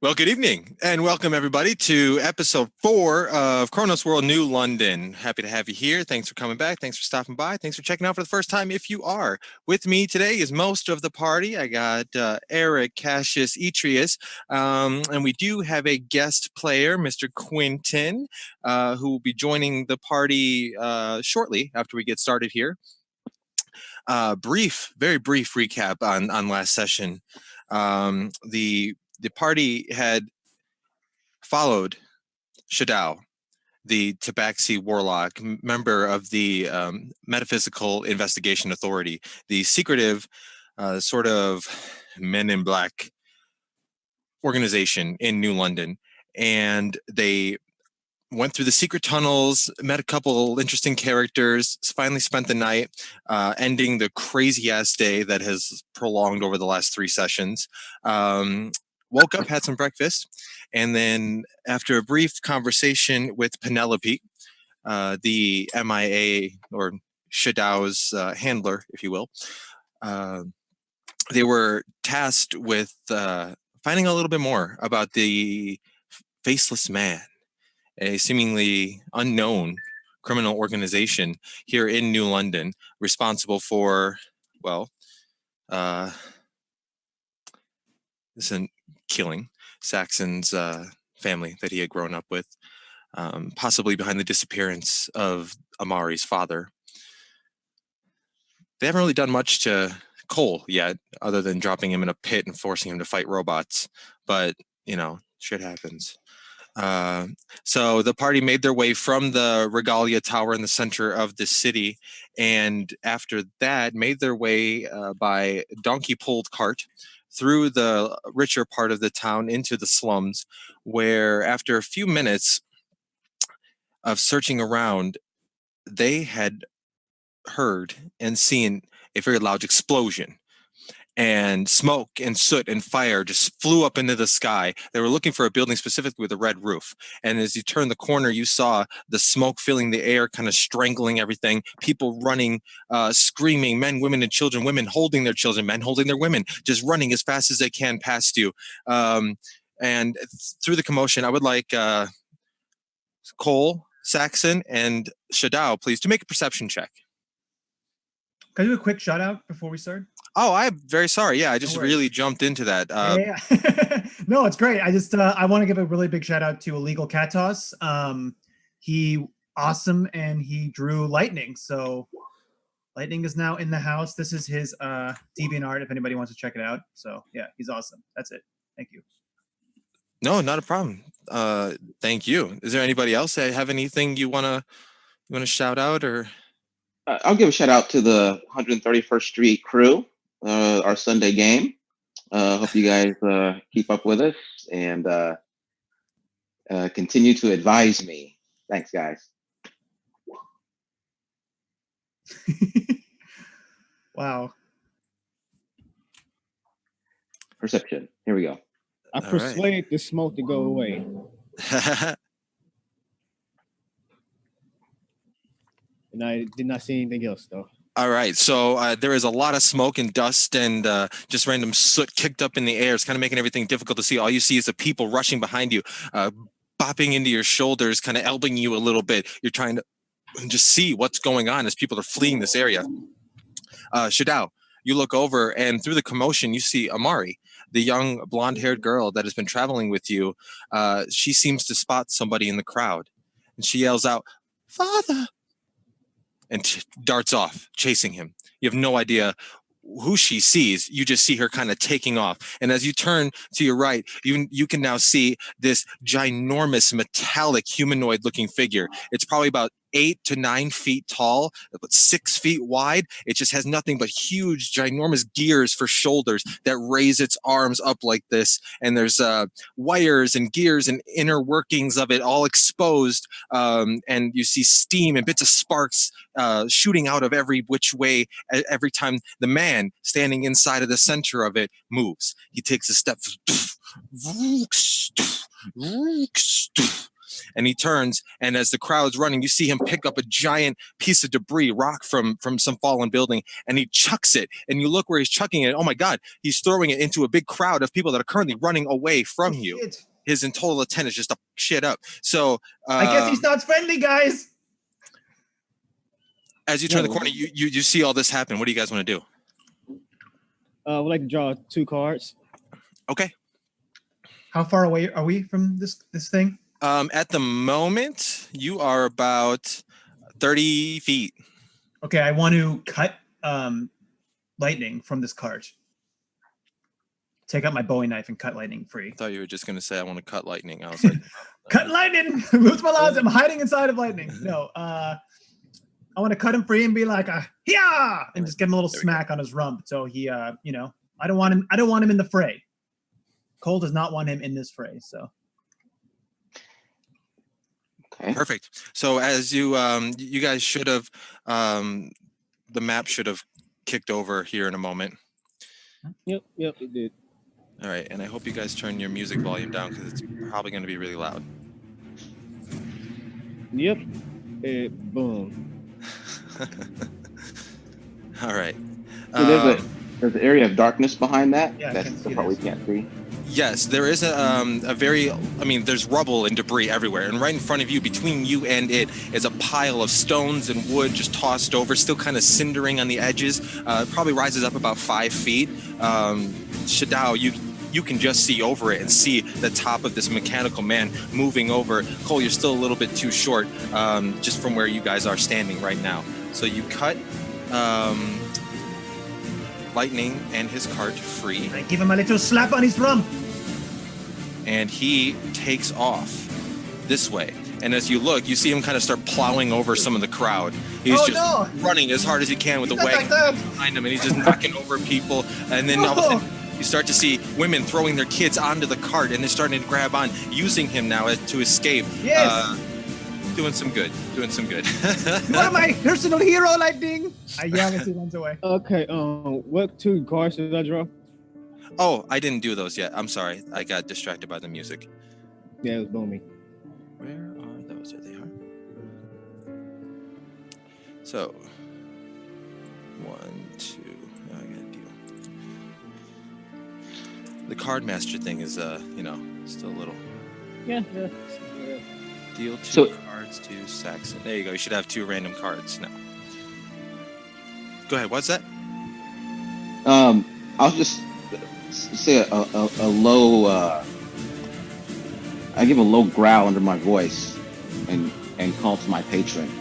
Well, good evening, and welcome everybody to episode 4 of Kronos World New London. Happy to have you here. Thanks for coming back. Thanks for stopping by. Thanks for checking out for the first time if you are. With me today is most of the party. I got Eric, Cassius, Etrius, and we do have a guest player, Mr. Quinton, who will be joining the party shortly after we get started here. Very brief recap on last session. The party had followed Shadao, the Tabaxi warlock, member of the Metaphysical Investigation Authority, the secretive sort of Men in Black organization in New London. And they went through the secret tunnels, met a couple interesting characters, finally spent the night, ending the crazy-ass day that has prolonged over the last 3 sessions. Woke up, had some breakfast, and then after a brief conversation with Penelope, the MIA, or Shadao's handler, if you will, they were tasked with finding a little bit more about the Faceless Man, a seemingly unknown criminal organization here in New London, responsible for, well, killing Saxon's family that he had grown up with, possibly behind the disappearance of Amari's father. They haven't really done much to Cole yet, other than dropping him in a pit and forcing him to fight robots. But, shit happens. So the party made their way from the Regalia Tower in the center of the city, and after that made their way by donkey-pulled cart through the richer part of the town into the slums, where after a few minutes of searching around, they had heard and seen a very loud explosion. And smoke and soot and fire just flew up into the sky. They were looking for a building specifically with a red roof. And as you turned the corner, you saw the smoke filling the air, kind of strangling everything. People running, screaming, men, women, and children, women holding their children, men holding their women, just running as fast as they can past you. And through the commotion, I would like Cole, Saxon, and Shadao, please, to make a perception check. Can I do a quick shout out before we start? Oh, I'm very sorry. Yeah, I just really jumped into that. Yeah. No, it's great. I just I want to give a really big shout out to Illegal Cat Toss. He awesome, and he drew lightning. So lightning is now in the house. This is his DeviantArt if anybody wants to check it out. So yeah, he's awesome. That's it. Thank you. No, not a problem. Thank you. Is there anybody else that have anything you wanna shout out, or? I'll give a shout out to the 131st Street crew, our Sunday game. Hope you guys keep up with us and continue to advise me. Thanks, guys. Wow. Perception. Here we go. I persuade the smoke to go away. And I did not see anything else, though. All right, so there is a lot of smoke and dust and just random soot kicked up in the air. It's kind of making everything difficult to see. All you see is the people rushing behind you, bopping into your shoulders, kind of elbowing you a little bit. You're trying to just see what's going on as people are fleeing this area. Shadao, you look over, and through the commotion, you see Amari, the young blonde-haired girl that has been traveling with you. She seems to spot somebody in the crowd, and she yells out, "Father!" and darts off, chasing him. You have no idea who she sees. You just see her kind of taking off. And as you turn to your right, you can now see this ginormous metallic humanoid looking figure. It's probably about 8 to 9 feet tall, but 6 feet wide. It just has nothing but huge, ginormous gears for shoulders that raise its arms up like this. And there's wires and gears and inner workings of it all exposed. And you see steam and bits of sparks shooting out of every which way every time the man standing inside of the center of it moves. He takes a step. And he turns, and as the crowd's running, you see him pick up a giant piece of debris, rock from some fallen building, and he chucks it. And you look where he's chucking it. Oh my God, he's throwing it into a big crowd of people that are currently running away from you. Shit. His total intent is just to shit up. So I guess he's not friendly, guys. as you turn the corner, you see all this happen. What do you guys want to do? I would like to draw 2 cards. Okay. How far away are we from this thing? At the moment, you are about 30 feet. Okay, I want to cut lightning from this cart. Take out my Bowie knife and cut lightning free. I thought you were just going to say, I want to cut lightning. I was like, cut lightning! Lose my lives. I'm hiding inside of lightning. No, I want to cut him free and be like, yeah, and just give him a little smack on his rump. So he, I don't want him in the fray. Cole does not want him in this fray. So. Okay. Perfect. So as you guys should have, the map should have kicked over here in a moment. Yep, it did. All right, and I hope you guys turn your music volume down because it's probably going to be really loud. Yep. Boom. All right. So there's an area of darkness behind that. Yeah, That's the part we can't see. Yes, there is there's rubble and debris everywhere. And right in front of you, between you and it, is a pile of stones and wood just tossed over, still kind of cindering on the edges. Probably rises up about 5 feet. Shadao, you can just see over it and see the top of this mechanical man moving over. Cole, you're still a little bit too short, just from where you guys are standing right now. So you cut Lightning and his cart free. I give him a little slap on his rump. And he takes off this way. And as you look, you see him kind of start plowing over some of the crowd. He's running as hard as he can with the wagon behind him, and he's just knocking over people. And then all of a sudden, you start to see women throwing their kids onto the cart, and they're starting to grab on, using him now to escape. Yes. Doing some good. You are my personal hero, Lightning. I yell as he runs away. Okay. What 2 cards did I draw? Oh, I didn't do those yet. I'm sorry. I got distracted by the music. Yeah, it was Boomy. Where are those? There they are. So, 1, 2. I got a deal. The card master thing is, still a little. Yeah. Deal 2 cards to Saxon. There you go. You should have 2 random cards now. Go ahead. What's that? I'll just say a low. I give a low growl under my voice and call to my patron.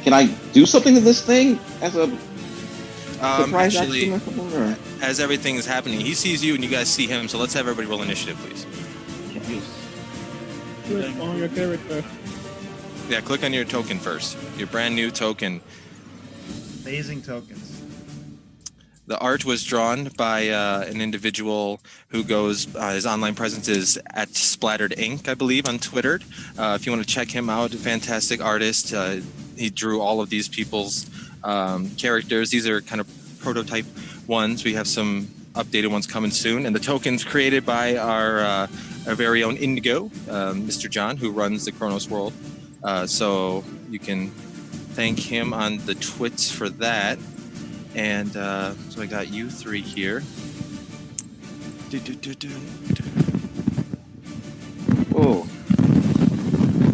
Can I do something to this thing as a surprise action or something? Or? As everything is happening, he sees you and you guys see him. So let's have everybody roll initiative, please. Click on your character. Yeah, click on your token first. Your brand new token. Amazing tokens. The art was drawn by an individual who goes, his online presence is at Splattered Ink, I believe, on Twitter. If you want to check him out, fantastic artist. He drew all of these people's characters. These are kind of prototype ones. We have some updated ones coming soon. And the token's created by our very own Indigo, Mr. John, who runs the Kronos World. So you can thank him on the twits for that. And so I got you 3 here. Whoa.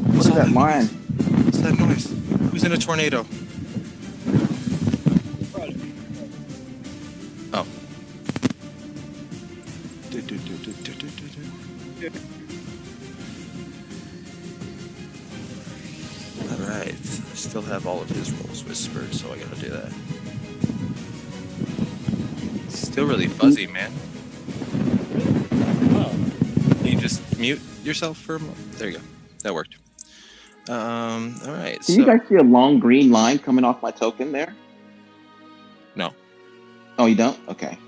What is that mine? What's that noise? Who's in a tornado? Oh. All right. I still have all of his rolls whispered, so I gotta do that. Still really fuzzy, man. Wow. Can you just mute yourself for a moment? There you go. That worked. All right. Can you guys see a long green line coming off my token there? No. Oh, you don't? Okay.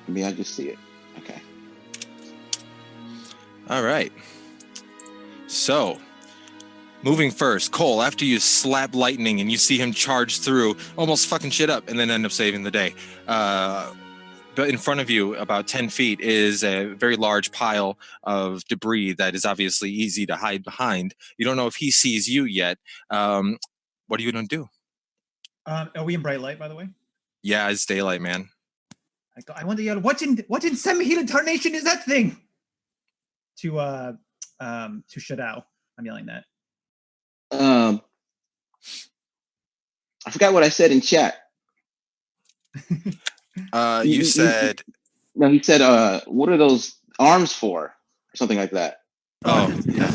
Maybe I just see it. Okay. All right. So, moving first, Cole, after you slap Lightning and you see him charge through, almost fucking shit up, and then end up saving the day. but in front of you, about 10 feet, is a very large pile of debris that is obviously easy to hide behind. You don't know if he sees you yet. What are you going to do? Are we in bright light, by the way? Yeah, it's daylight, man. I want to yell, what in semi-heated tarnation is that thing? To Shadao. I'm yelling that. I forgot what I said in chat. You said... No, he said, what are those arms for? Or something like that. Oh, yeah.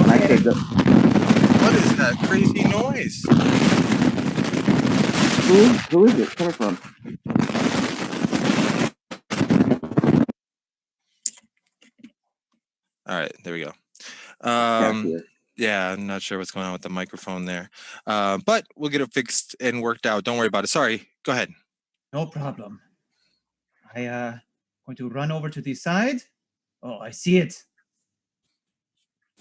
I said, What is that crazy noise? who is it coming from? All right, there we go. Yeah, I'm not sure what's going on with the microphone there. But we'll get it fixed and worked out. Don't worry about it. Sorry. Go ahead. No problem. I going to run over to the side. Oh, I see it.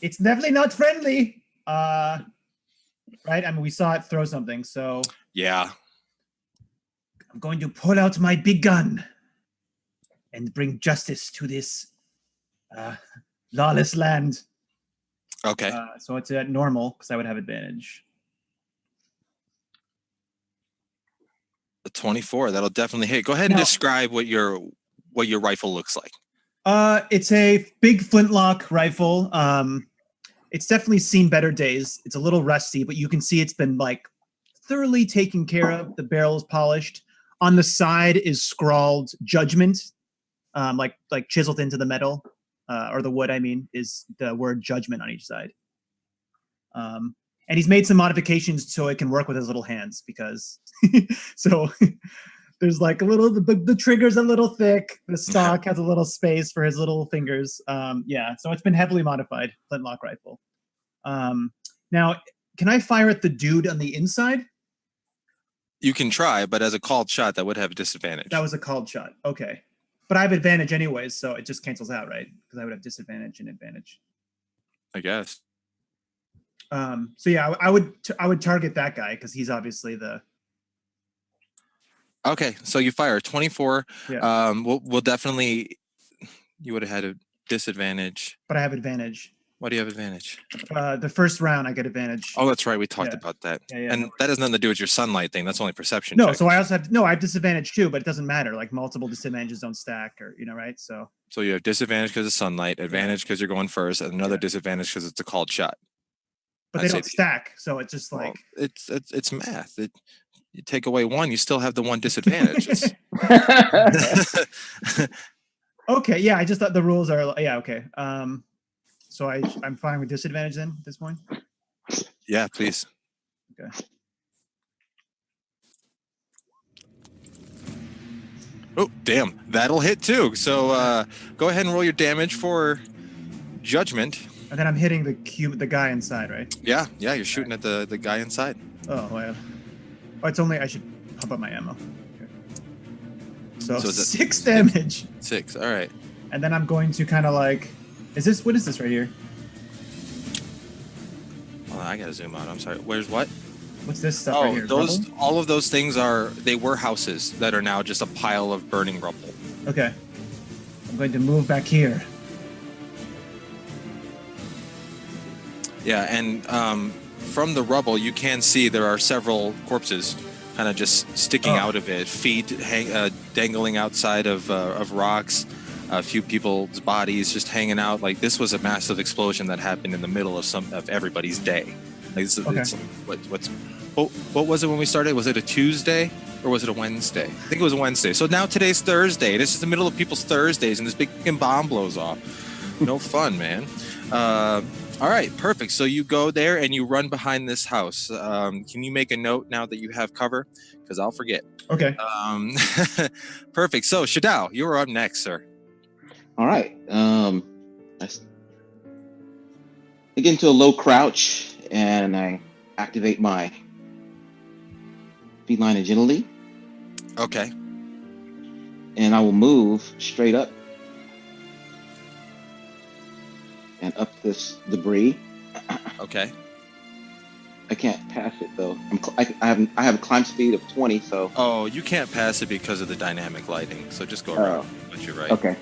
It's definitely not friendly. Right? I mean, we saw it throw something, so Yeah. I'm going to pull out my big gun and bring justice to this lawless land. Okay. So it's at normal because I would have advantage. The 24. That'll definitely hit. Go ahead and describe what your rifle looks like. It's a big flintlock rifle. It's definitely seen better days. It's a little rusty, but you can see it's been like thoroughly taken care of. The barrel is polished. On the side is scrawled "Judgment," like chiseled into the metal or the wood. I mean, is the word "Judgment" on each side. And he's made some modifications so it can work with his little hands because so there's like a little the trigger's a little thick. The stock has a little space for his little fingers. Yeah, so it's been heavily modified flintlock rifle. Now, can I fire at the dude on the inside? You can try, but as a called shot, that would have a disadvantage. That was a called shot. Okay, but I have advantage anyways, so it just cancels out, right? Because I would have disadvantage and advantage. I guess. So yeah, I would target that guy because he's obviously the. Okay, so you fire 24. Yeah. We'll definitely. You would have had a disadvantage. But I have advantage. Why do you have advantage? The first round I get advantage. Oh, that's right. We talked about that. Yeah, and that has nothing to do with your sunlight thing. That's only perception. No, check. so I also have I have disadvantage too, but it doesn't matter. Like multiple disadvantages don't stack, or right? So you have disadvantage because of sunlight, advantage because you're going first, and another disadvantage because it's a called shot. But they don't stack, so it's just like it's math. You take away one, you still have the one disadvantage. Okay, yeah. I just thought the rules are okay. So I'm fine with disadvantage then at this point. Yeah, please. Okay. Oh, damn. That'll hit too. So go ahead and roll your damage for judgment. And then I'm hitting the guy inside, right? Yeah, you're shooting at the guy inside. Oh, well. Oh, it's only I should pump up my ammo. Okay. So 6 damage. 6. All right. And then I'm going to kind of like, what is this right here? Well, I gotta zoom out. I'm sorry. Where's what? What's this stuff right here? All of those things they were houses that are now just a pile of burning rubble. Okay. I'm going to move back here. Yeah, and from the rubble, you can see there are several corpses kind of just sticking out of it, feet dangling outside of rocks, a few people's bodies just hanging out. Like, this was a massive explosion that happened in the middle of everybody's day. Like, what was it when we started? Was it a Tuesday or was it a Wednesday? I think it was a Wednesday. So now today's Thursday. This is the middle of people's Thursdays, and this big fucking bomb blows off. No fun, man. All right, perfect. So you go there and you run behind this house. Can you make a note now that you have cover? Because I'll forget. Okay. Perfect. So Shadao, you are up next, sir. All right. I get into a low crouch and I activate my feline agility. Okay. And I will move straight up and up this debris. Okay. I can't pass it though. I have a climb speed of 20, so. Oh, you can't pass it because of the dynamic lighting. So just go around. But you're right. Okay.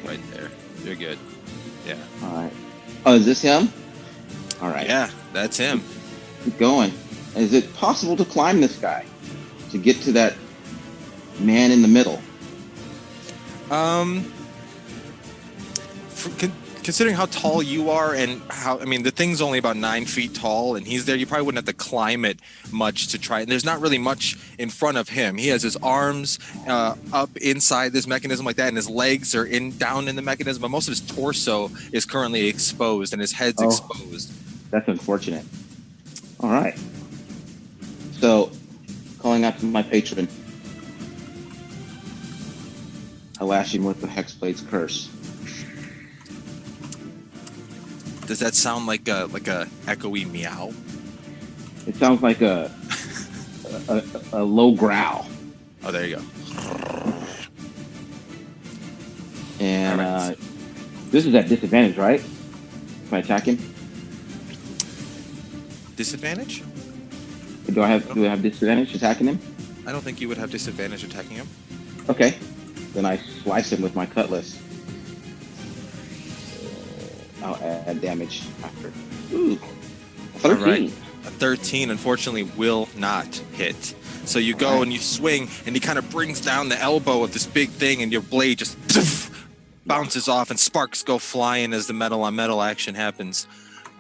Right there. You're good. Yeah. All right. Oh, is this him? All right. Yeah, that's him. Keep going. Is it possible to climb this guy to get to that man in the middle? Considering how tall you are and how, I mean, the thing's only about 9 feet tall and he's there, you probably wouldn't have to climb it much to try. And there's not really much in front of him. He has his arms up inside this mechanism like that, and his legs are down in the mechanism, but most of his torso is currently exposed and his head's exposed. That's unfortunate. All right. So, calling out to my patron, I lash him with the Hexblade's curse. Does that sound like a echoey meow? It sounds like a low growl. Oh, there you go. And Alright. this is at disadvantage, right? If I attack him, Disadvantage? do I have disadvantage attacking him? I don't think you would have disadvantage attacking him. Okay. Then I slice him with my cutlass. I'll add damage after. Ooh, 13. All right. A 13, unfortunately, will not hit. So you go and you swing, and he kind of brings down the elbow of this big thing, and your blade just bounces off, and sparks go flying as the metal on metal action happens.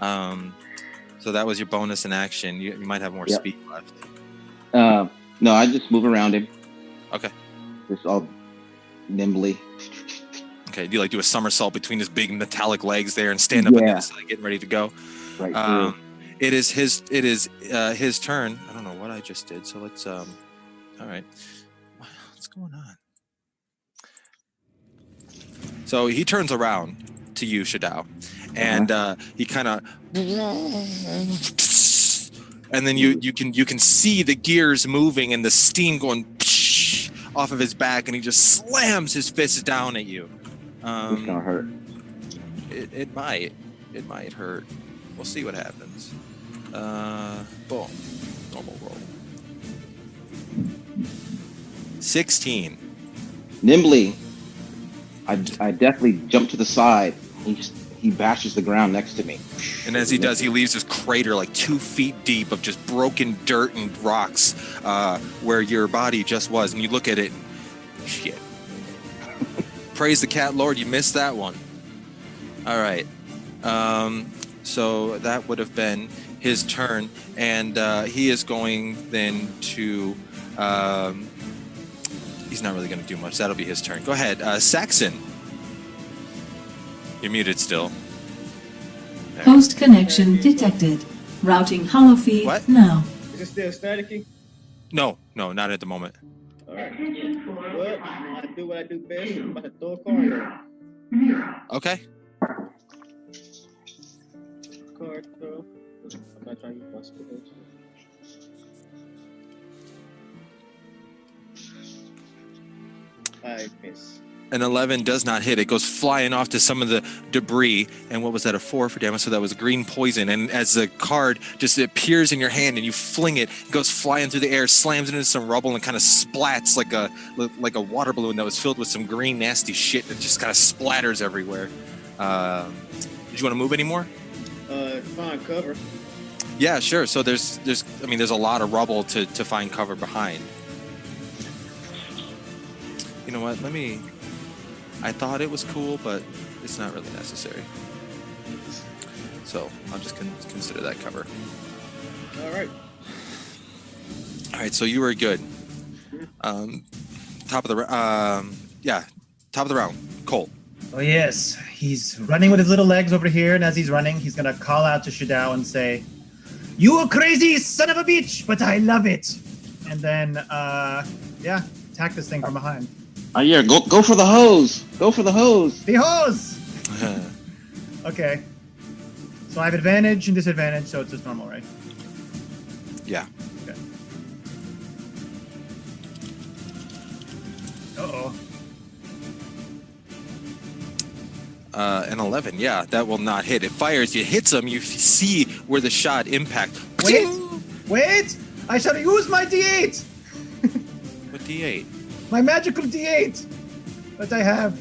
So that was your bonus in action. You might have more speed left. No, I just move around him. Okay. Just all nimbly. Okay, do you like do a somersault between his big metallic legs there and stand up on the other side, getting ready to go? Right. It is his turn. I don't know what I just did, so let's all right. What's going on? So he turns around to you, Shadao, and he kind of, and then you can see the gears moving and the steam going off of his back, and he just slams his fist down at you. It's gonna hurt. It might hurt. We'll see what happens. Boom. Normal roll. 16. Nimbly, I definitely jump to the side. He bashes the ground next to me. And as he does, he leaves this crater like 2 feet deep of just broken dirt and rocks where your body just was. And you look at it, shit. Praise the cat lord, you missed that one. All right. So that would have been his turn. And he is going then to... he's not really going to do much. That'll be his turn. Go ahead. Saxon. You're muted still. There. Host connection detected. Routing hollow feed now. Is it still staticky? No, not at the moment. All right. Well, I do what I do best. I'm about to throw a card. Okay. Card throw. I'm not trying to use my skills. I miss. An 11 does not hit. It goes flying off to some of the debris. And what was that, a 4 for damage? So that was green poison. And as the card just appears in your hand and you fling it, it goes flying through the air, slams into some rubble, and kind of splats like a water balloon that was filled with some green nasty shit that just kind of splatters everywhere. Did you want to move anymore? Find cover. Yeah, sure. So there's a lot of rubble to find cover behind. You know what? I thought it was cool, but it's not really necessary. So I'll just consider that cover. All right. All right. So you were good. Top of the round. Cole. Oh yes, he's running with his little legs over here, and as he's running, he's gonna call out to Shadao and say, "You a crazy son of a bitch, but I love it." And then, attack this thing from behind. Oh yeah, go for the hose. Go for the hose. The hose. Okay. So I have advantage and disadvantage, so it's just normal, right? Yeah. Okay. Uh-oh. An 11, yeah, that will not hit. It fires, it hits him, you see where the shot impact Wait! Wait! I shall use my D8! What D8? My magical D8 that I have.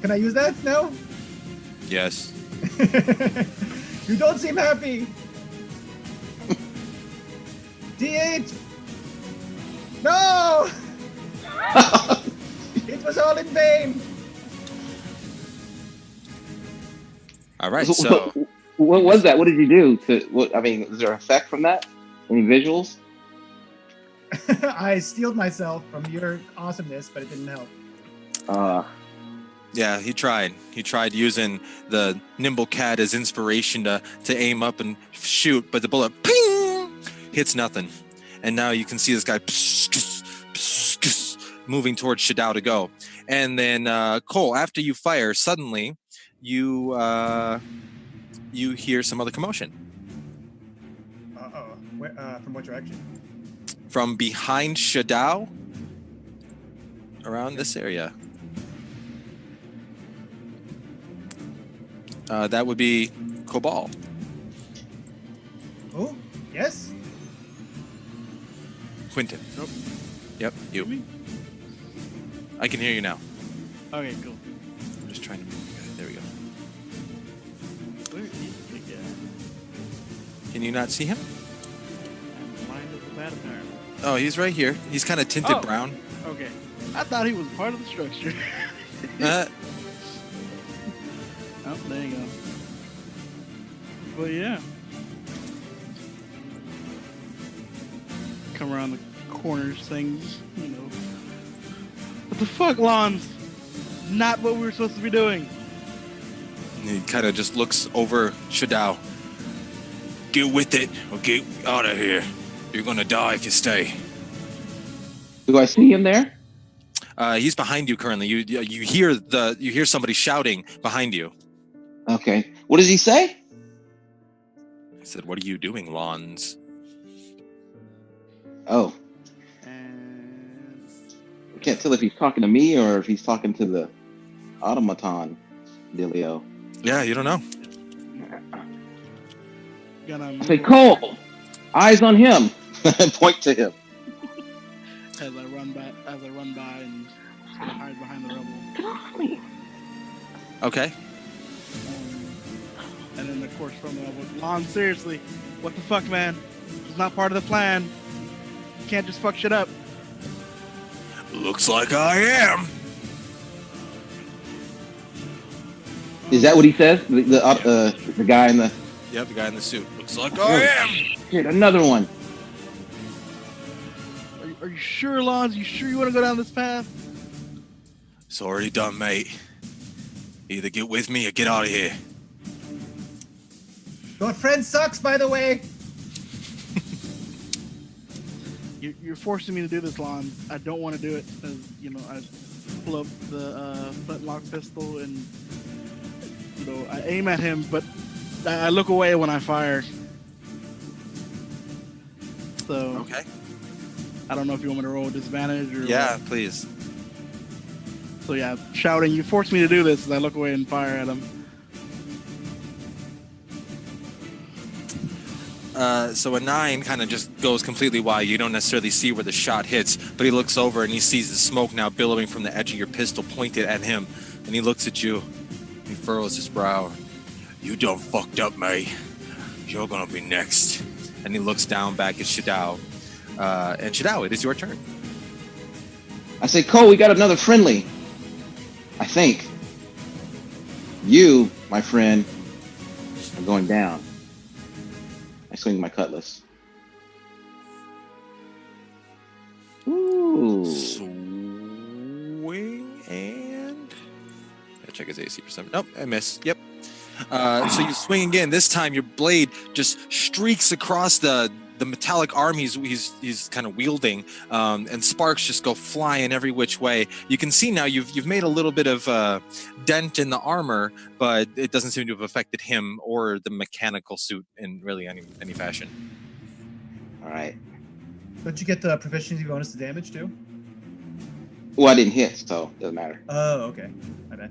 Can I use that? No? Yes. You don't seem happy. D8! No! It was all in vain. All right, so What was that? What did you do? I mean, is there an effect from that? Any visuals? I steeled myself from your awesomeness, but it didn't help. yeah, he tried. He tried using the nimble cat as inspiration to aim up and shoot, but the bullet ping hits nothing. And now you can see this guy moving towards Shadao to go. And then Cole, after you fire, suddenly you hear some other commotion Uh-oh. From what direction? from behind Shadao, around this area. That would be Cobal. Oh, yes? Quentin. Nope. Yep, you. Me? I can hear you now. Okay, cool. I'm just trying to. There we go. Where is the guy? Can you not see him? I'm blind as a bat, apparently. Oh, he's right here. He's kind of tinted Oh. brown. Okay. I thought he was part of the structure. Uh, Oh, there you go. But yeah. Come around the corners, things, you know. What the fuck, Lons? Not what we were supposed to be doing. he kind of just looks over Shadao. Get with it, or get out of here. You're gonna die if you stay. Do I see him there? He's behind you currently. You hear somebody shouting behind you. Okay. What does he say? He said, "What are you doing, Lons?" Oh, And I can't tell if he's talking to me or if he's talking to the automaton dealio. Yeah, you don't know. gonna I say, Cole, eyes on him. Point to him. as I run by and just gonna hide behind the rubble. Okay. And then of course from the rubble, Lon, seriously, what the fuck, man? It's not part of the plan. You can't just fuck shit up. Looks like I am. Is that what he says? The guy in the. Yep, the guy in the suit. Looks like I am. Shit, another one. Are you sure, Lon? You sure you want to go down this path? It's already done, mate. Either get with me or get out of here. Your friend sucks, by the way. You're forcing me to do this, Lon. I don't want to do it. As you know, I pull up the flintlock pistol and I aim at him, but I look away when I fire. So Okay. I don't know if you want me to roll a disadvantage or Yeah, what. please. So yeah, shouting. You forced me to do this as I look away and fire at him. So a 9 kind of just goes completely wide. You don't necessarily see where the shot hits, but he looks over and he sees the smoke now billowing from the edge of your pistol pointed at him. And he looks at you. He furrows his brow. You done fucked up, mate. You're gonna be next. And he looks down back at Shadao. And Shadao, it is your turn. I say, Cole, we got another friendly. I think. You, my friend, are going down. I swing my cutlass. Ooh. Swing and check his AC for some. Nope, I miss. Yep. So you swing again. This time your blade just streaks across the metallic arm he's kind of wielding, and sparks just go flying every which way. You can see now you've made a little bit of dent in the armor, but it doesn't seem to have affected him or the mechanical suit in really any fashion. All right. Don't you get the proficiency bonus to damage too? Well, I didn't hit, so it doesn't matter. Oh, okay. My bad.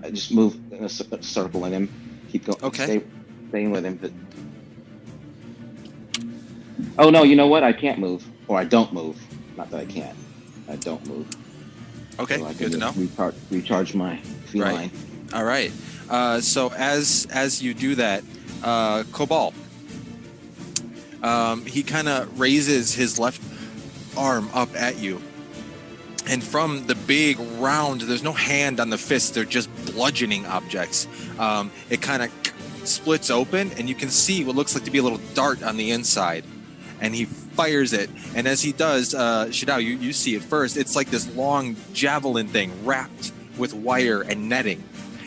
I just move in a circle in him. Keep going. Okay. Staying with him. But Oh no, you know what? I can't move, or I don't move. Not that I can't. I don't move. Okay, So I good can to know. recharge my feline. All right. So as you do that, Cobalt, he kind of raises his left arm up at you, and from the big round, there's no hand on the fist. They're just bludgeoning objects. It kind of splits open, and you can see what looks like to be a little dart on the inside. And he fires it. And as he does, Shadao, you see it first. It's like this long javelin thing wrapped with wire and netting.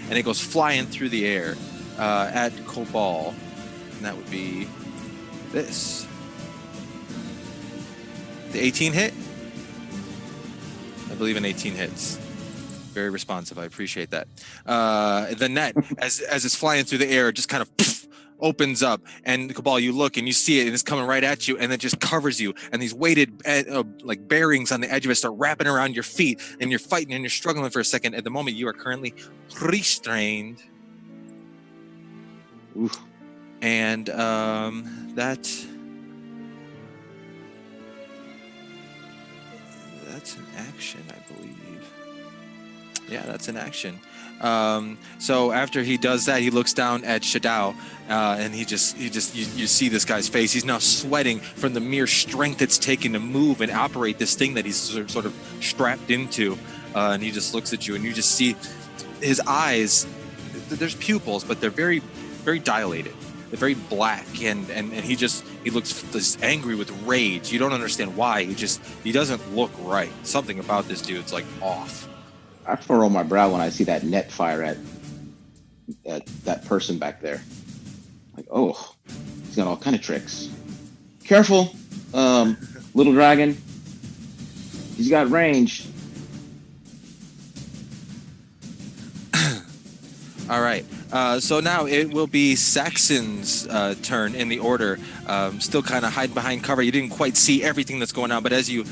And it goes flying through the air at Cobalt. And that would be this. The 18 hit? I believe an 18 hits. Very responsive. I appreciate that. The net, as it's flying through the air, just kind of opens up, and Cabal, you look and you see it, and it's coming right at you, and it just covers you. And these weighted like bearings on the edge of it start wrapping around your feet, and you're fighting and you're struggling for a second. At the moment, you are currently restrained. Oof. And that's an action, I believe. Yeah, that's an action. So after he does that, he looks down at Shadao, and you see this guy's face. He's now sweating from the mere strength it's taken to move and operate this thing that he's sort of strapped into. And he just looks at you, and you just see his eyes. There's pupils, but they're very, very dilated. They're very black, and he looks this angry with rage. You don't understand why. He doesn't look right. Something about this dude's like off. I furrow my brow when I see that net fire at that person back there. Like, oh, he's got all kind of tricks. Careful, little dragon. He's got range. All right. So now it will be Saxon's turn in the order. Still kind of hiding behind cover. You didn't quite see everything that's going on, but as you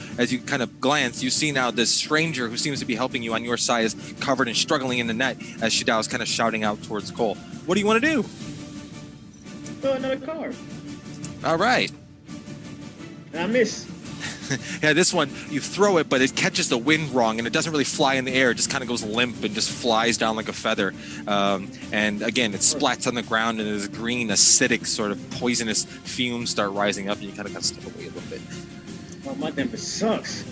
kind of glance, you see now this stranger who seems to be helping you on your side is covered and struggling in the net as Shadao is kind of shouting out towards Cole. What do you want to do? Throw another card. All right. And I miss. Yeah, this one, you throw it, but it catches the wind wrong, and it doesn't really fly in the air. It just kind of goes limp and just flies down like a feather. And again, it splats on the ground, and this green, acidic, sort of poisonous fumes start rising up, and you kind of step away a little bit. Oh, my damper sucks.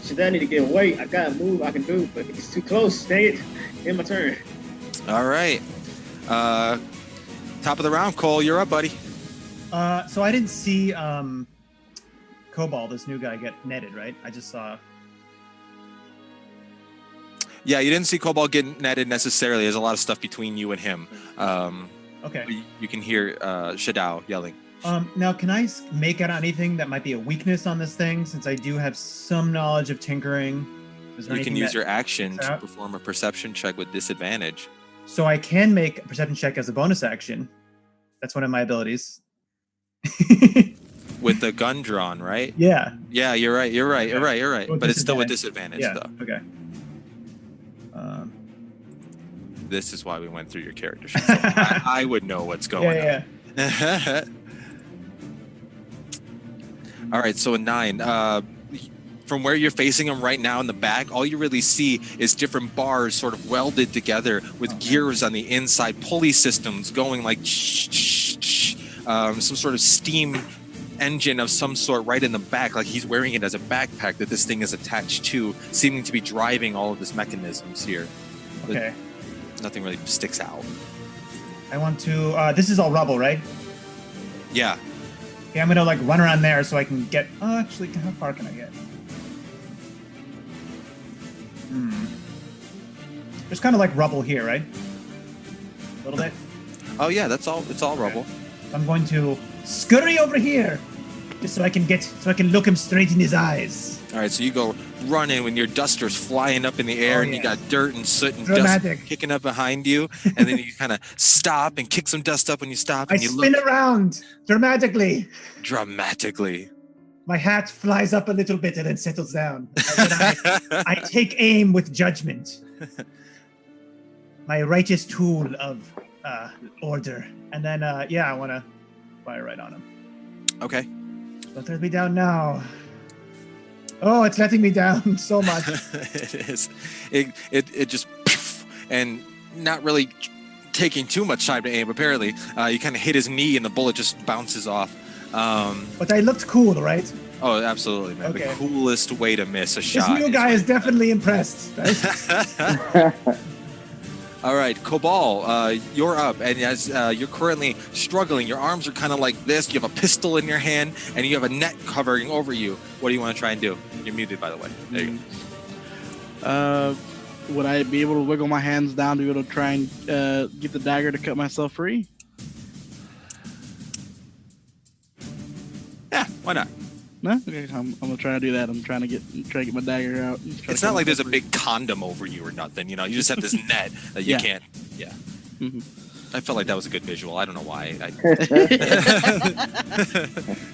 Should I need to get away? I gotta move. I can do, but it's too close. Dang it. It's my turn. All right. Top of the round, Cole. You're up, buddy. So I didn't see Cobalt, this new guy, get netted, right? I just saw. Yeah, you didn't see Cobalt get netted necessarily. There's a lot of stuff between you and him. Okay. You can hear Shadao yelling. Now, can I make out anything that might be a weakness on this thing, since I do have some knowledge of tinkering? You can use your action to perform a perception check with disadvantage. So I can make a perception check as a bonus action. That's one of my abilities. With the gun drawn, right? Yeah. Yeah, you're right. Okay. But it's still with disadvantage, yeah. though. Okay. This is why we went through your character sheet. So I would know what's going on. Yeah. All right, so a 9. From where you're facing him right now in the back, all you really see is different bars sort of welded together with gears on the inside, pulley systems going like some sort of steam engine of some sort right in the back, like he's wearing it as a backpack that this thing is attached to, seeming to be driving all of this mechanisms here. Okay. But nothing really sticks out. I want to. This is all rubble, right? Yeah. Okay, I'm gonna like run around there so I can get. Oh, actually, how far can I get? There's kind of like rubble here, right? A little bit. Oh yeah, that's all. It's all rubble. I'm going to scurry over here, just so I can look him straight in his eyes. All right, so you go running when your duster's flying up in the air, and you got dirt and soot and Dramatic. dust kicking up behind you, and then you kind of stop and kick some dust up when you stop, and I you spin look around dramatically. dramatically. My hat flies up a little bit and then settles down. And then I take aim with judgment. My righteous tool of order. And then, I want to fire right on him. Okay. Don't let me down now. Oh, it's letting me down so much. It is. It just and not really taking too much time to aim. Apparently, you kind of hit his knee and the bullet just bounces off. But I looked cool, right? Oh, absolutely, man. Okay. The coolest way to miss a shot. This new guy is definitely impressed. Right? All right, Cabal, you're up, and as you're currently struggling, your arms are kind of like this. You have a pistol in your hand, and you have a net covering over you. What do you want to try and do? You're muted, by the way. There you go. Would I be able to wiggle my hands down to be able to try and get the dagger to cut myself free? Yeah, why not? No, okay, I'm gonna try to do that. I'm trying to get my dagger out. It's not like there's a big condom over you or nothing. You know, you just have this net that you can't. Yeah. Mm-hmm. I felt like that was a good visual. I don't know why.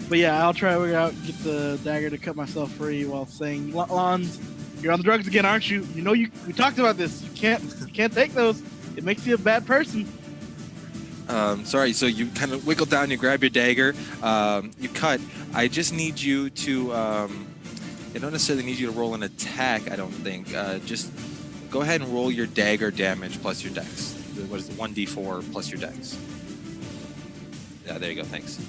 But yeah, I'll try to get the dagger to cut myself free while saying, "Lons, you're on the drugs again, aren't you? You know, we talked about this. You can't take those. It makes you a bad person." Sorry, so you kind of wiggle down, you grab your dagger, you cut. I just need you to, I don't necessarily need you to roll an attack, I don't think. Just go ahead and roll your dagger damage plus your dex. What is it, 1d4 plus your dex? Yeah, there you go, thanks.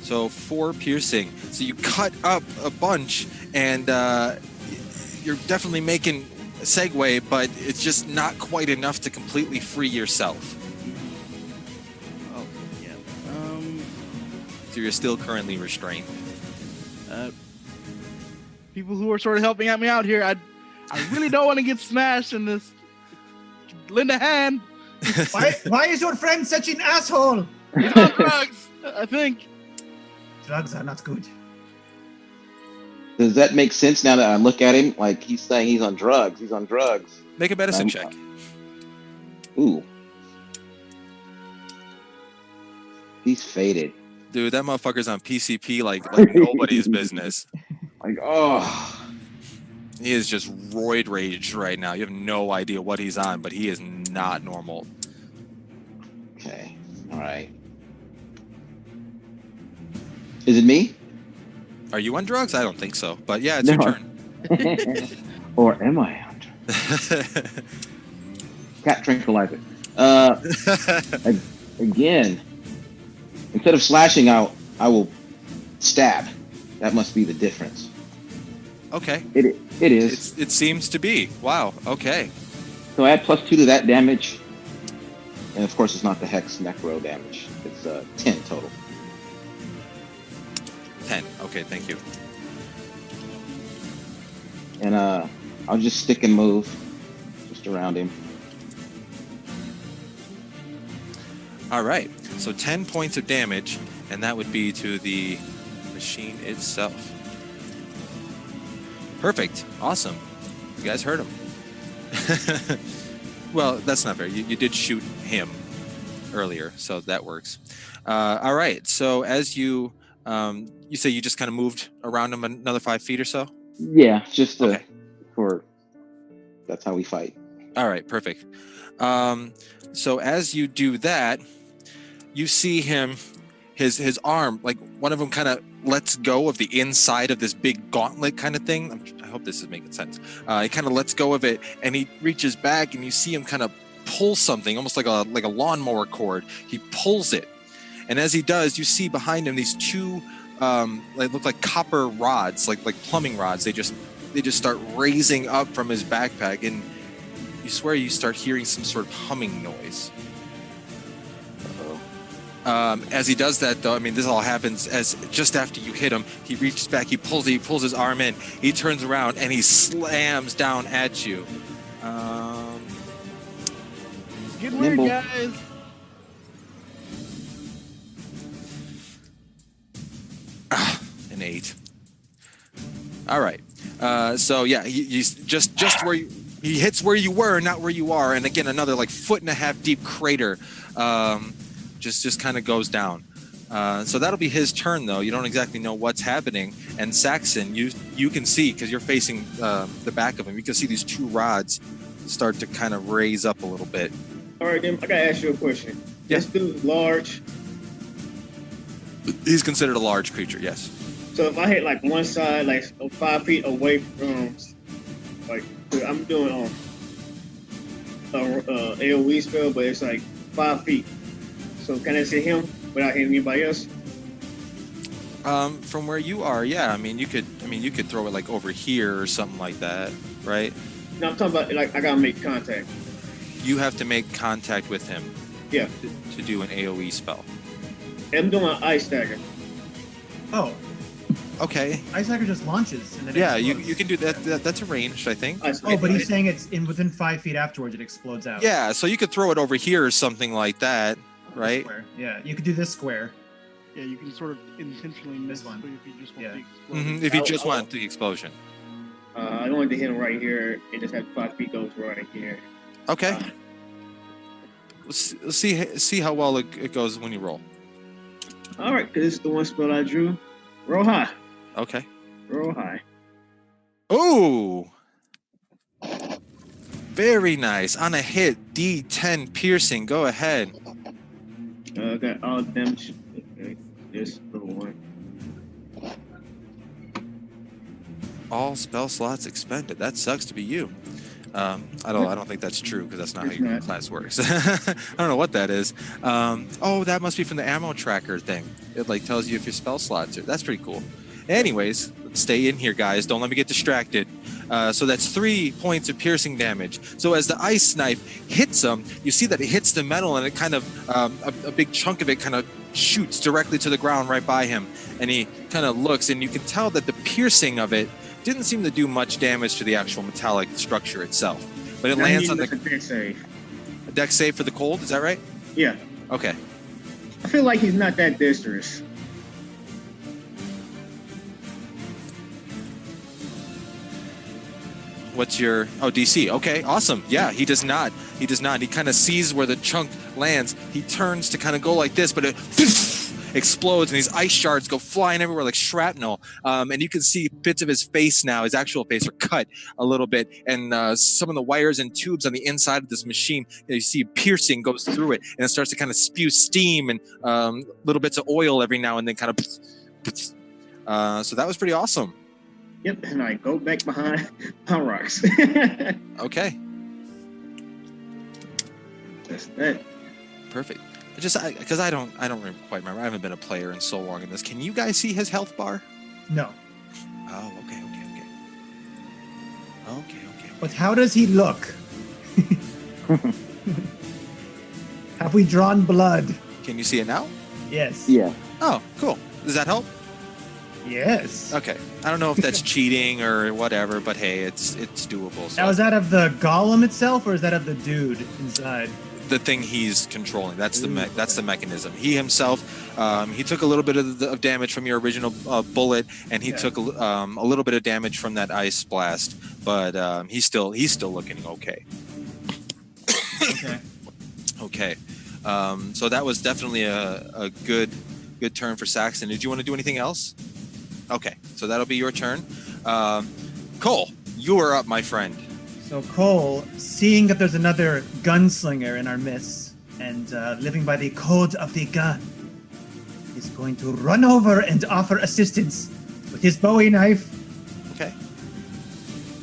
So 4 piercing. So you cut up a bunch, and you're definitely making a segue, but it's just not quite enough to completely free yourself. So you're still currently restrained. People who are sort of helping me out here, I really don't want to get smashed in this. Lend a hand. Why is your friend such an asshole? He's on drugs, I think. Drugs are not good. Does that make sense now that I look at him? Like he's saying he's on drugs. He's on drugs. Make a medicine check. Ooh. He's faded. Dude, that motherfucker's on PCP like nobody's business. Like, oh. He is just roid raged right now. You have no idea what he's on, but he is not normal. Okay. All right. Is it me? Are you on drugs? I don't think so. But yeah, it's your turn. Or am I on drugs? Cat tranquilizer. Again. Instead of slashing out, I will stab. That must be the difference. Okay. It is. It seems to be. Wow. Okay. So I add +2 to that damage. And of course, it's not the Hex Necro damage. It's 10 total. 10. Okay, thank you. And I'll just stick and move just around him. All right. So 10 points of damage, and that would be to the machine itself. Perfect. Awesome. You guys heard him. Well, that's not fair. You did shoot him earlier, so that works. All right. So as you say you just kind of moved around him another 5 feet or so? Yeah, just okay. That's how we fight. All right, perfect. So as you do that, you see him, his arm, like one of them kind of lets go of the inside of this big gauntlet kind of thing. I hope this is making sense. He kind of lets go of it, and he reaches back, and you see him kind of pull something, almost like a lawnmower cord. He pulls it, and as he does, you see behind him these 2 look like copper rods, like plumbing rods. They just start raising up from his backpack, and you swear you start hearing some sort of humming noise. As he does that, though, I mean, this all happens as just after you hit him, he reaches back, he pulls his arm in, he turns around, and he slams down at you. Get weird, guys. An 8. All right. So yeah, he's just where he hits where you were, not where you are, and again another like 1.5 foot deep crater. Just kind of goes down. So that'll be his turn, though. You don't exactly know what's happening. And Saxon, you can see, because you're facing the back of him, you can see these 2 rods start to kind of raise up a little bit. All right, then I gotta ask you a question. Yeah. This dude's large. He's considered a large creature, yes. So if I hit like one side, like 5 feet away from, like I'm doing AOE spell, but it's like 5 feet. So can I see him without hitting anybody else? From where you are, yeah. I mean, you could throw it like over here or something like that, right? No, I'm talking about like I gotta make contact. You have to make contact with him. Yeah. To do an AOE spell. I'm doing an ice dagger. Oh, Okay. Ice Dagger just launches. And then it Yeah, explodes. you can do that. That's arranged, I think. Oh, but he's saying it's within 5 feet afterwards. It explodes out. Yeah, so you could throw it over here or something like that, right? Square. Yeah, you could do this square. Yeah, you can sort of intentionally miss This one. if you just want Yeah. the explosion. If you just want the explosion. I wanted to hit him right here. It just had 5 feet goes right here. Okay. Let's see how well it goes when you roll. All right, because this is the one spell I drew. Roll high. Okay. Roll high. Oh! Very nice. On a hit, D10 piercing. Go ahead. Got all damage. Okay, this little one. All spell slots expended. That sucks to be you. I don't think that's true because that's not how your class works. I don't know what that is. Oh, that must be from the ammo tracker thing. It like tells you if your spell slots are. That's pretty cool. Anyways, let's stay in here, guys. Don't let me get distracted. So that's 3 points of piercing damage. So as the ice knife hits him, you see that it hits the metal and it kind of a big chunk of it kind of shoots directly to the ground right by him. And he kind of looks, and you can tell that the piercing of it didn't seem to do much damage to the actual metallic structure itself. But it lands on the deck save. a deck save for the cold. Is that right? Yeah. Okay. I feel like he's not that dexterous. What's your DC? Okay, awesome. Yeah, he does not. He kind of sees where the chunk lands. He turns to kind of go like this, but it explodes and these ice shards go flying everywhere like shrapnel. And you can see bits of his face now. His actual face are cut a little bit, and some of the wires and tubes on the inside of this machine, you see piercing goes through it, and it starts to kind of spew steam and little bits of oil every now and then, kind of. So that was pretty awesome. Yep, and I go back behind my rocks. Okay. That's that. Perfect. Because I don't quite remember. I haven't been a player in so long in this. Can you guys see his health bar? No. Oh, okay. But how does he look? Have we drawn blood? Can you see it now? Yes. Yeah. Oh, cool. Does that help? Yes. Okay. I don't know if that's cheating or whatever, but hey, it's doable. So Now, is that of the golem itself, or is that of the dude inside? the thing he's controlling. That's the mechanism. He himself, he took a little bit of damage from your original bullet, and he took a little bit of damage from that ice blast. But he's still looking okay. Okay. Okay. So that was definitely a good turn for Saxon. Did you want to do anything else? Okay, so that'll be your turn. Cole, you are up, my friend. So Cole, seeing that there's another gunslinger in our midst and living by the code of the gun, is going to run over and offer assistance with his Bowie knife. Okay.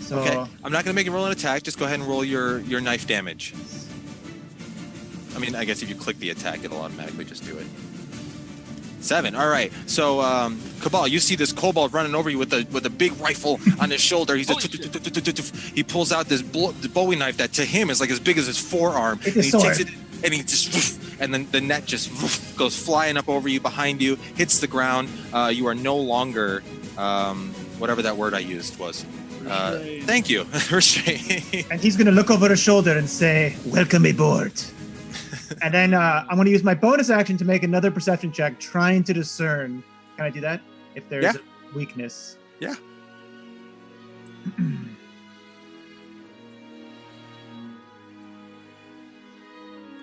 So Okay. I'm not going to make you roll an attack. Just go ahead and roll your knife damage. I mean, I guess if you click the attack, it'll automatically just do it. 7. All right. So, Cabal, you see this kobold running over you with a big rifle on his shoulder. He's he pulls out this Bowie knife that to him is like as big as his forearm. It's and a he sword. takes it and he just and then the net just goes flying up over you, behind you, hits the ground. You are no longer whatever that word I used was. Thank you, restrained. and he's going to look over his shoulder and say, "Welcome aboard." And then I'm going to use my bonus action to make another perception check, trying to discern. Can I do that? If there's a weakness. Yeah.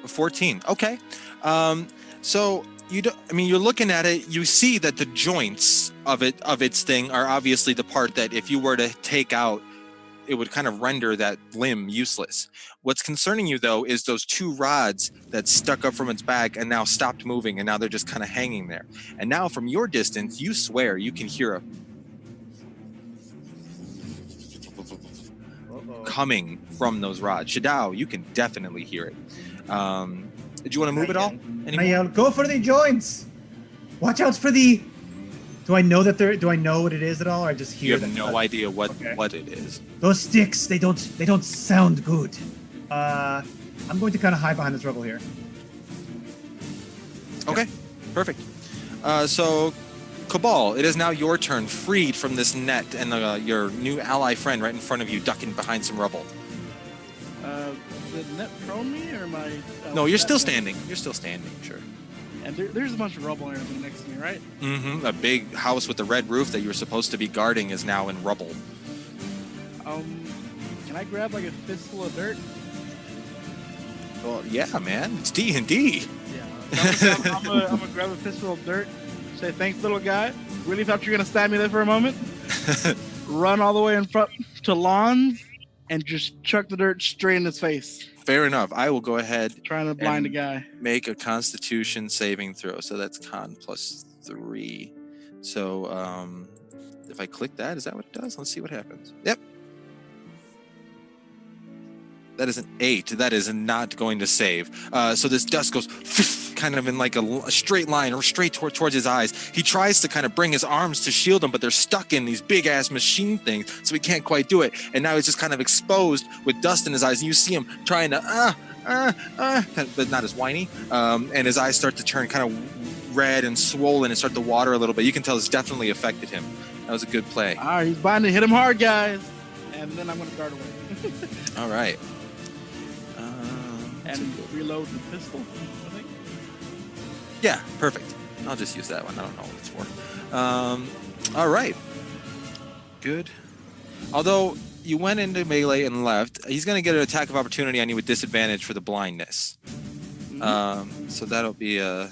14. Okay. So you're looking at it. You see that the joints of its thing are obviously the part that if you were to take out, it would kind of render that limb useless. What's concerning you though is those 2 rods that stuck up from its back and now stopped moving, and now they're just kind of hanging there. And now from your distance, you swear you can hear a coming from those rods. Shadao, you can definitely hear it. Did you want to move at all? I yell, go for the joints. Watch out for the. Do I know what it is at all, or I just hear? You have no idea what it is. Those sticks, they don't sound good. I'm going to kind of hide behind this rubble here. Okay, perfect. So, Cabal, it is now your turn, freed from this net, and your new ally friend right in front of you, ducking behind some rubble. Did net prone me, or am I? No, you're still standing. You're still standing, sure. And there's a bunch of rubble and everything next to me, right? Mm-hmm. A big house with a red roof that you were supposed to be guarding is now in rubble. Can I grab like a fistful of dirt? Well, yeah, man. It's D&D. Yeah. I'm gonna grab a fistful of dirt. Say thanks, little guy. Really thought you were gonna stab me there for a moment. Run all the way in front to Lawns and just chuck the dirt straight in his face. Fair enough. I will go ahead. Trying to blind a guy. Make a Constitution saving throw. So that's con +3. So if I click that, is that what it does? Let's see what happens. Yep. That is an 8. That is not going to save. So this dust goes kind of in like a straight line or straight towards his eyes. He tries to kind of bring his arms to shield them, but they're stuck in these big ass machine things, so he can't quite do it. And now he's just kind of exposed with dust in his eyes. And you see him trying to but not as whiny. And his eyes start to turn kind of red and swollen and start to water a little bit. You can tell it's definitely affected him. That was a good play. All right, he's bound to hit him hard, guys. And then I'm going to dart away. All right. And reload the pistol, I think. Yeah, perfect. I'll just use that one. I don't know what it's for. All right. Good. Although you went into melee and left, he's going to get an attack of opportunity on you with disadvantage for the blindness. Mm-hmm. So that'll be a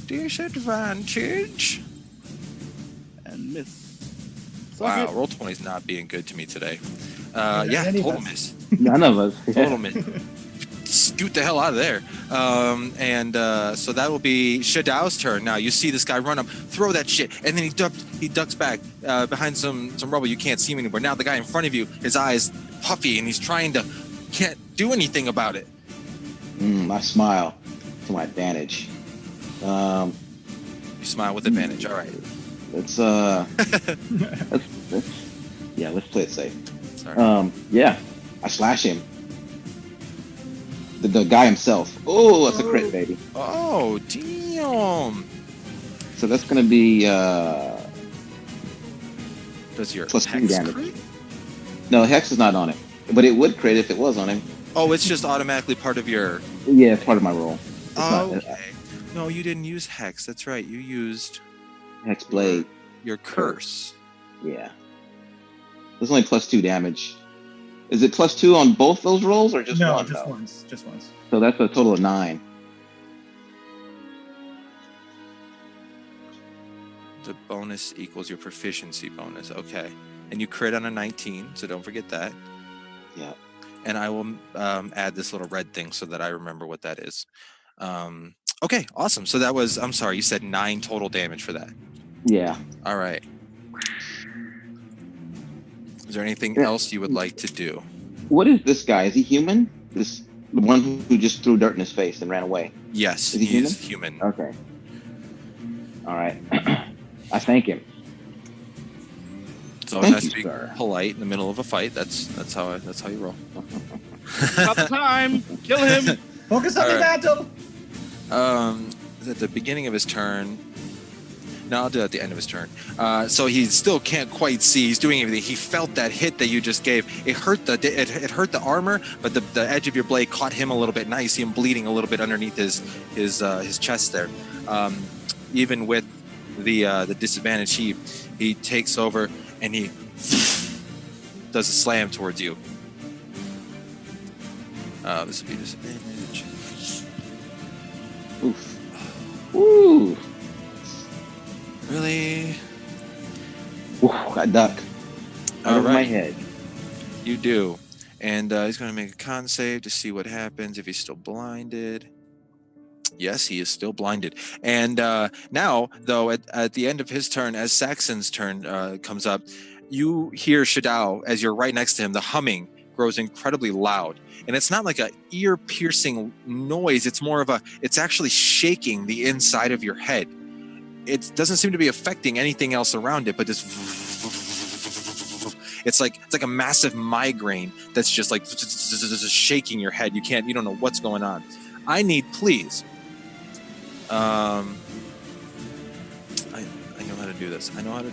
disadvantage. And miss. Wow, Roll20 is not being good to me today. Yeah, total miss. None of us. Total miss. Scoot the hell out of there. So that will be Shadao's turn. Now you see this guy run up, throw that shit, and then he ducks back behind some rubble. You can't see him anymore. Now the guy in front of you, his eyes puffy, and he's can't do anything about it. I smile to my advantage. You smile with advantage. All right. Let's play it safe. Sorry. Yeah, I slash him. The guy himself. Oh, that's a crit, baby. Oh, damn. So that's gonna be Does your plus 2 hex damage. crit? No, hex is not on it, but it would crit if it was on him. Oh, it's just automatically part of your. Yeah, it's part of my roll. Okay. No, you didn't use hex. That's right. You used Hex blade. your curse. Yeah. There's only plus 2 damage. Is it plus 2 on both those rolls or just no, one? just once. Just once. So that's a total of 9. The bonus equals your proficiency bonus. Okay. And you crit on a 19, so don't forget that. Yeah. And I will add this little red thing so that I remember what that is. Okay, awesome. So that was, I'm sorry, you said 9 total damage for that. Yeah. All right. Is there anything else you would like to do? What is this guy? Is he human? The one who just threw dirt in his face and ran away. Yes, Is he he is human. Okay. All right. I thank him. So Thank it has you, to be sir. polite in the middle of a fight. That's how you roll. About the time. Kill him. Focus on the Alright. battle. At the beginning of his turn. No, I'll do it at the end of his turn. So he still can't quite see. He's doing everything. He felt that hit that you just gave. It hurt it hurt the armor, but the edge of your blade caught him a little bit. Now you see him bleeding a little bit underneath his chest there. Even with the disadvantage, he takes over and he does a slam towards you. This would be disadvantage. Oof. Woo. Really? Oof, I duck. out of my Alright. head. You do. And he's going to make a con save to see what happens if he's still blinded. Yes, he is still blinded. And now, though, at the end of his turn, as Saxon's turn comes up, you hear Shadao, as you're right next to him, the humming grows incredibly loud. And it's not like a ear-piercing noise. It's more of it's actually shaking the inside of your head. It doesn't seem to be affecting anything else around it, but this... It's like a massive migraine that's just like shaking your head. You don't know what's going on. I need, please. I know how to do this. Not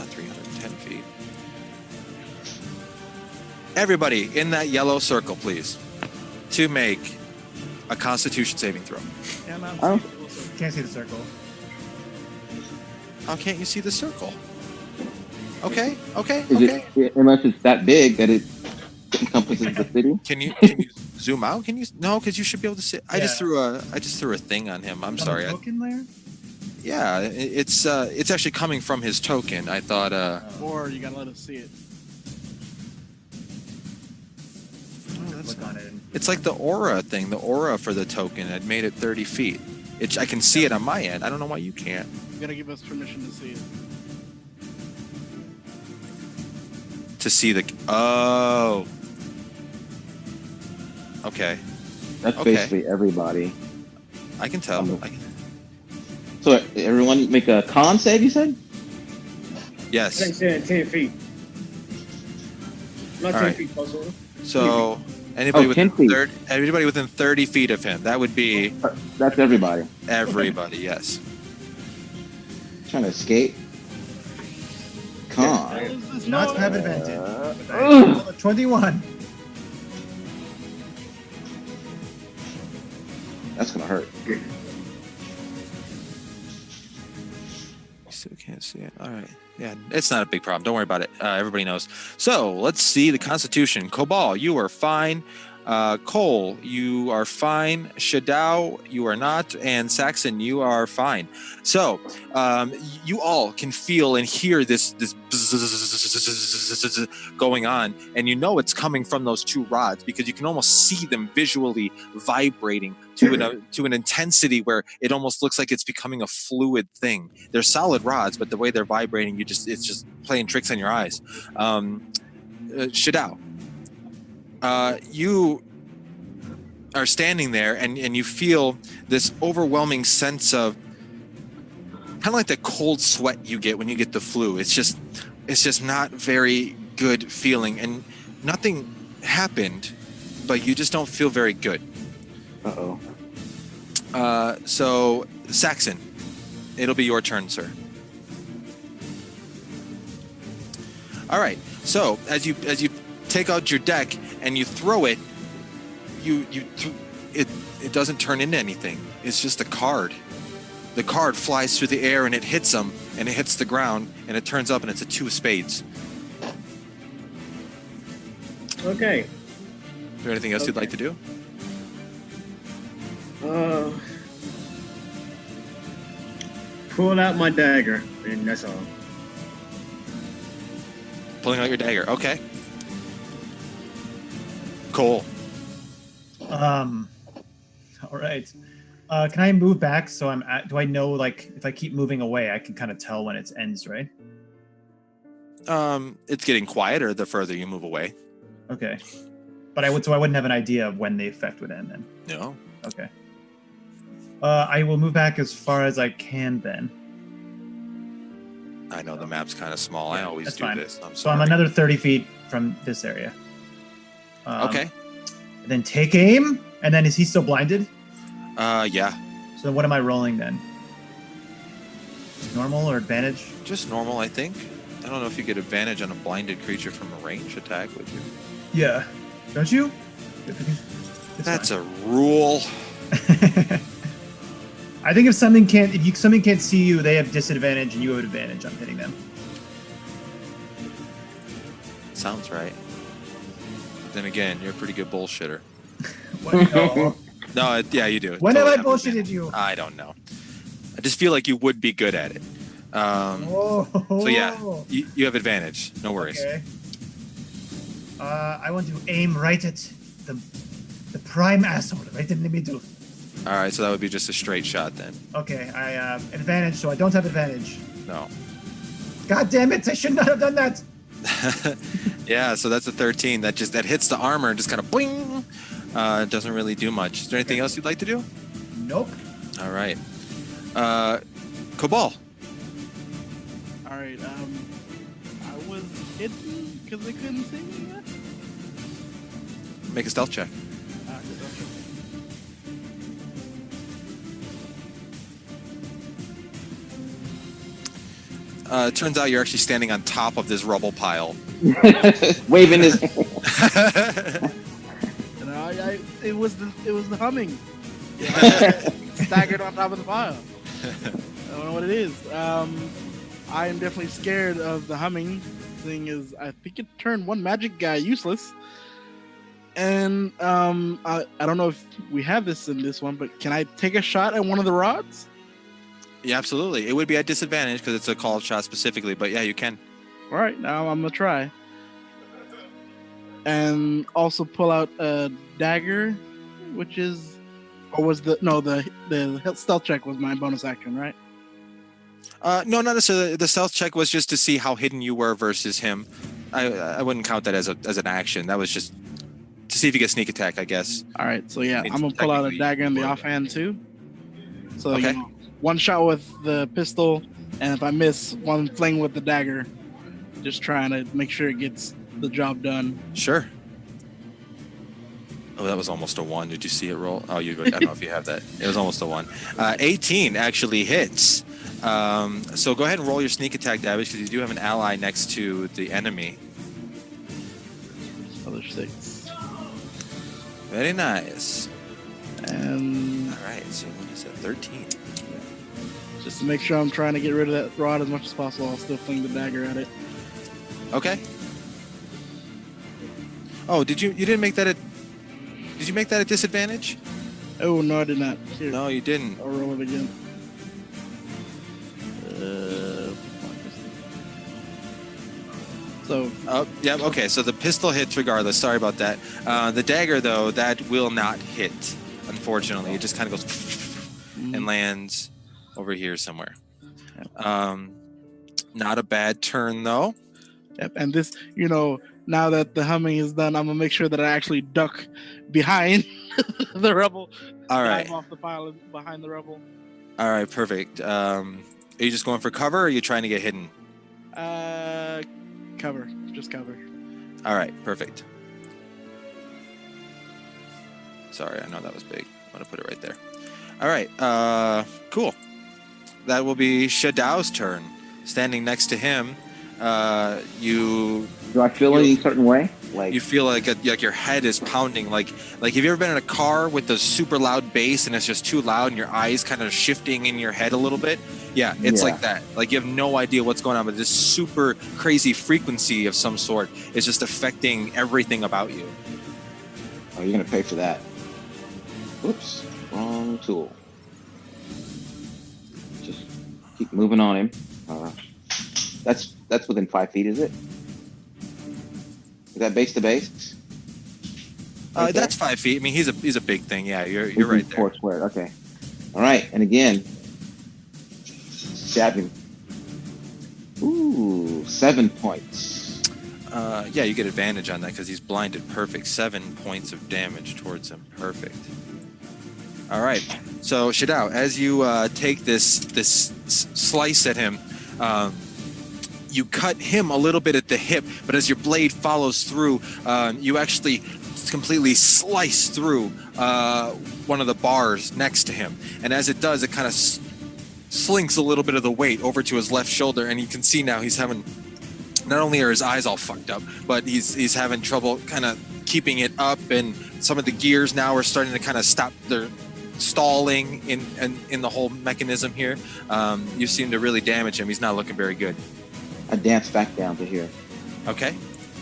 310 feet. Everybody in that yellow circle, please, to make a Constitution saving throw. And I'm Oh. Can't see the circle. How can't you see the circle? Okay. Is it, unless it's that big that it encompasses the city? Can you zoom out? Can you? No, because you should be able to see. I just threw a thing on him. I'm sorry. Token there? Yeah, it's actually coming from his token. I thought. Or you gotta let us see it. Look on it. It's like the aura thing. The aura for the token had made it 30 feet. I can see it on my end. I don't know why you can't. You gotta give us permission to see it. To see the. Oh. Okay. That's Okay. basically everybody. I can tell. So everyone make a con save, you said? Yes. Like saying 10 feet. Not 10 Alright. feet, puzzle. So anybody 10 feet. Everybody within 30 feet of him. That would be That's everybody. everybody. Yes. Trying to escape. Con. Not have advantage. Ugh. 21. That's gonna hurt. Still can't see it. All right. Yeah, it's not a big problem. Don't worry about it. Everybody knows. So let's see the Constitution. Cobal, you are fine. Cole, you are fine. Shadao, you are not. And Saxon, you are fine. So you all can feel and hear this going on, and you know it's coming from those two rods because you can almost see them visually vibrating to an intensity where it almost looks like it's becoming a fluid thing. They're solid rods, but the way they're vibrating, it's just playing tricks on your eyes. Shadao, you are standing there and you feel this overwhelming sense of kind of like the cold sweat you get when you get the flu. It's just not very good feeling, and nothing happened, but you just don't feel very good. Uh-oh. So Saxon, it'll be your turn, sir. All right. So as you take out your deck and you throw it, it doesn't turn into anything. It's just a card. The card flies through the air and it hits him and it hits the ground and it turns up and it's a 2 of spades. Okay. Is there anything else you'd like to do? Pull out my dagger, and that's all. Pulling out your dagger. Okay. Cole. All right. Can I move back so do I know, like, if I keep moving away, I can kind of tell when it ends, right? It's getting quieter the further you move away. Okay. But I wouldn't have an idea of when the effect would end then. No. Okay. I will move back as far as I can then. I know the map's kind of small. I always that's do fine. this. I'm So I'm sorry. another 30 feet from this area. Okay. And then take aim. And then is he still blinded? Yeah. So then what am I rolling then? Normal or advantage? Just normal, I think. I don't know if you get advantage on a blinded creature from a range attack, would you? Yeah. Don't you? That's a rule. I think if something can't see you, they have disadvantage and you have advantage on hitting them. Sounds right. But then again, you're a pretty good bullshitter. What? No. No, yeah, you do. When have I Totally have bullshitted advantage. you? I don't know. I just feel like you would be good at it. So yeah, you have advantage. No worries. Okay. I want to aim right at the prime asshole, right in the middle. All right, so that would be just a straight shot then. Okay, I advantage, so I don't have advantage. No. God damn it! I should not have done that. Yeah, so that's a 13. That hits the armor and just kind of bling. Doesn't really do much. Is there anything else you'd like to do? Nope. All right. Cabal. All right. I was hidden because they couldn't see me yet. Make a stealth check. Turns out you're actually standing on top of this rubble pile. Waving his. It was the humming. Staggered on top of the pile. I don't know what it is. I am definitely scared of the humming. Thing is, I think it turned one magic guy useless. And I don't know if we have this in this one, but can I take a shot at one of the rods? Yeah, absolutely. It would be at disadvantage because it's a called shot specifically, but yeah, you can. All right, now I'm gonna try. And also pull out a dagger, which is, or was the stealth check was my bonus action, right? No, not necessarily. The stealth check was just to see how hidden you were versus him. I wouldn't count that as an action. That was just to see if you get sneak attack, I guess. All right, so yeah, I mean, I'm gonna pull out a dagger in the offhand too. So okay. One shot with the pistol, and if I miss, one fling with the dagger. Just trying to make sure it gets the job done. Sure. Oh, that was almost a 1. Did you see it roll? Oh, I don't know if you have that. It was almost a 1. 18 actually hits. So go ahead and roll your sneak attack damage because you do have an ally next to the enemy. Other 6. Very nice. And all right, so what is that? 13. Just to make sure I'm trying to get rid of that rod as much as possible, I'll still fling the dagger at it. Okay. Oh, did you make that a disadvantage? Oh no, I did not. Here, no, you didn't. I'll roll it again. So. Yeah. Okay. So the pistol hits regardless. Sorry about that. The dagger, though, that will not hit. Unfortunately, it just kind of goes and lands over here somewhere. Not a bad turn though. Yep. And this, now that the humming is done, I'm gonna make sure that I actually duck behind the rubble. All right. Off the pile behind the rubble. All right. Perfect. Are you just going for cover, or are you trying to get hidden? Cover. Just cover. All right. Perfect. Sorry, I know that was big. I'm gonna put it right there. All right. Cool. That will be Shadow's turn. Standing next to him, Do I feel any certain way? Like you feel like your head is pounding. Like have you ever been in a car with a super loud bass and it's just too loud and your eyes kind of shifting in your head a little bit? Yeah, it's like that. Like you have no idea what's going on, but this super crazy frequency of some sort is just affecting everything about you. Oh, you're gonna pay for that. Oops, wrong tool. Just keep moving on him. That's within 5 feet, is it? Is that base to base? Right that's 5 feet. I mean, he's a big thing. Yeah, you're right there. 4 squared. Okay. All right, and again, stab him. Ooh, 7 points. Yeah, you get advantage on that because he's blinded. Perfect. 7 points of damage towards him. Perfect. All right. So Shadow, as you take this slice at him, you cut him a little bit at the hip, but as your blade follows through, you actually completely slice through one of the bars next to him. And as it does, it kind of slinks a little bit of the weight over to his left shoulder, and you can see now he's having, not only are his eyes all fucked up, but he's having trouble kind of keeping it up, and some of the gears now are starting to kind of stop their stalling in the whole mechanism here. You seem to really damage him. He's not looking very good. I danced back down to here. Okay.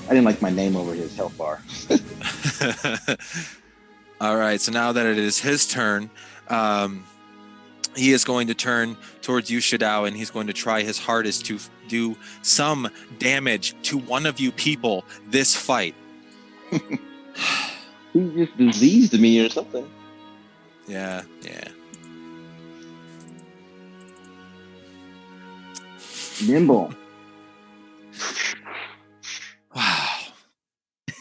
I didn't like my name over his health bar. All right, so now that it is his turn, he is going to turn towards you, Shadao, and he's going to try his hardest to do some damage to one of you people this fight. He just diseased me or something. Yeah. Nimble. Wow.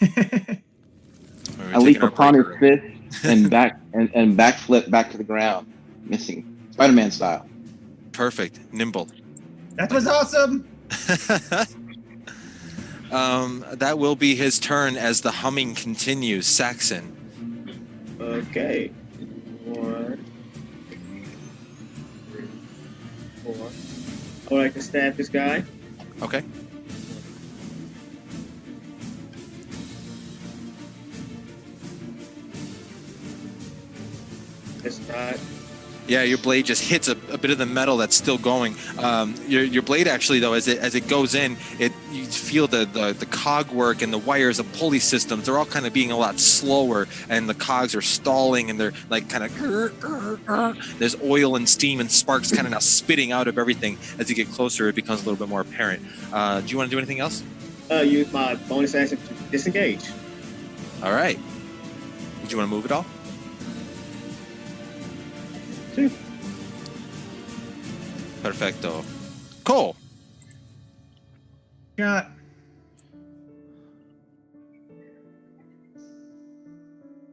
I leap upon his fist and backflip back to the ground, missing Spider-Man style. Perfect. Nimble. That was awesome. That will be his turn as the humming continues. Saxon. Okay. 1, 3, 4. I would like to stab this guy. Okay. It's not. Yeah, your blade just hits a bit of the metal that's still going. Your blade actually, though, as it goes in, you feel the cog work and the wires, the pulley systems. They're all kind of being a lot slower, and the cogs are stalling, and they're like kind of. There's oil and steam and sparks kind of now spitting out of everything. As you get closer, it becomes a little bit more apparent. Do you want to do anything else? Use my bonus action to disengage. All right. Did you want to move at all? Sure. Perfecto. Cool. Got.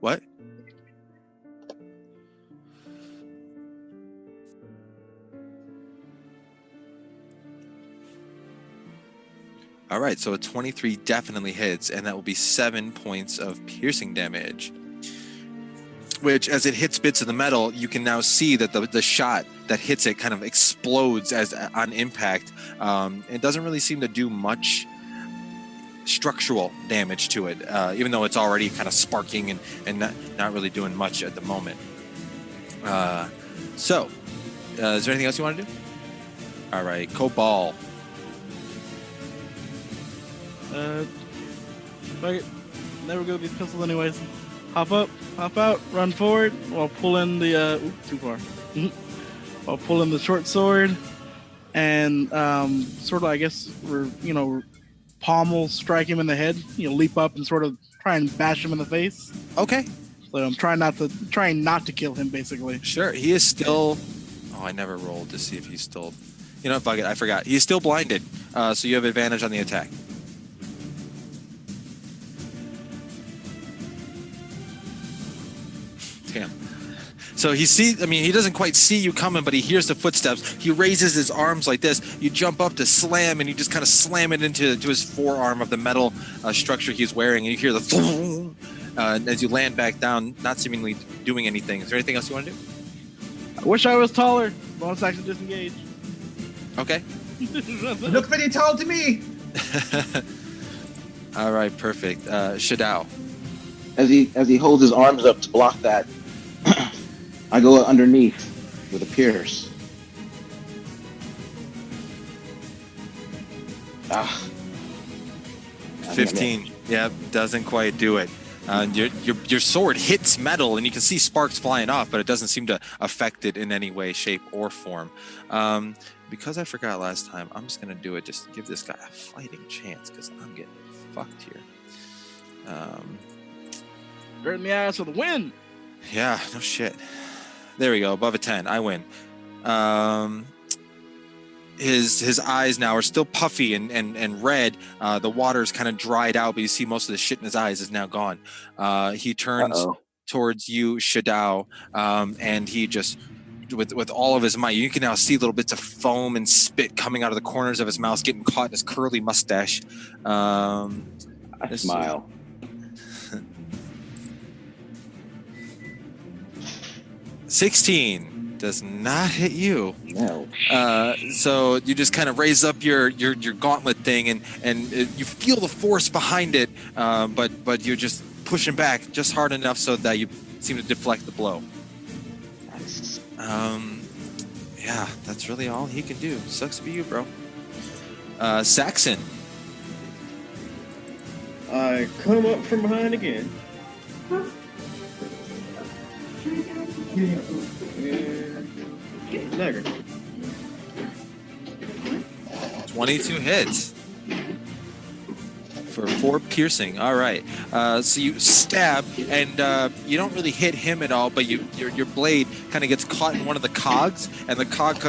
What? All right, so a 23 definitely hits, and that will be 7 points of piercing damage. Which, as it hits bits of the metal, you can now see that the shot that hits it kind of explodes as on impact. It doesn't really seem to do much structural damage to it, even though it's already kind of sparking and not really doing much at the moment. Is there anything else you want to do? All right, Cobal. Fuck it. Never go to these pistols anyways. Hop up, hop out, run forward while pulling the too far. While pulling the short sword and sort of, I guess, pommel strike him in the head. Leap up and sort of try and bash him in the face. Okay. So I'm trying not to kill him, basically. Sure. He is still. Oh, I never rolled to see if he's still. You know, fuck it. I forgot. He's still blinded, so you have advantage on the attack. Damn. So he doesn't quite see you coming, but he hears the footsteps. He raises his arms like this. You jump up to slam, and you just kind of slam it into his forearm of the metal structure he's wearing, and you hear the as you land back down, not seemingly doing anything. Is there anything else you want to do? I wish I was taller. Bonus action disengage. Okay. You look pretty tall to me. All right, perfect. Shadao. As he holds his arms up to block that, I go underneath with a pierce. 15. Yeah, doesn't quite do it. Your sword hits metal, and you can see sparks flying off, but it doesn't seem to affect it in any way, shape, or form. Because I forgot last time, I'm just going to do it just to give this guy a fighting chance, because I'm getting fucked here. Right in the ass with a win. Yeah, no shit. There we go, above a 10. I win. His eyes now are still puffy and red. The water's kind of dried out, but you see most of the shit in his eyes is now gone. He turns towards you, Shadao, and he just, with all of his might, you can now see little bits of foam and spit coming out of the corners of his mouth, getting caught in his curly mustache. I smile. 16 does not hit you. No. So you just kind of raise up your gauntlet thing, and you feel the force behind it, but you're just pushing back just hard enough so that you seem to deflect the blow. Nice. Yeah, that's really all he can do. Sucks to be you, bro. Saxon. I come up from behind again. Getting better. 22 hits for 4 piercing. All right. So you stab, and you don't really hit him at all, but your blade kind of gets caught in one of the cogs, and the cog,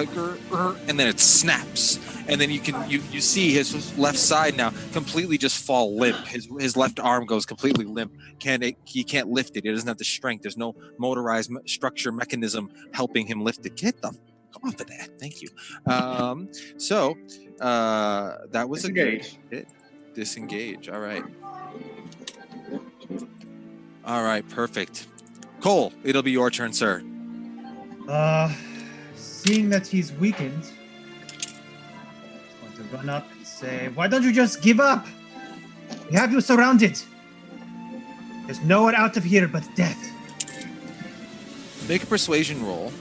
and then it snaps. And then you see his left side now completely just fall limp. His left arm goes completely limp. He can't lift it. He doesn't have the strength. There's no motorized structure mechanism helping him lift it. Get the off of that. Thank you. So that was Disengage. a good hit. Disengage. All right. All right. Perfect. Cole, it'll be your turn, sir. Seeing that he's weakened, I'm going to run up and say, "Why don't you just give up? We have you surrounded. There's nowhere out of here but death." Make a persuasion roll.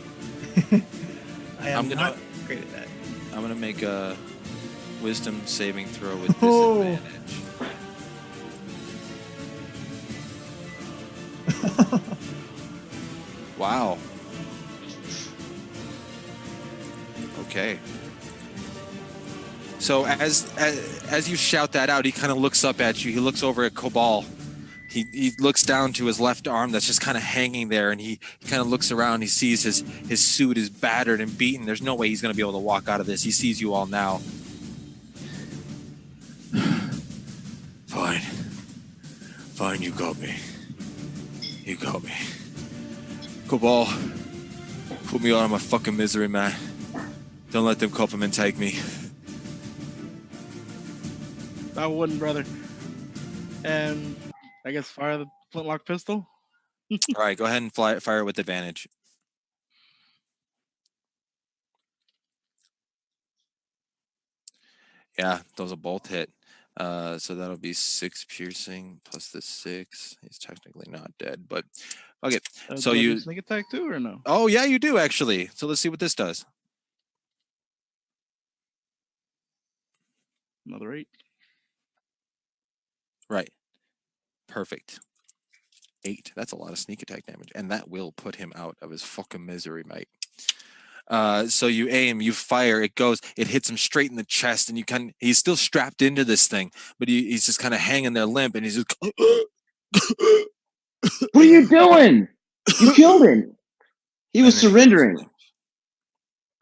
I'm not great at that. I'm gonna make a wisdom saving throw with Oh. disadvantage. Wow. Okay. So as you shout that out, he kind of looks up at you. He looks over at Cobal. He looks down to his left arm that's just kind of hanging there, and he kind of looks around. He sees his suit is battered and beaten. There's no way he's going to be able to walk out of this. He sees you all now. Fine. Fine, you got me. You got me. Cobal, put me out of my fucking misery, man. Don't let them cop him and take me. I wouldn't, brother. And I guess fire the flintlock pistol. All right, go ahead and fire with advantage. Yeah, those will both hit. So that'll be 6 piercing plus the 6. He's technically not dead, but okay. So do I do you sneak attack too, or no? Oh yeah, you do actually. So let's see what this does. Another 8. Right. Perfect. 8. That's a lot of sneak attack damage, and that will put him out of his fucking misery, mate. So you aim, you fire, it hits him straight in the chest, and he's still strapped into this thing, but he's just kind of hanging there limp, and he's just. What are you doing? You killed him. He was surrendering.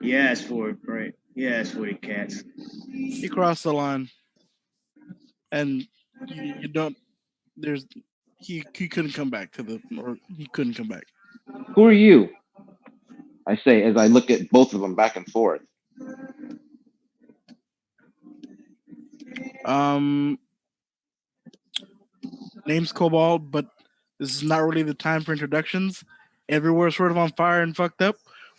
Yes, for it, right? Yes, for it, cats. He crossed the line, and you don't. There's he couldn't come back he couldn't come back. Who are you? I say as I look at both of them back and forth. Name's Cobalt, but this is not really the time for introductions. Everywhere's sort of on fire and fucked up.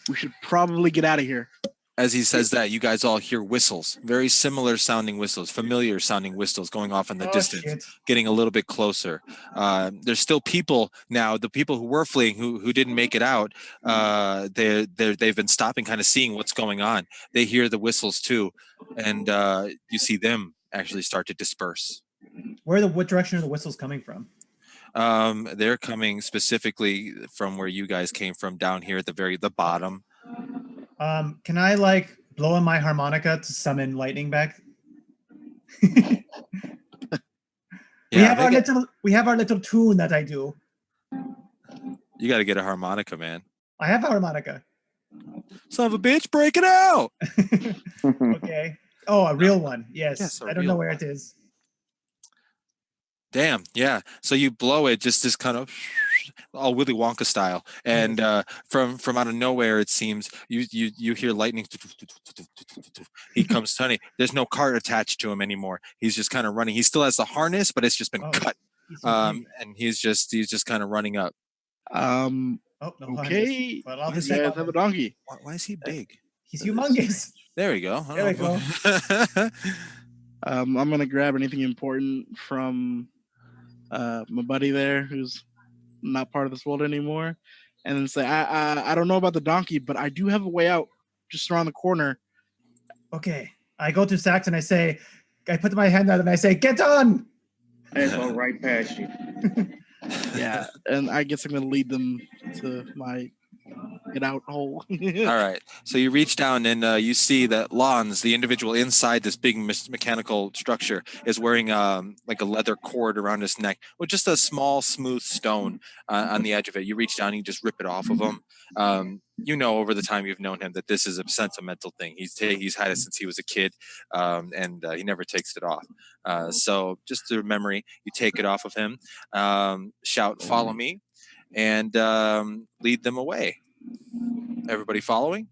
We should probably get out of here. As he says that, you guys all hear whistles, very similar sounding whistles, familiar sounding whistles going off in the distance, shit. getting a little bit closer. There's still people now, the people who were fleeing, who didn't make it out, they've been stopping, kind of seeing what's going on. They hear the whistles too, and you see them actually start to disperse. What direction are the whistles coming from? They're coming specifically from where you guys came from, down here at the bottom. Can I blow on my harmonica to summon lightning back? We have our little tune that I do. You got to get a harmonica, man. I have a harmonica. Son of a bitch, break it out! Okay. Oh, a real one. Yes. a I don't know real where one. it is. Damn, yeah. So you blow it, just this kind of all Willy Wonka style, and from out of nowhere, it seems you hear lightning. He comes tunny. There's no cart attached to him anymore. He's just kind of running. He still has the harness, but it's just been cut. And he's just kind of running up. No Okay. Well, I'll You just guys have a donkey. Why is he big? He's humongous. There we go. There we go. I'm gonna grab anything important from my buddy there, who's not part of this world anymore, and then say, I don't know about the donkey, but I do have a way out just around the corner. Okay. I go to Sax and I put my hand out and I say, "Get on!" I just go right past you. Yeah, and I guess I'm gonna lead them to my get out hole. All right. So you reach down and you see that Lons, the individual inside this big mechanical structure, is wearing like a leather cord around his neck with just a small, smooth stone on the edge of it. You reach down and you just rip it off of him. You know, over the time you've known him, that this is a sentimental thing. He's had it since he was a kid, and he never takes it off. So just through memory, you take it off of him, shout, "Follow me," and lead them away. Everybody following?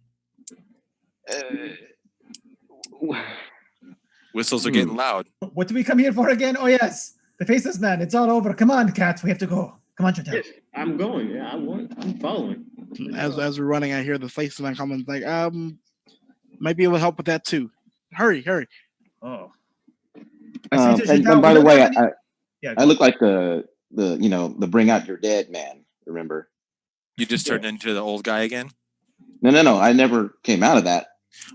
Whistles are getting loud. What do we come here for again? Oh yes, the Faceless Man. It's all over. Come on, cats. We have to go. Come on, Chantal. Yes, I'm going. Yeah, I'm following. As we're running, I hear the Faceless Man comment like, might be able to help with that too. Hurry. Oh. And by the way, I go. look like the bring out your dead man. Remember? You just turned into the old guy again? No. I never came out of that.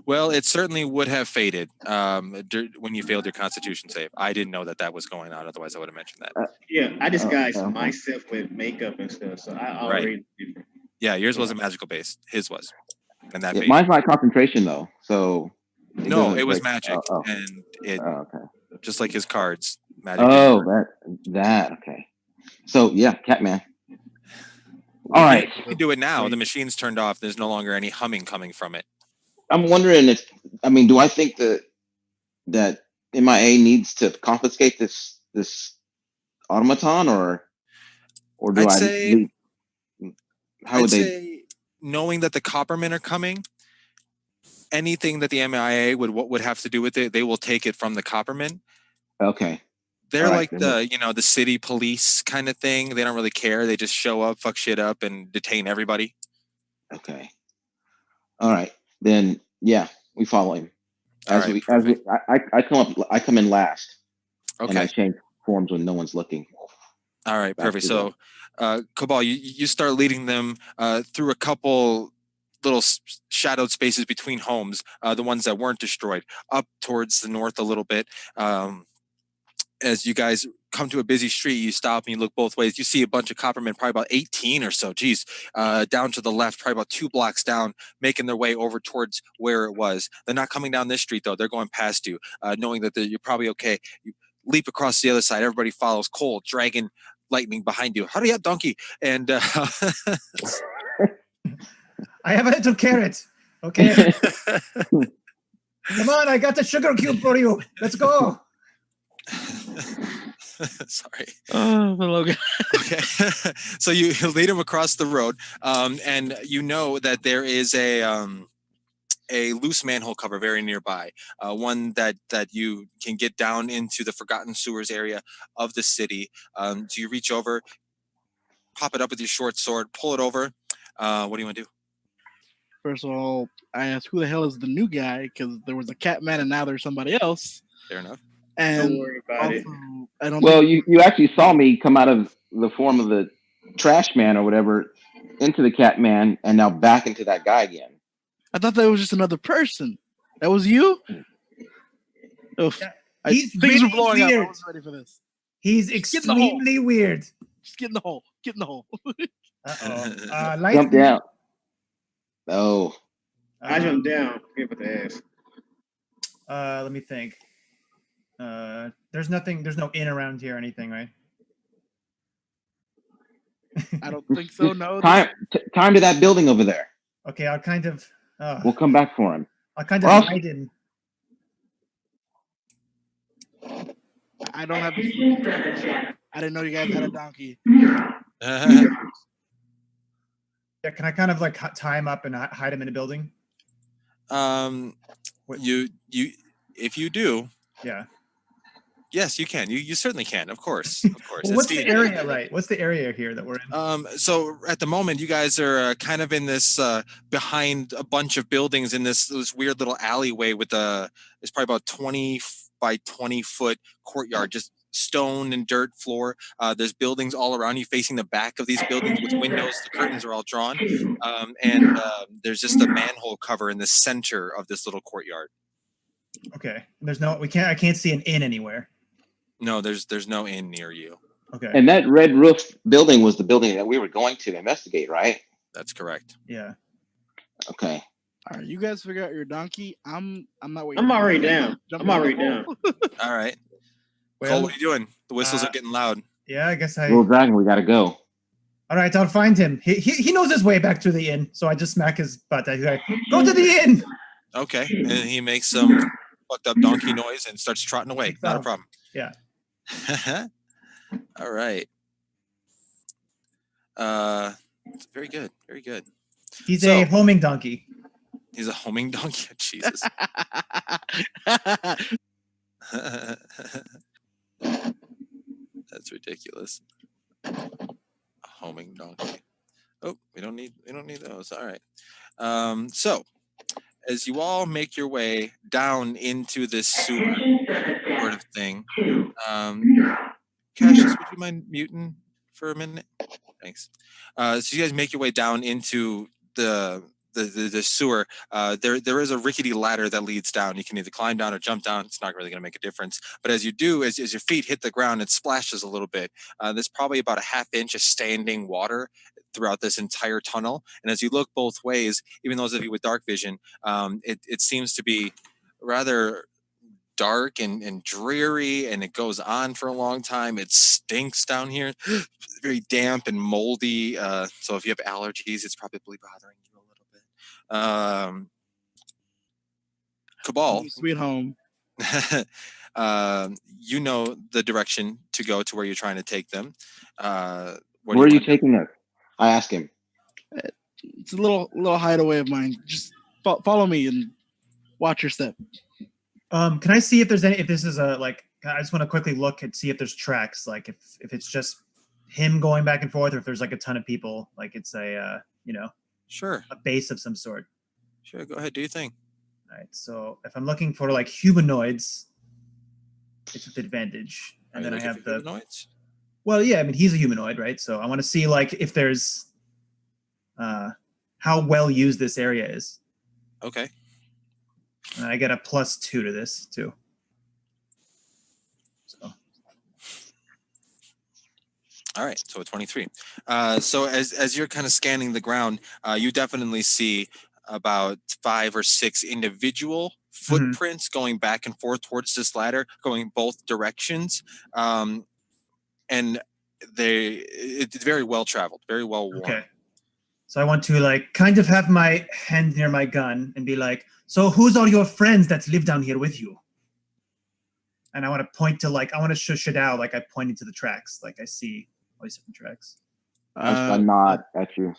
Well, it certainly would have faded when you failed your Constitution save. I didn't know that was going on. Otherwise, I would have mentioned that. Yeah, I disguised myself with makeup and stuff, so I already. Right. Yeah, yours wasn't magical based. His was, and that. Mine's my concentration though. So. It was magic, and it just like his cards. Magic. That okay. So yeah, Catman. All right. You can do it now. The machine's turned off. There's no longer any humming coming from it. I'm wondering do I think that MIA needs to confiscate this automaton or do I'd say they knowing that the Coppermen are coming, anything that the MIA would have to do with it, they will take it from the Coppermen. Okay. They're like the city police kind of thing. They don't really care. They just show up, fuck shit up, and detain everybody. Okay. All right. Then yeah, we follow him. I come in last. Okay. And I change forms when no one's looking. All right, perfect. So Cabal, you start leading them through a couple little shadowed spaces between homes, the ones that weren't destroyed, up towards the north a little bit. As you guys come to a busy street, you stop and you look both ways. You see a bunch of Coppermen, probably about 18 or so, down to the left, probably about 2 blocks down, making their way over towards where it was. They're not coming down this street, though. They're going past you, knowing that you're probably okay. You leap across the other side. Everybody follows. Cole, dragon, lightning behind you. Hurry up, donkey. And I have a little carrot. Okay. Come on, I got the sugar cube for you. Let's go. Sorry. Oh, hello. Okay. So you lead him across the road, and you know that there is a loose manhole cover very nearby, one that you can get down into the Forgotten Sewers area of the city. So you reach over, pop it up with your short sword, pull it over. What do you want to do? First of all, I asked who the hell is the new guy, because there was a Catman and now there's somebody else. Fair enough. And don't worry about it. I don't. Well, you actually saw me come out of the form of the trash man or whatever into the Catman, and now back into that guy again. I thought that was just another person. That was you? Oof. He's things really were blowing weird. up. I wasn't ready for this. He's extremely weird. Just get in the hole. Get in the hole. Uh-oh. Jump down. Oh. I jumped down. Give it the ass. Let me think. There's no inn around here or anything, right? I don't think so. No. Time to that building over there. Okay, I'll kind of. We'll come back for him. I'll kind of hide in. I don't have. I didn't know you guys had a donkey. Yeah, can I kind of like tie him up and hide him in a building? You if you do. Yeah. Yes, you can. You certainly can. Of course. Well, what's the area, right? What's the area here that we're in? So at the moment, you guys are kind of in this behind a bunch of buildings in this weird little alleyway with it's probably about 20 by 20 foot courtyard, just stone and dirt floor. There's buildings all around you facing the back of these buildings with windows. The curtains are all drawn. And there's just a manhole cover in the center of this little courtyard. Okay. I can't see an inn anywhere. No, there's no inn near you. Okay. And that red roof building was the building that we were going to investigate, right? That's correct. Yeah. Okay. All right, you guys figure out your donkey. I'm not waiting. I'm already down. Jump I'm in. already down. All right. Well, Cole, what are you doing? The whistles are getting loud. Yeah, I guess I. Little dragon, we gotta go. All right, I'll find him. He knows his way back to the inn, so I just smack his butt. I go, go to the inn. Okay. And he makes some fucked up donkey noise and starts trotting away. Not a problem. Yeah. All right. Very good. Very good. He's a homing donkey. He's a homing donkey. Jesus. That's ridiculous. A homing donkey. Oh, we don't need those. All right. So as you all make your way down into this sewer sort of thing, Cassius, would you mind muting for a minute? Thanks. So you guys make your way down into the sewer. There is a rickety ladder that leads down. You can either climb down or jump down. It's not really going to make a difference. But as you do, as your feet hit the ground, it splashes a little bit. There's probably about a half inch of standing water throughout this entire tunnel. And as you look both ways, even those of you with dark vision, it seems to be rather dark and dreary, and it goes on for a long time. It stinks down here. It's very damp and moldy. So if you have allergies, it's probably bothering you a little bit. Cabal, Sweet home. you know the direction to go to where you're trying to take them. Where are you taking us? I ask him. It's a little hideaway of mine. Just follow me and watch your step. Can I see if there's any? If this is a like, I just want to quickly look and see if there's tracks. Like if it's just him going back and forth, or if there's like a ton of people. Like it's a Sure, a base of some sort. Sure, go ahead, do your thing. All right. So if I'm looking for like humanoids, it's with advantage, and then I have the humanoids. Well, yeah, I mean he's a humanoid, right? So I want to see like if there's how well used this area is. Okay. And I get a +2 to this too. So. All right, so a 23. So as you're kind of scanning the ground, you definitely see about 5 or 6 individual footprints going back and forth towards this ladder, going both directions, and it's very well traveled, very well worn. Okay. So I want to like kind of have my hand near my gun and be like, so who's all your friends that live down here with you? And I want to point to like, I want to shush it out like I pointed to the tracks. Like I see all these different tracks. I nod at you.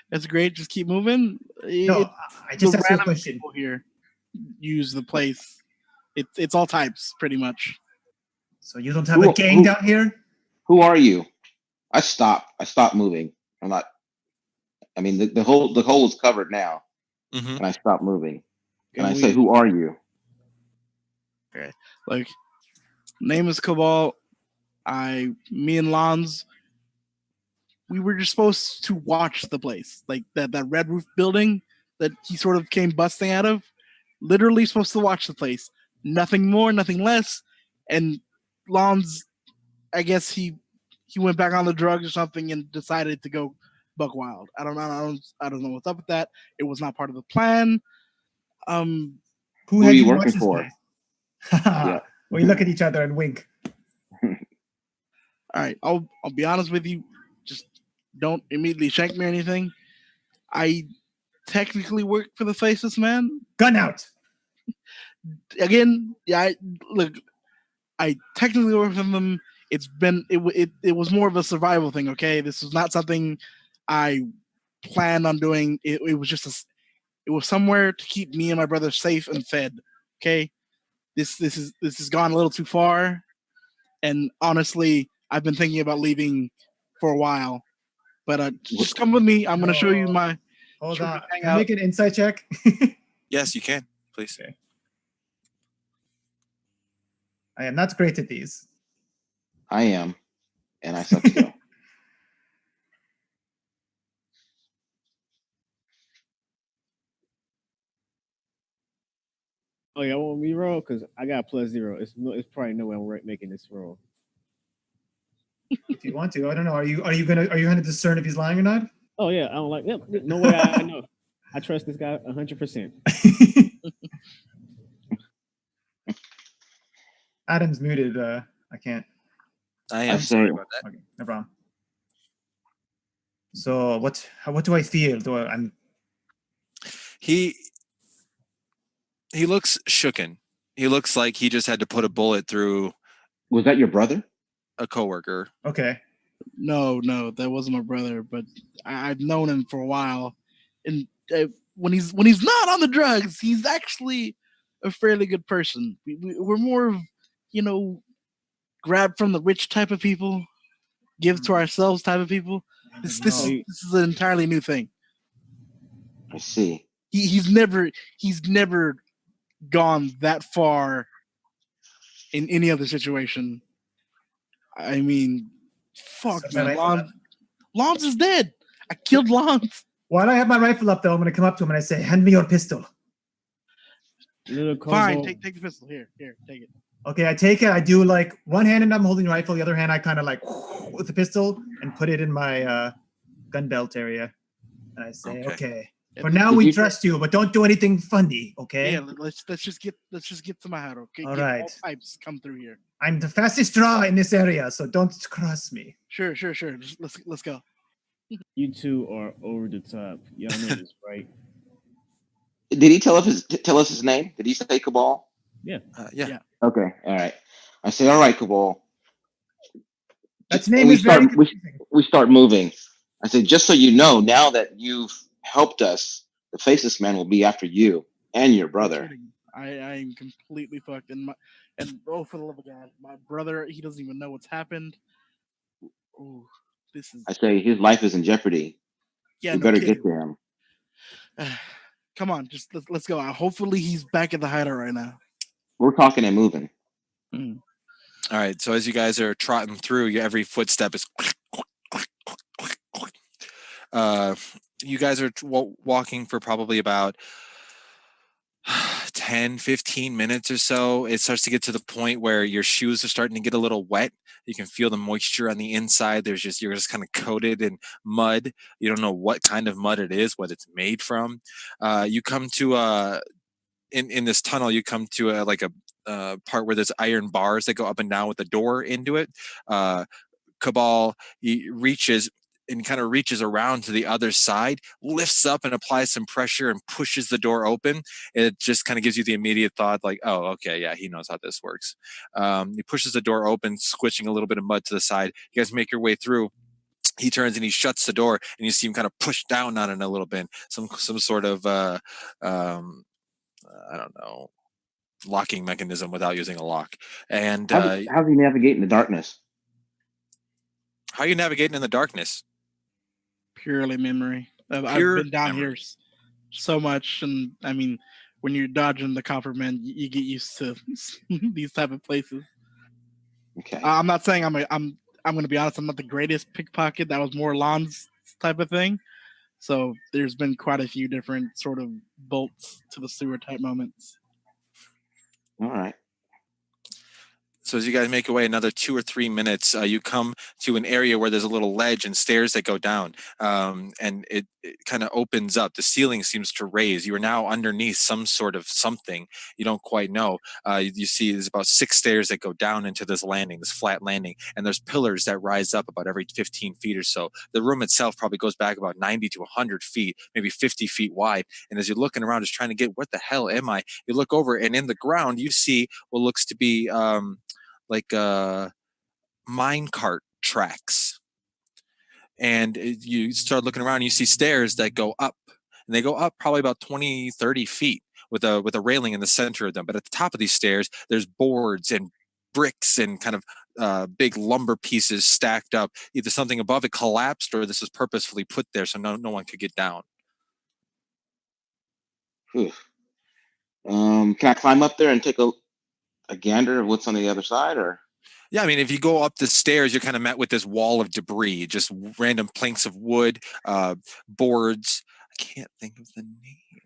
That's great. Just keep moving. No, I just asked you a question. People here use the place. It's all types, pretty much. So you don't have a gang down here? Who are you? I stop moving. I'm not. I mean, the hole is covered now, and I stop moving. And I say, "Who are you?" Okay, like name is Cabal. Me and Lons, we were just supposed to watch the place, like that red roof building that he sort of came busting out of. Literally supposed to watch the place. Nothing more, nothing less. And Lons, I guess he went back on the drugs or something and decided to go buck wild. I don't know what's up with that. It was not part of the plan. Who are had you you working for? Yeah. We look at each other and wink. All right, I'll be honest with you. Just don't immediately shank me or anything. I technically work for the Faceless Man. Gun out. Again, yeah. I technically work for them. It was more of a survival thing. Okay, this was not something I planned on doing. It was just it was somewhere to keep me and my brother safe and fed. Okay, this has gone a little too far, and honestly, I've been thinking about leaving for a while. But just come with me. I'm going to show you my. Hold on. Can I make an insight check? Yes, you can. Please. Okay. I am not great at these. I am, and I suck still. Oh, y'all want me to roll? Because I got +0. It's probably no way I'm making this roll. If you want to, I don't know. Are you gonna discern if he's lying or not? Oh yeah, I'm like, yep, no way. I know. I trust this guy 100%. Adam's muted. I can't. I I am say, sorry about that. Okay, no problem. So what do I feel? He looks shooken. He looks like he just had to put a bullet through was that your brother? a coworker. okay? No, that wasn't my brother, but I've known him for a while, and when he's not on the drugs, he's actually a fairly good person. We're more of, grab from the rich type of people, give to ourselves type of people. This No. is an entirely new thing. I see. He's never gone that far in any other situation. I mean, fuck, So man. Lons is dead. I killed Lons. While I have my rifle up, though, I'm going to come up to him and I say, "Hand me your pistol." Little Fine, kobold. take the pistol. Here, take it. Okay, I take it. I do like one hand and I'm holding the rifle. The other hand, I kind of like with the pistol and put it in my gun belt area. And I say, "Okay, for now Did we you- trust you, but don't do anything funny, okay?" Yeah, let's just get to my house. Okay, All get right. all pipes come through here. I'm the fastest draw in this area, so don't cross me. Sure. Just, let's go. You two are over the top. Y'all know this, right? Did he tell us his name? Did he say Cabal? Yeah. Yeah. Okay, all right. I say, all right, Cabal. That And name is very confusing. we start moving. I say, just so you know, now that you've helped us, the Faceless Man will be after you and your brother. I am completely fucked, and for the love of God, my brother, he doesn't even know what's happened. Oh, this is. I say, his life is in jeopardy. Yeah, We no better kidding. get to him. Come on, just let's go. Hopefully, he's back at the hideout right now. We're talking and moving. All right. So as you guys are trotting through, every footstep is. You guys are walking for probably about 10, 15 minutes or so. It starts to get to the point where your shoes are starting to get a little wet. You can feel the moisture on the inside. You're just kind of coated in mud. You don't know what kind of mud it is, what it's made from. You come to in this tunnel, you come to a part where there's iron bars that go up and down with a door into it. Cabal, he reaches around to the other side, lifts up and applies some pressure and pushes the door open. It just kind of gives you the immediate thought like, oh, okay, yeah, he knows how this works. He pushes the door open, squishing a little bit of mud to the side. You guys make your way through. He turns and he shuts the door, and you see him kind of push down on it a little bit. Some sort of I don't know, locking mechanism without using a lock. And How do you navigate in the darkness? how are you navigating in the darkness? Purely memory. I've been down here so much, and I mean, when you're dodging the copper man, you get used to these type of places. Okay. I'm not saying I'm going to be honest. I'm not the greatest pickpocket. That was more Lon's type of thing. So there's been quite a few different sort of bolts to the sewer type moments. All right. So as you guys make your way another 2 or 3 minutes, you come to an area where there's a little ledge and stairs that go down, and it kind of opens up. The ceiling seems to raise. You are now underneath some sort of something. You don't quite know. You see there's about 6 stairs that go down into this landing, this flat landing, and there's pillars that rise up about every 15 feet or so. The room itself probably goes back about 90 to 100 feet, maybe 50 feet wide. And as you're looking around, just trying to get, what the hell am I? You look over, and in the ground, you see what looks to be like mine cart tracks, and you start looking around and you see stairs that go up, and they go up probably about 20, 30 feet with a railing in the center of them. But at the top of these stairs, there's boards and bricks and kind of big lumber pieces stacked up. Either something above it collapsed, or this was purposefully put there so no one could get down. Whew. Can I climb up there and take a gander of what's on the other side, or? Yeah, I mean, if you go up the stairs, you're kind of met with this wall of debris, just random planks of wood, boards. I can't think of the name.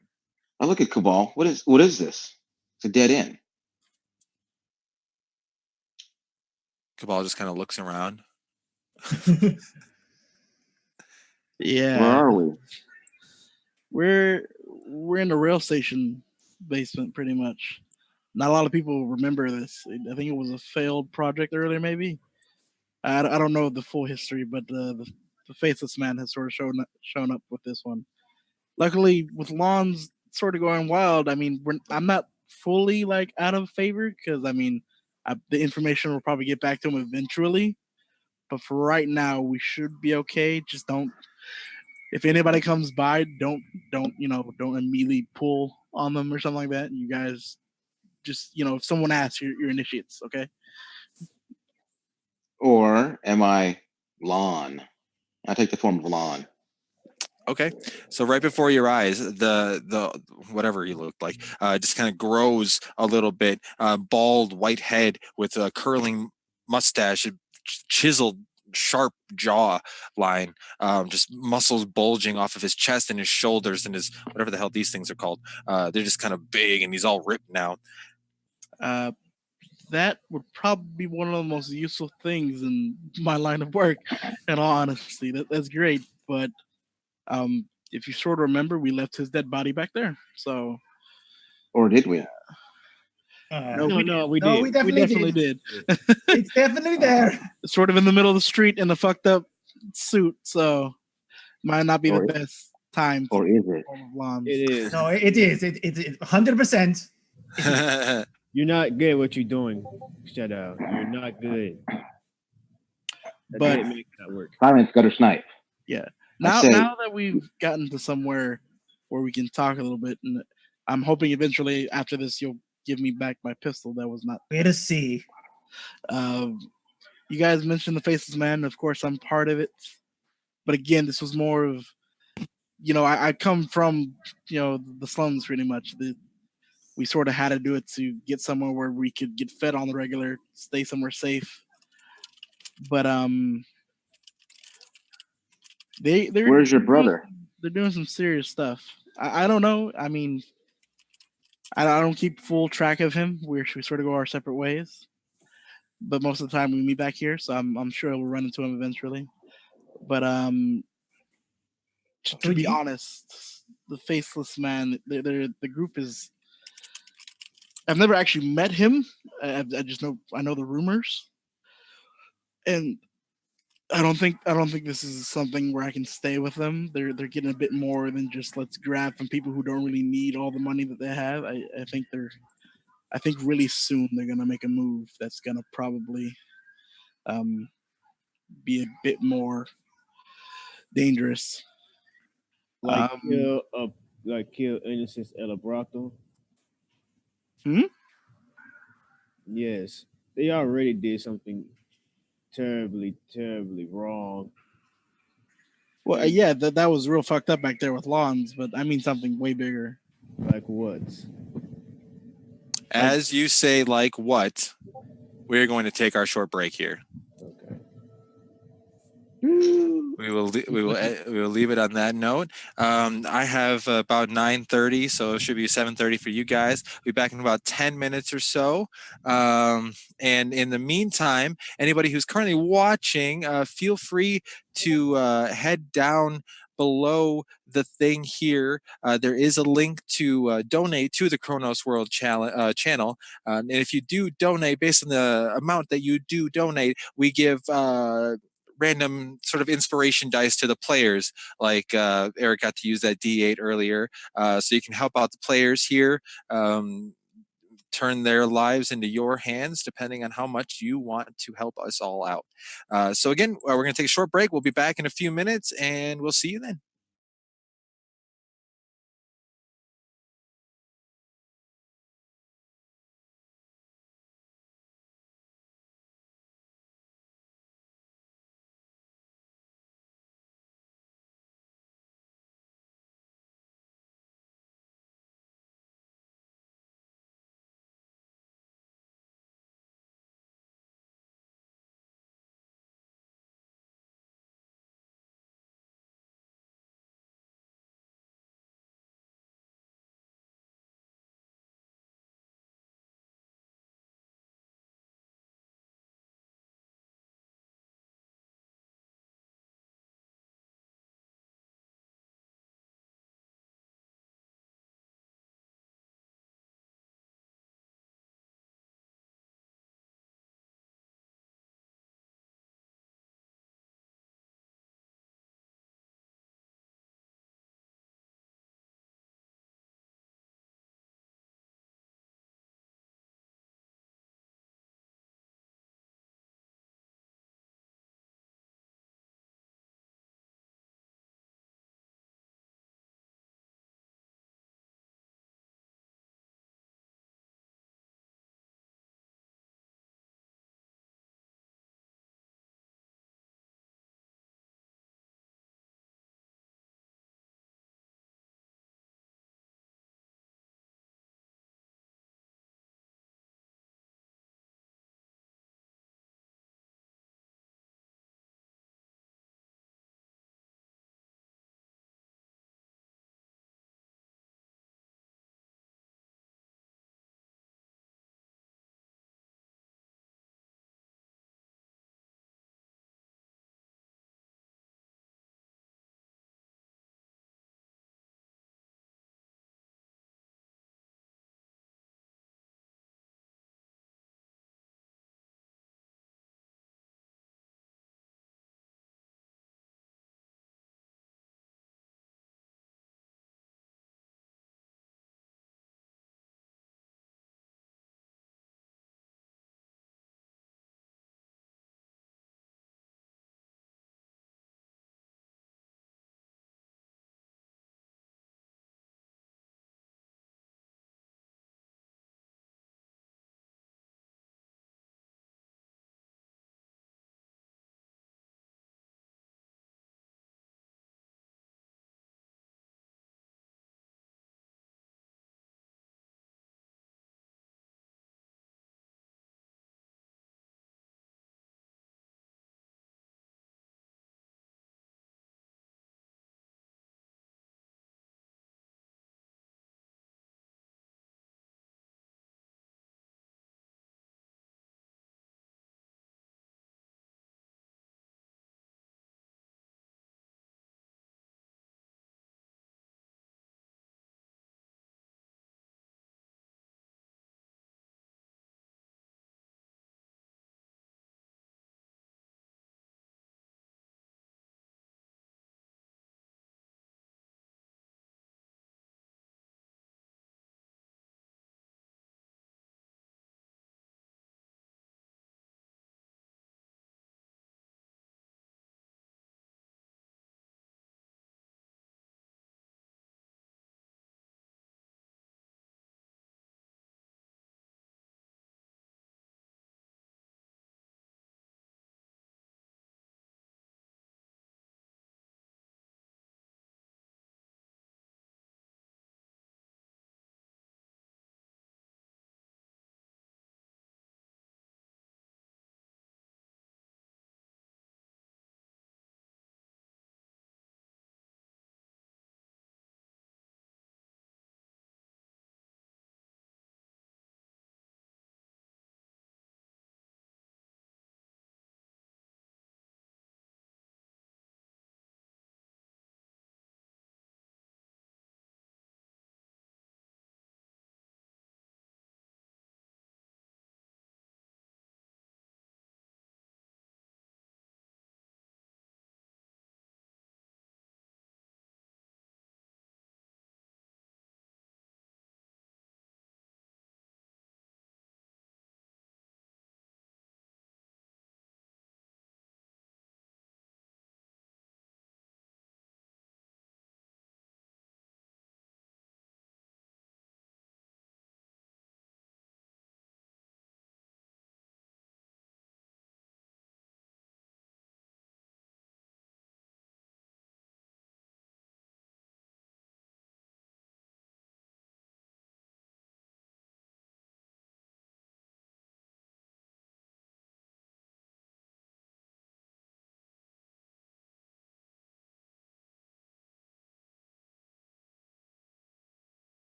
I look at Cabal. What is this? It's a dead end. Cabal just kind of looks around. Where Yeah, are we? we're in the rail station basement pretty much. Not a lot of people remember this. I think it was a failed project earlier, maybe. I don't know the full history, but the faceless man has sort of shown up with this one. Luckily, with Lawns sort of going wild, I mean, I'm not fully like out of favor because I mean, the information will probably get back to him eventually. But for right now, we should be okay. Just don't. If anybody comes by, don't immediately pull on them or something like that. You guys just if someone asks, you're initiates, okay? Or am I Lon? I take the form of Lon. Okay, so right before your eyes, the whatever he looked like just kind of grows a little bit. Bald, white head with a curling mustache, a chiseled, sharp jaw line, just muscles bulging off of his chest and his shoulders and his whatever the hell these things are called. They're just kind of big, and he's all ripped now. Uh, that would probably be one of the most useful things in my line of work. In all honesty, that's great. But if you sort of remember, we left his dead body back there. So Or did we? no, we No, did. we No, did. we We definitely definitely did. did. It's definitely there. Sort of in the middle of the street in a fucked up suit. So might not be the Or best time to or is it? form of lawns. It is. No, it is. It's 100%. You're not good at what you're doing, Shadow. You're not good. That But didn't make that work. Silence, gutter snipe. yeah, I now say- now that we've gotten to somewhere where we can talk a little bit, and I'm hoping eventually after this you'll give me back my pistol that was not. Way to see. You guys mentioned the faceless man. Of course, I'm part of it, but again, this was more of I come from the slums pretty much. We sort of had to do it to get somewhere where we could get fed on the regular, stay somewhere safe. But they're Where's your brother? they're doing some serious stuff. I don't know. I mean, I don't keep full track of him. We sort of go our separate ways. But most of the time we meet back here, so I'm sure we'll run into him eventually. But to be honest, the faceless man, the group is. I've never actually met him. I just know the rumors, and I don't think this is something where I can stay with them. They're getting a bit more than just let's grab from people who don't really need all the money that they have. I think really soon they're gonna make a move that's gonna probably um, be a bit more dangerous. Like Um, kill innocents El Abrato. Hmm? Yes, they already did something terribly, terribly wrong. well, yeah, that was real fucked up back there with lawns, but I mean something way bigger. Like what? As you say, like what? We're going to take our short break here. Okay. We will leave it on that note. I have about 9:30, so it should be 7:30 for you guys. We'll be back in about 10 minutes or so. And in the meantime, anybody who's currently watching, feel free to head down below the thing here. There is a link to donate to the Kronos World channel. And if you do donate, based on the amount that you do donate, we give random sort of inspiration dice to the players. Like Eric got to use that D8 earlier, so you can help out the players here. Turn their lives into your hands, depending on how much you want to help us all out. So again, we're going to take a short break. We'll be back in a few minutes, and we'll see you then.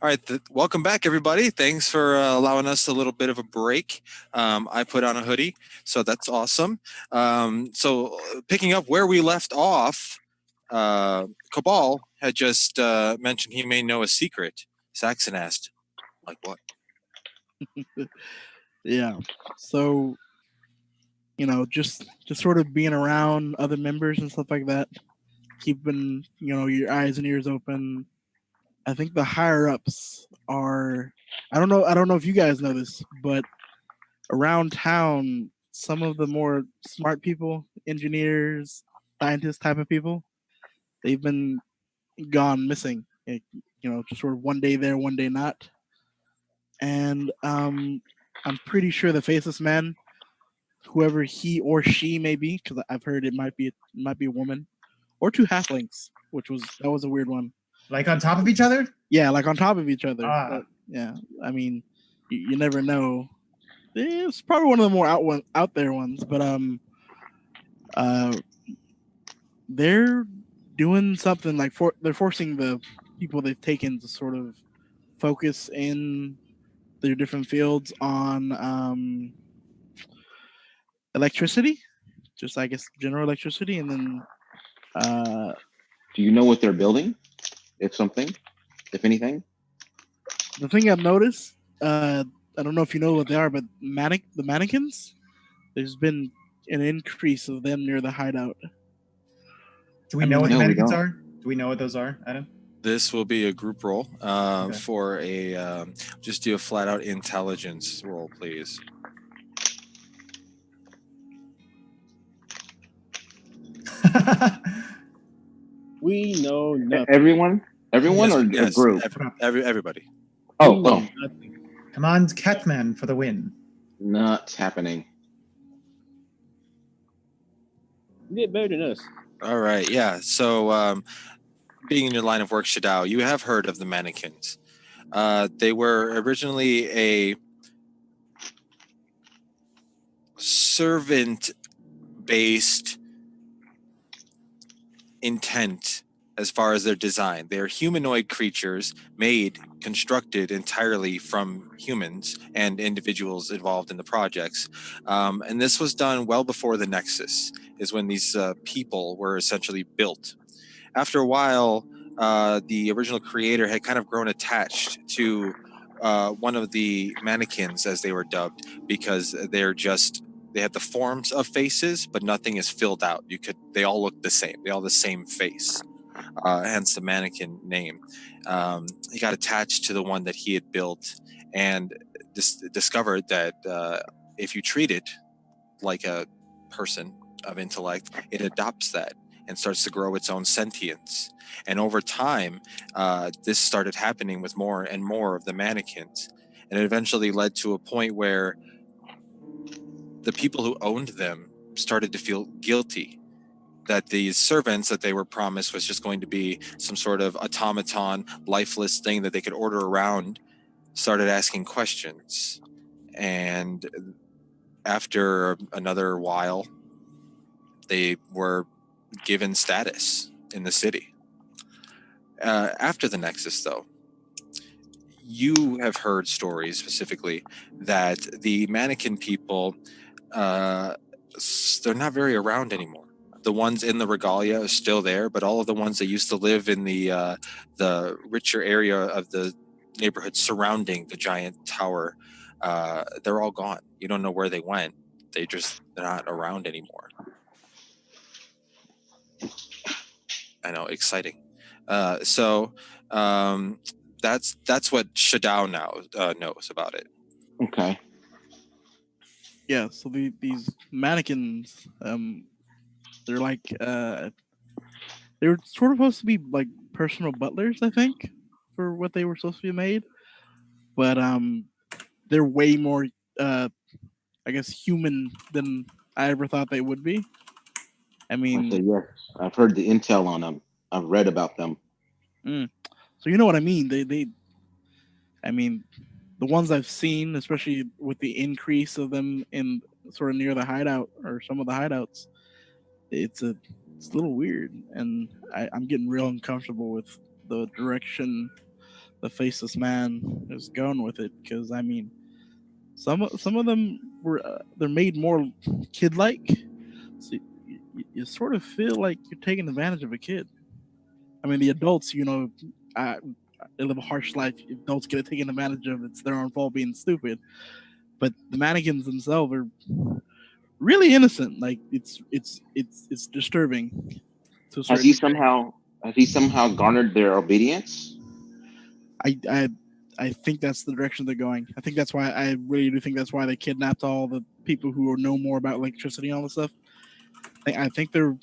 All right, welcome back, everybody. Thanks for allowing us a little bit of a break. I put on a hoodie, so that's awesome. Picking up where we left off, Cabal had just mentioned he may know a secret. Saxon asked, like what? Yeah. So, just sort of being around other members and stuff like that, keeping, your eyes and ears open. I think the higher ups are I don't know if you guys know this, but around town, some of the more smart people, engineers, scientists type of people, they've been gone missing. Just sort of one day there, one day not. And I'm pretty sure the faceless man, whoever he or she may be, because I've heard it might be a woman, or two halflings, that was a weird one. Like on top of each other? Yeah, like on top of each other. Ah. But, yeah, I mean, you never know. It's probably one of the more out there ones, but they're doing something like they're forcing the people they've taken to sort of focus in their different fields on electricity, just I guess general electricity, and then Do you know what they're building? If anything? the thing I've noticed, I don't know if you know what they are, but the mannequins, there's been an increase of them near the hideout. Do we know what the No, we mannequins don't. are? Do we know what those are, Adam? This will be a group roll Okay. for a just do a flat out intelligence roll, please. We know nothing. Everyone Yes, or yes, a group? everybody. We Oh, know nothing. Come on, Catman for the win. not happening. You did better than us. All right, yeah. So, being in your line of work, Shadao, you have heard of the mannequins. They were originally a servant-based intent as far as their design. They're humanoid creatures constructed entirely from humans and individuals involved in the projects. And this was done well before the Nexus, is when these people were essentially built. After a while, the original creator had kind of grown attached to one of the mannequins, as they were dubbed, because they have the forms of faces, but nothing is filled out. They all look the same. They all the same face. Hence the mannequin name. He got attached to the one that he had built, and discovered that if you treat it like a person of intellect, it adopts that and starts to grow its own sentience. And over time, this started happening with more and more of the mannequins, and it eventually led to a point where the people who owned them started to feel guilty that these servants that they were promised was just going to be some sort of automaton, lifeless thing that they could order around, started asking questions. And after another while, they were given status in the city. After the Nexus, though, you have heard stories specifically that the mannequin people, they're not very around anymore. The ones in the regalia are still there, but all of the ones that used to live in the richer area of the neighborhood surrounding the giant tower, they're all gone. You don't know where they went. They're not around anymore. I know, exciting. So that's what Shadao now knows about it. Okay. Yeah, so these mannequins, they're like they were sort of supposed to be like personal butlers, I think, for what they were supposed to be made, but they're way more, I guess, human than I ever thought they would be. I I mean, say yes. I've heard the intel on them. I've read about them. so you know what I mean? I mean, the ones I've seen, especially with the increase of them in sort of near the hideout or some of the hideouts, it's a little weird, and I'm getting real uncomfortable with the direction the faceless man is going with it, because I mean, some of them were they're made more kid like, so you sort of feel like you're taking advantage of a kid. I mean, the adults, they live a harsh life. Adults get taken advantage of. It's their own fault being stupid. But the mannequins themselves are really innocent. Like it's disturbing to a Has certain he degree. somehow garnered their obedience? I I I think that's the direction they're going. I think that's why I really do think that's why they kidnapped all the people who know more about electricity and all this stuff. I think they're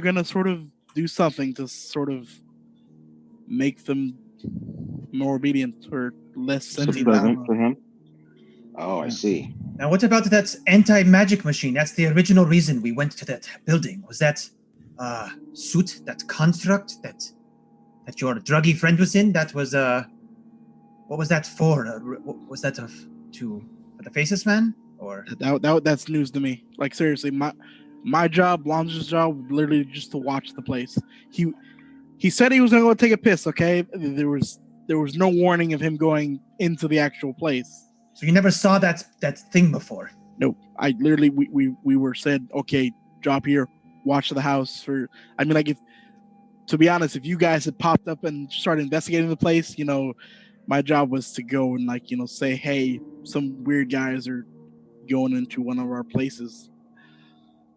gonna sort of do something to sort of make them more obedient or less sentient. I don't Subservient know. for him? Oh, I Yeah. see. Now, what about that anti-magic machine? That's the original reason we went to that building. Was that suit, that construct that your druggy friend was in? That was what was that for? Was that to for the faceless man or? That's news to me. Like seriously, my job, Longe's job, literally just to watch the place. He said he was gonna go take a piss. Okay, there was no warning of him going into the actual place. So you never saw that thing before? Nope. I literally we were said, okay, drop here, watch the house for. I mean, like if to be honest, if you guys had popped up and started investigating the place, my job was to go and say, hey, some weird guys are going into one of our places.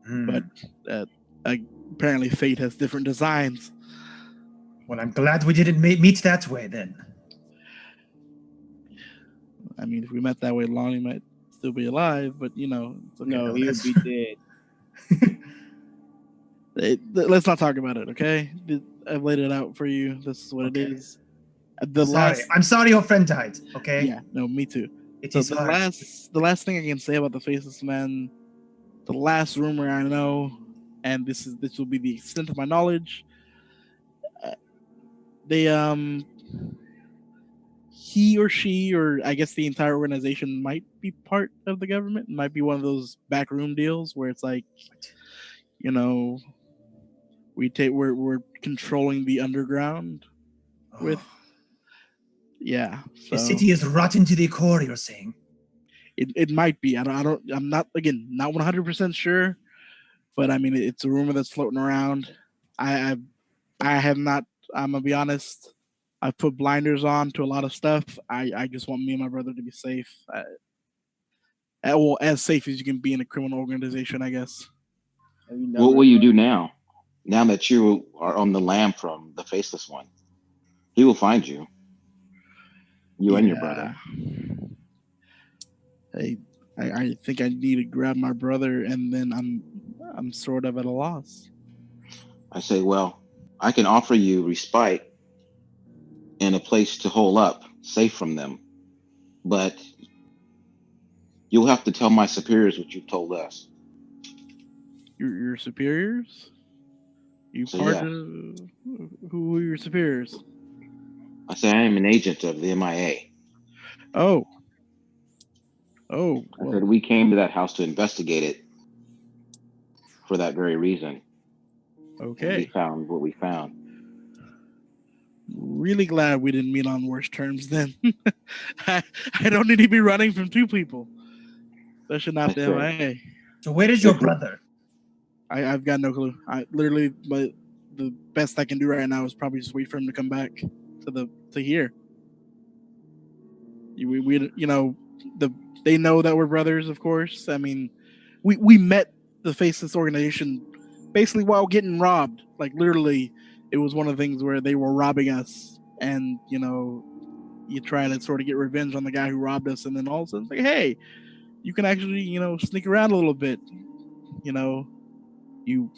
But apparently fate has different designs. Well, I'm glad we didn't meet that way then. I mean, if we met that way, Lonnie might still be alive, but it's okay. No, he would be dead. Let's not talk about it, okay? I've laid it out for you. This is what Okay. it is. I'm sorry your friend died. Okay. Yeah, no, me too. It So is hard. the last thing I can say about the Faceless Man, the last rumor I know, and this will be the extent of my knowledge. He or she, or I guess the entire organization, might be part of the government. It might be one of those backroom deals where it's like, we're controlling the underground with. Yeah, so the city is rotten to the core. You're saying it might be. I'm not 100% sure, but I mean it's a rumor that's floating around. I have not. I'm gonna be honest. I've put blinders on to a lot of stuff. I just want me and my brother to be safe. Well, as safe as you can be in a criminal organization, I guess. What will you do now? Now that you are on the lam from the Faceless One, he will find you. You and your brother. I think I need to grab my brother, and then I'm sort of at a loss. I say, well, I can offer you respite and a place to hole up, safe from them, but you'll have to tell my superiors what you've told us. Your superiors? You So, part yeah. of who are your superiors? I say I am an agent of the MIA. Oh. I said we came to that house to investigate it for that very reason. Okay. And we found what we found. Really glad we didn't meet on worse terms then. I don't need to be running from two people. Especially not the MIA. So where is your brother? I've got no clue. The best I can do right now is probably just wait for him to come back to here. They know that we're brothers, of course. I mean, we met the Faceless organization basically while getting robbed. Like literally, it was one of the things where they were robbing us, and you try to sort of get revenge on the guy who robbed us, and then all of a sudden it's like, hey, you can actually sneak around a little bit. You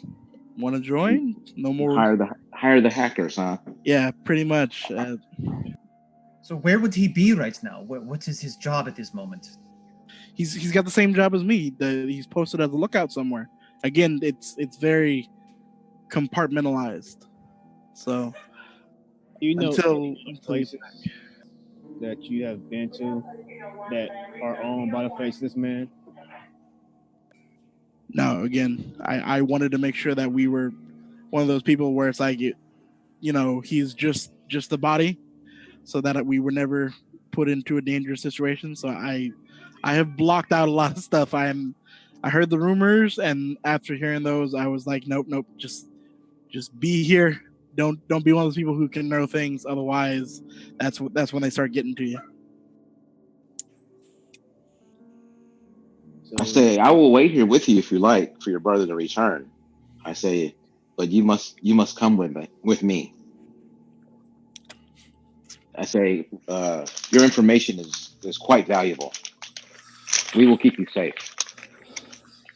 want to join? No more. Hire the hackers, huh? Yeah, pretty much. So where would he be right now? What is his job at this moment? He's got the same job as me. He's posted as a lookout somewhere. Again, it's very compartmentalized. So until places that you have been to that are owned by the Faceless Man? No, again, I wanted to make sure that we were one of those people where it's like, he's just the body, so that we were never put into a dangerous situation. So I have blocked out a lot of stuff. I heard the rumors, and after hearing those, I was like, nope, just be here. Don't be one of those people who can know things. Otherwise, that's when they start getting to you. I say, I will wait here with you if you like for your brother to return. I say, but you must come with me. I say, your information is quite valuable. We will keep you safe.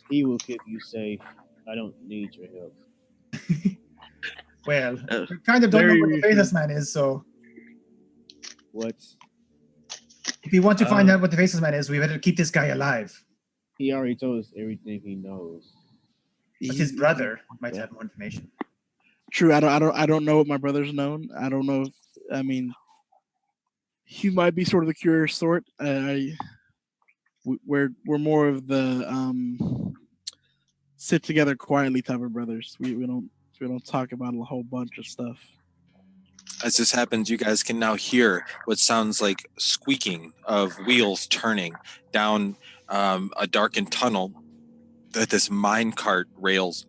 He will keep you safe. I don't need your help. Well, we kind of don't know where the faceless man is, so What? if you want to find out what the faceless man is, we better keep this guy alive. He already told us everything he knows. But his brother might have more information. True. I don't know what my brother's known. I don't know if, I mean, he might be sort of the curious sort. We're more of the sit together quietly type of brothers. We don't talk about a whole bunch of stuff. As this happens, you guys can now hear what sounds like squeaking of wheels turning down a darkened tunnel that this minecart rails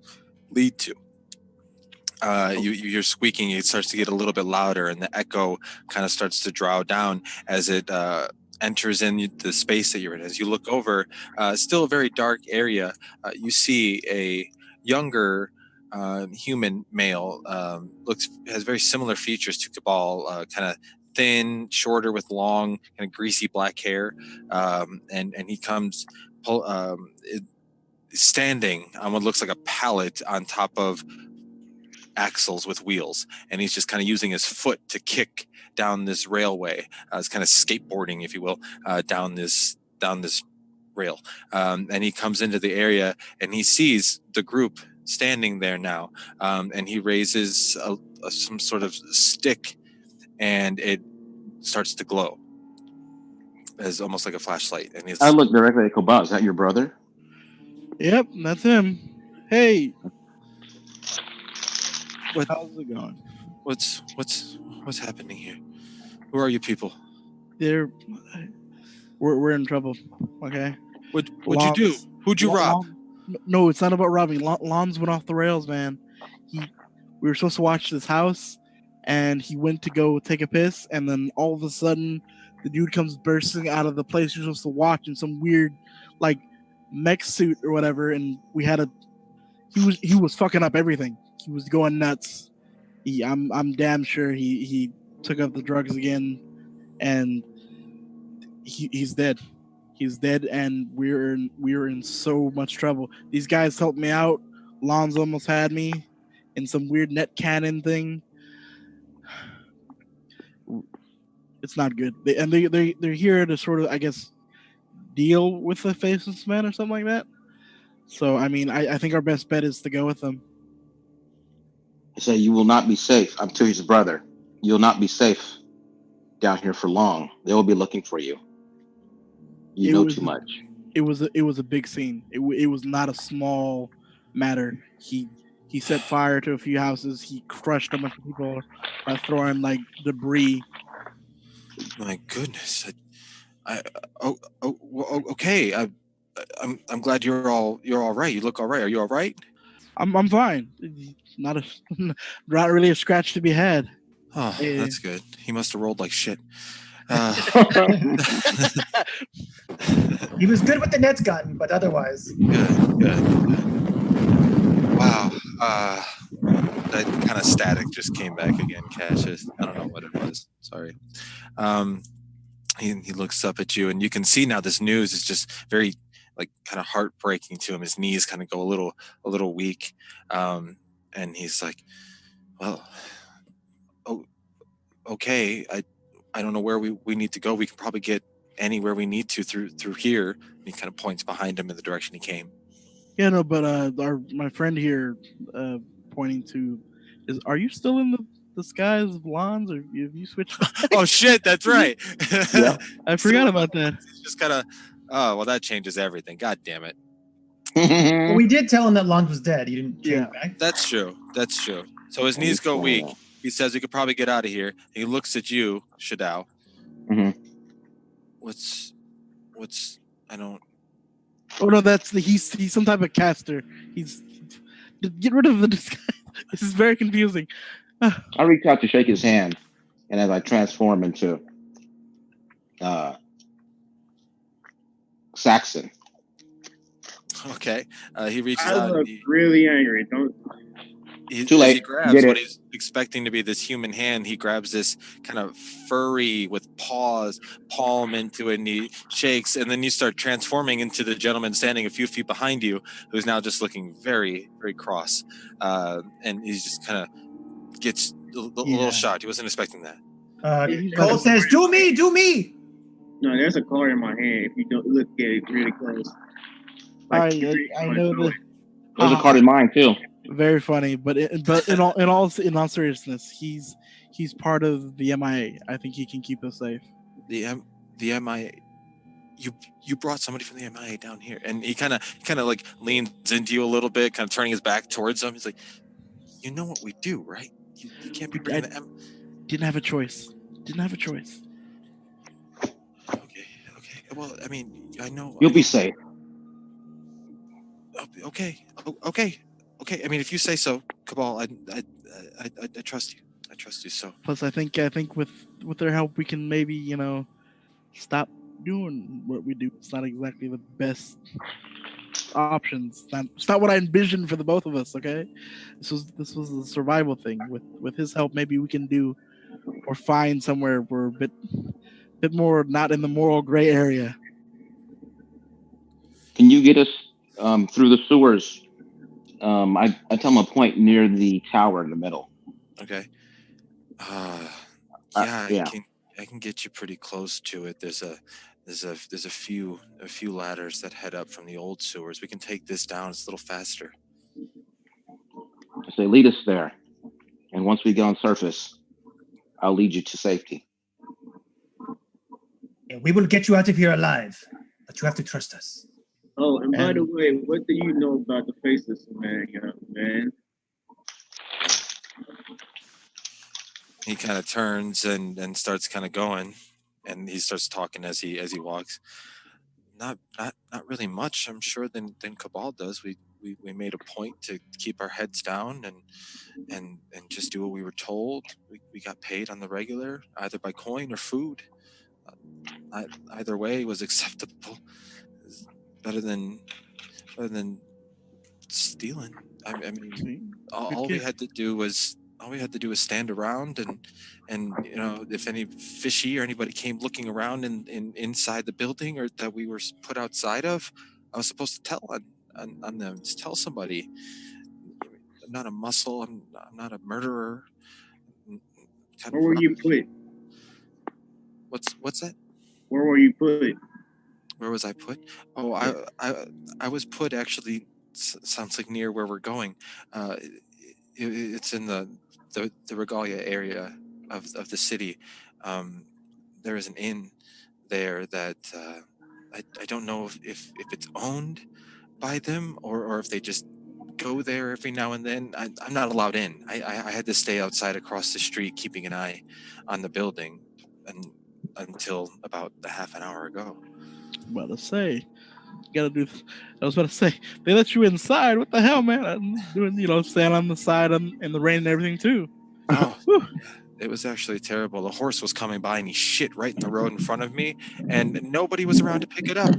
lead to. You hear squeaking. It starts to get a little bit louder, and the echo kind of starts to draw down as it enters in the space that you're in. As you look over, still a very dark area, you see a younger human male. Has very similar features to Cabal, kind of thin, shorter, with long, kind of greasy black hair, and he comes standing on what looks like a pallet on top of axles with wheels, and he's just kind of using his foot to kick down this railway. It's kind of skateboarding, if you will, down this rail. And he comes into the area, and he sees the group standing there now, and he raises some sort of stick, and it starts to glow as almost like a flashlight. And I look directly at Cobalt. Is that your brother? Yep, that's him. Hey, how's it going? What's happening here? Who are you people? We're in trouble. Okay. What'd you do? Who'd you rob? No, it's not about robbing. Lons went off the rails, man. We were supposed to watch this house, and he went to go take a piss, and then all of a sudden, the dude comes bursting out of the place you're supposed to watch in some weird, like, mech suit or whatever, and he was fucking up everything. He was going nuts. I'm damn sure he took up the drugs again, and he's dead. He's dead, and we're in so much trouble. These guys helped me out. Lons almost had me in some weird net cannon thing. It's not good. They're here to sort of, I guess, deal with the faceless man or something like that. So I mean, I think our best bet is to go with them. I say you will not be safe. I'm Tuy's brother. You'll not be safe down here for long. They will be looking for you. You know too much. It was a big scene. It was not a small matter. He set fire to a few houses. He crushed a bunch of people by throwing like debris. My goodness. Okay. I'm glad you're all right. You look all right. Are you all right? I'm fine. Not really a scratch to be had. Oh, that's good. He must have rolled like shit. He was good with the nets gun, but otherwise. Good. Wow. That kind of static just came back again, Cassius. I don't know what it was. Sorry. He looks up at you, and you can see now this news is just very, like, kind of heartbreaking to him. His knees kind of go a little weak, and he's like, "Well, okay. I don't know where we need to go. We can probably get anywhere we need to through here." And he kind of points behind him in the direction he came. Yeah, no, but my friend here, pointing to, are you still in the skies of Lons, or have you switched? Oh shit, that's right. Yeah. I forgot about that. It's just kind of, oh well, that changes everything. God damn it. Well, we did tell him that Lons was dead. He didn't change back. That's true. So his knees go weak. he says we could probably get out of here. He looks at you, Shadao. Mhm. What's I don't. Oh no, he's some type of caster. Get rid of the disguise. This is very confusing. I reach out to shake his hand, and as I transform into Saxon. Okay. He reaches I out. look really angry. Don't. Too As late. he grabs Get what it. he's expecting to be this human hand, he grabs this kind of furry with paws, palm into it, and he shakes, and then you start transforming into the gentleman standing a few feet behind you, who's now just looking very, very cross, and he's just kind of gets a little shocked. He wasn't expecting that. Cole says, "Do me, do me." No, there's a card in my hand. If you don't look at it really close. I know that. There's a card in mine too. Very funny, but in all seriousness, he's part of the MIA. I think he can keep us safe. The MIA. You brought somebody from the MIA down here, and he kind of like leans into you a little bit, kind of turning his back towards him. He's like, "You know what we do, right? You can't be bringing the Didn't have a choice. Didn't have a choice. Okay. Well, I mean, I know. You'll be safe. Okay. I mean, if you say so, Cabal, I trust you. I trust you. So Plus, I think with their help, we can maybe stop doing what we do. It's not exactly the best options. It's not what I envisioned for the both of us. Okay, this was a survival thing. With his help, maybe we can do or find somewhere we're a bit more not in the moral gray area. Can you get us through the sewers? I tell him a point near the tower in the middle. okay. Yeah. I can get you pretty close to it. There's a few ladders that head up from the old sewers. We can take this down. It's a little faster. I say, lead us there, and once we get on surface, I'll lead you to safety. Yeah, we will get you out of here alive, but you have to trust us. Oh, and by the way, what do you know about the faceless man, young man? He kind of turns and starts kind of going, and he starts talking as he walks. Not really much, I'm sure, than Cabal does. We made a point to keep our heads down and just do what we were told. We got paid on the regular, either by coin or food. Either way was acceptable. Better than stealing. I mean, all we had to do was stand around and if any fishy or anybody came looking around in inside the building or that we were put outside of, I was supposed to tell on them. Just tell somebody. I'm not a muscle. I'm not a murderer. Where were you put? What's that? Where were you put? Where was I put? Oh, I was put actually. Sounds like near where we're going. It's in the Regalia area of the city. There is an inn there that I don't know if it's owned by them or if they just go there every now and then. I'm not allowed in. I had to stay outside across the street, keeping an eye on the building, and until about a half an hour ago. About to say, gotta do. I was about to say they let you inside. What the hell, man? I'm doing, stand on the side in the rain and everything too. Oh, it was actually terrible. The horse was coming by and he shit right in the road in front of me, and nobody was around to pick it up.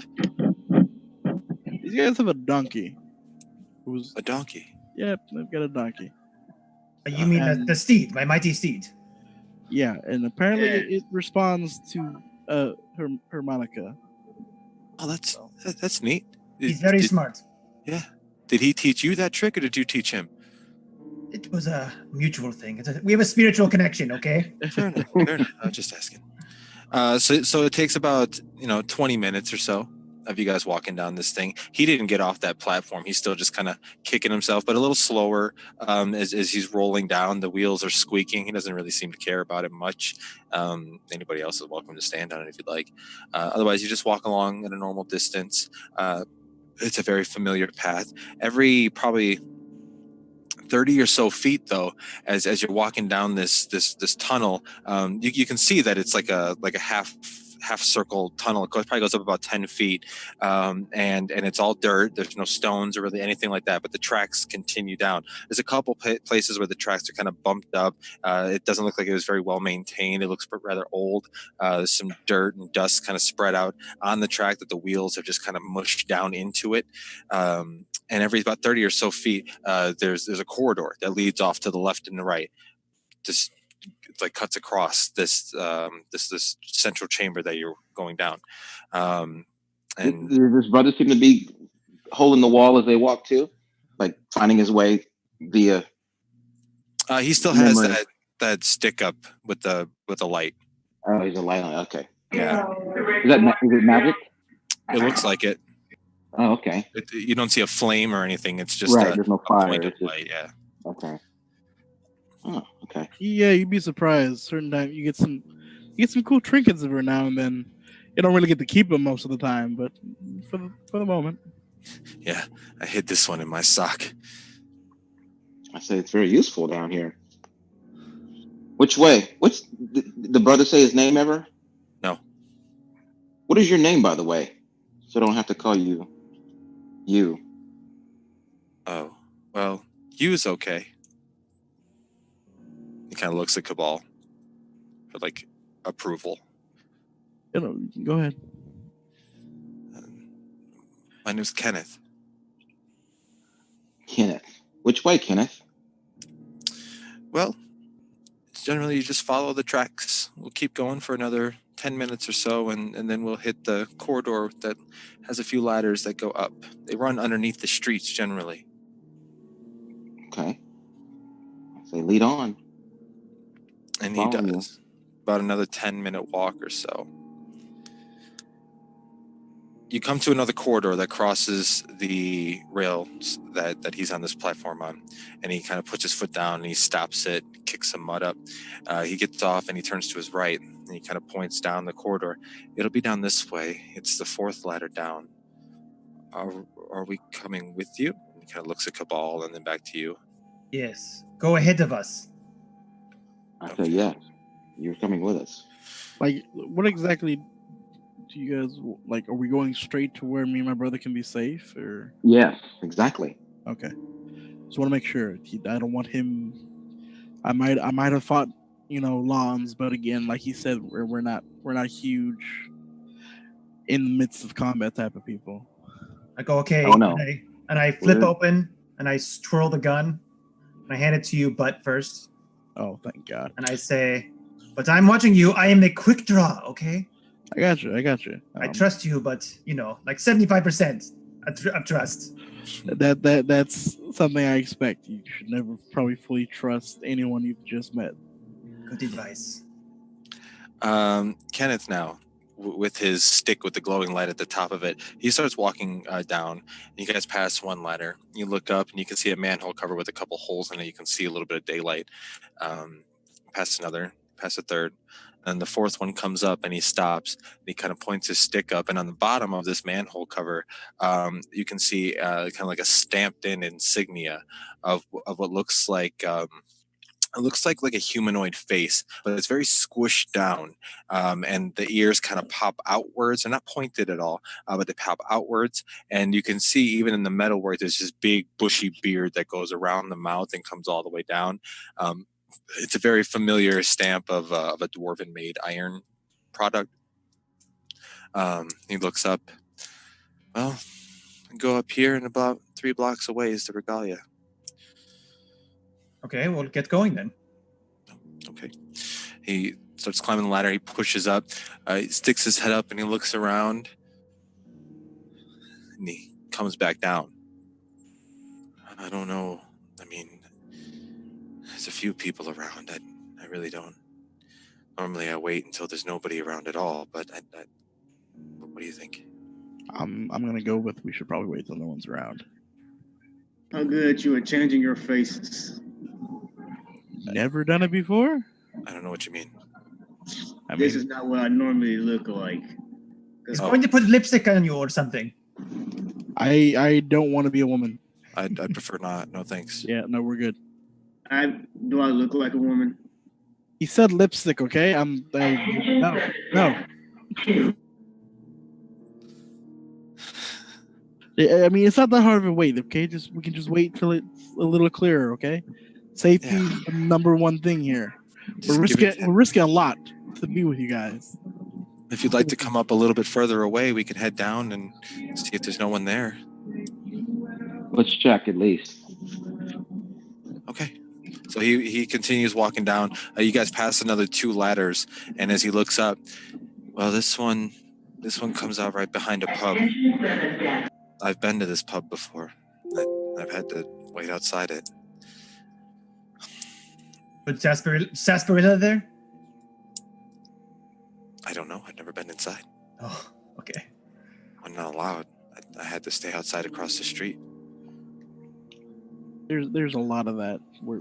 These guys have a donkey. Who's a donkey? Yep, they've got a donkey. You mean the steed, my mighty steed? Yeah, and apparently it responds to harmonica. Oh, that's neat. He's very smart. Yeah. Did he teach you that trick, or did you teach him? It was a mutual thing. We have a spiritual connection, okay? Fair enough. I'm just asking. So it takes about 20 minutes or so of you guys walking down this thing. He didn't get off that platform. He's still just kind of kicking himself, but a little slower as he's rolling down. The wheels are squeaking. He doesn't really seem to care about it much. Anybody else is welcome to stand on it if you'd like. Otherwise, you just walk along at a normal distance. It's a very familiar path. Every probably 30 or so feet though, as you're walking down this tunnel, you can see that it's like a half circle tunnel. It probably goes up about 10 feet, and it's all dirt. There's no stones or really anything like that, but the tracks continue down. There's a couple places where the tracks are kind of bumped up. It doesn't look like it was very well maintained. It looks rather old. There's some dirt and dust kind of spread out on the track that the wheels have just kind of mushed down into it. And every about 30 or so feet, there's a corridor that leads off to the left and the right. Just it's like cuts across this central chamber that you're going down. And Does this brother seem to be holding the wall as they walk too, like finding his way via? he still has that stick up with the light. Oh, he's a light on. Okay. Yeah. Is it magic? It looks like it. Oh, okay. You don't see a flame or anything. It's just right. There's no fire. Point of light. Yeah. Okay. Oh, okay. Yeah, you'd be surprised. Certain time you get some cool trinkets every now and then. You don't really get to keep them most of the time, but for the moment. Yeah, I hid this one in my sock. I say it's very useful down here. Which way? What's the brother say his name ever? No. What is your name, by the way? So I don't have to call you. You. Oh, well, you is okay. He kind of looks at Cabal for like approval. Go ahead. My name's Kenneth. Kenneth. Which way, Kenneth? Well, generally you just follow the tracks. We'll keep going for another 10 minutes or so, and then we'll hit the corridor that has a few ladders that go up. They run underneath the streets generally. Okay. I say lead on. And he does. About another 10-minute walk or so. You come to another corridor that crosses the rails that he's on this platform on, and he kind of puts his foot down and he stops it, kicks some mud up. He gets off and he turns to his right and he kind of points down the corridor. It'll be down this way. It's the fourth ladder down. Are we coming with you? And he kind of looks at Cabal and then back to you. Yes. Go ahead of us. I say yes. You're coming with us. Like, what exactly do you guys like? Are we going straight to where me and my brother can be safe, or? Yes, exactly. Okay. Just want to make sure. I don't want him. I might have fought, Lons, but again, like he said, we're not huge in the midst of combat type of people. I go, okay. Oh, no. And I flip open and I twirl the gun and I hand it to you, butt first. Oh, thank God. And I say, but I'm watching you. I am the quick draw, okay? I got you. I trust you, but like 75% of trust. That's something I expect. You should never probably fully trust anyone you've just met. Good advice. Kenneth now, with his stick with the glowing light at the top of it, he starts walking down. You guys pass one ladder. You look up and you can see a manhole cover with a couple holes in it. You can see a little bit of daylight. Pass another, pass a third. And the fourth one comes up and he stops. And he kind of points his stick up. And on the bottom of this manhole cover, you can see kind of like a stamped in insignia of what looks like... it looks like a humanoid face, but it's very squished down, and the ears kind of pop outwards. They're not pointed at all, but they pop outwards, and you can see even in the metal work, there's this big bushy beard that goes around the mouth and comes all the way down. It's a very familiar stamp of a dwarven-made iron product. He looks up. Well, go up here, and about 3 blocks away is the regalia. Okay, well, get going then. Okay. He starts climbing the ladder. He pushes up. He sticks his head up and he looks around. And he comes back down. I don't know. I mean, there's a few people around. I really don't. Normally I wait until there's nobody around at all, but what do you think? I'm going to go with we should probably wait till no one's around. How good you at changing your faces. Never done it before? I don't know what you mean. This is not what I normally look like. He's going to put lipstick on you or something. I don't want to be a woman. I'd prefer not. No thanks. Yeah, no, we're good. Do I look like a woman? He said lipstick, okay? No. I mean, it's not that hard of a wait, okay? We can just wait till it's a little clearer, okay? Safety is the number one thing here. Just We're risking a lot to be with you guys. If you'd like to come up a little bit further away, we can head down and see if there's no one there. Let's check at least. Okay. So he continues walking down. You guys pass another 2 ladders, and as he looks up, well, this one comes out right behind a pub. I've been to this pub before. I've had to wait outside it. But sarsaparilla there? I don't know. I've never been inside. Oh, okay. I'm not allowed. I had to stay outside across the street. There's a lot of that. We're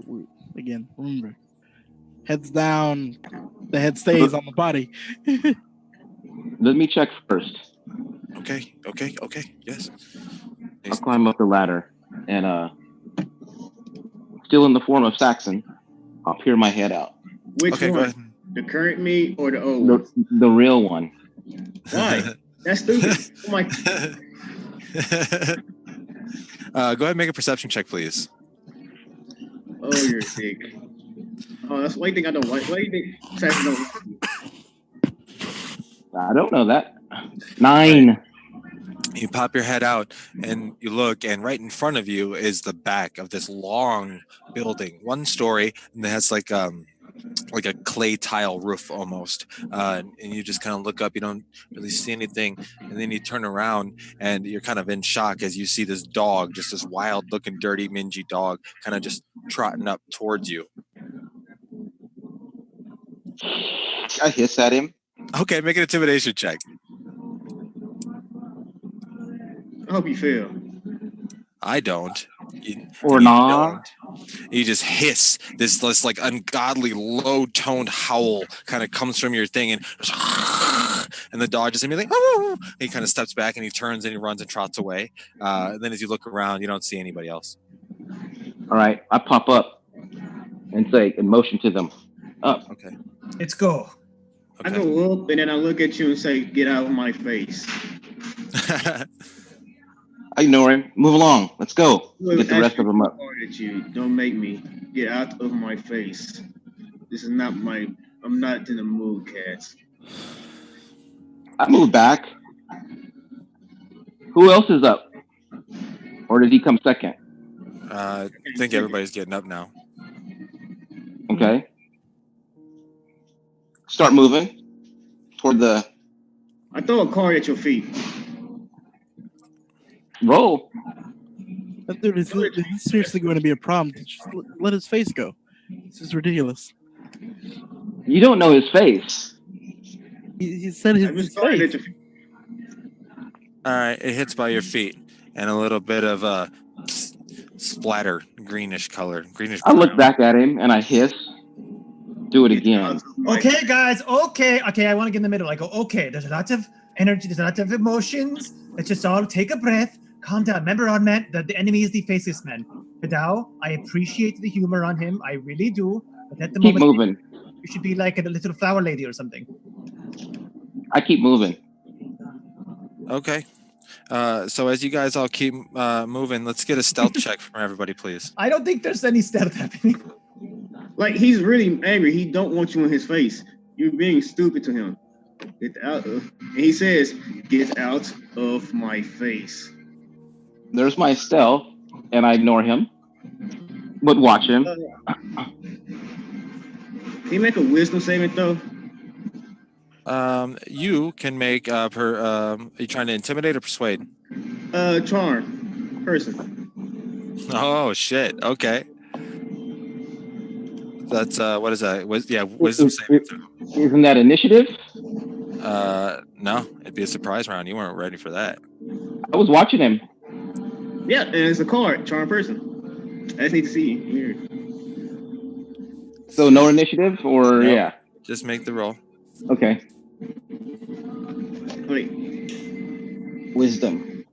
again, remember, heads down, the head stays on the body. Let me check first. Okay. Yes. I'll climb up the ladder and still in the form of Saxon, I'll peer my head out. Which Okay, go one? ahead. The current me or the old one? The real one. Why? That's stupid. Oh my. Go ahead and make a perception check, please. Oh, you're sick. Oh, that's one thing I don't like. Why do you think Saxon don't like you? I don't know that. 9. You pop your head out and you look, and right in front of you is the back of this long building, 1 story, and it has like a clay tile roof almost. And you just kind of look up, you don't really see anything, and then you turn around and you're kind of in shock as you see this dog, just this wild looking, dirty, mingy dog, kind of just trotting up towards you. I hiss at him. Okay, make an intimidation check. I hope you fail. I don't. Or You not. don't. You just hiss. This like ungodly low-toned howl kind of comes from your thing, and the dog just immediately he kind of steps back and he turns and he runs and trots away. And then as you look around, you don't see anybody else. All right, I pop up and say and motion to them up. Okay. Let's go. I go up and then I look at you and say, "Get out of my face." I ignore him. Move along. Let's go. Look, Get the rest of them up. At you. Don't make me get out of my face. This is not my. I'm not in the mood, cats. I move back. Who else is up? Or did he come second? I think everybody's getting up now. Okay. Start moving toward the I throw a card at your feet. roll. That dude is seriously going to be a problem. Just let his face go. This is ridiculous. You don't know his face. He said I his just card at face. your feet. All right, it hits by your feet, and a little bit of a splatter, greenish color, greenish. I look back at him and I hiss. Do it again. Okay, guys. Okay. I want to get in the middle. I go, okay, there's a lot of energy. There's a lot of emotions. Let's just all take a breath. Calm down. Remember, on man, that the enemy is the faceless man. Fidao, I appreciate the humor on him. I really do. But at the Keep moment, moving. you should be like a little flower lady or something. I keep moving. Okay. So as you guys all keep moving, let's get a stealth check from everybody, please. I don't think there's any stealth happening. Like he's really angry. He don't want you in his face. You're being stupid to him. Get out of. And he says, "Get out of my face." There's my stealth, and I ignore him. But watch him. Can you make a wisdom saving throw? You can make are you trying to intimidate or persuade? Charm person. Oh shit. Okay. That's what is that? Wisdom saving throw. Isn't that initiative? No, it'd be a surprise round. You weren't ready for that. I was watching him. Yeah, and it's a card. Charm person. I just need to see here. So no initiative, or Nope. yeah. Just make the roll. Okay. Wait. Wisdom.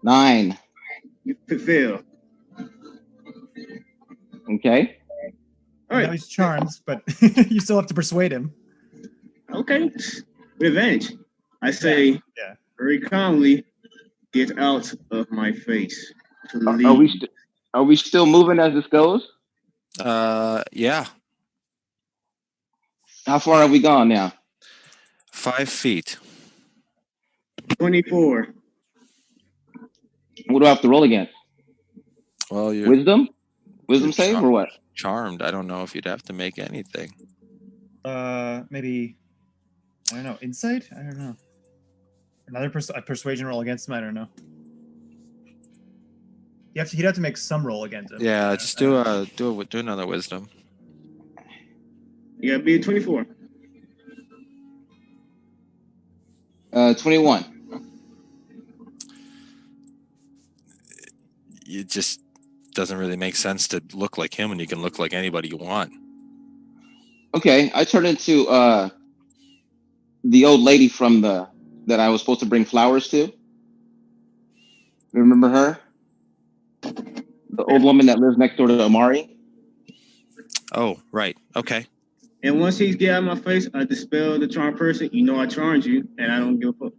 9. You fail. Okay. All Now right. he's charmed, but you still have to persuade him. Okay. With advantage. I say Yeah. very calmly, get out of my face. Are we still moving as this goes? Yeah, How far have we gone now? 5 feet. 24. What do I have to roll against? Well, Wisdom you're save or what? charmed. I don't know if you'd have to make anything. Maybe I don't know. Insight? I don't know. Another a persuasion roll against him. I don't know. He'd have to make some roll against him. Yeah, just do another wisdom. You gotta be a 24. 21. It just doesn't really make sense to look like him when you can look like anybody you want. Okay, I turned into the old lady from that I was supposed to bring flowers to. Remember her? The old woman that lives next door to Amari. Oh, right. Okay. And once he get out of my face, I dispel the charm person. You know I charmed you, and I don't give a fuck.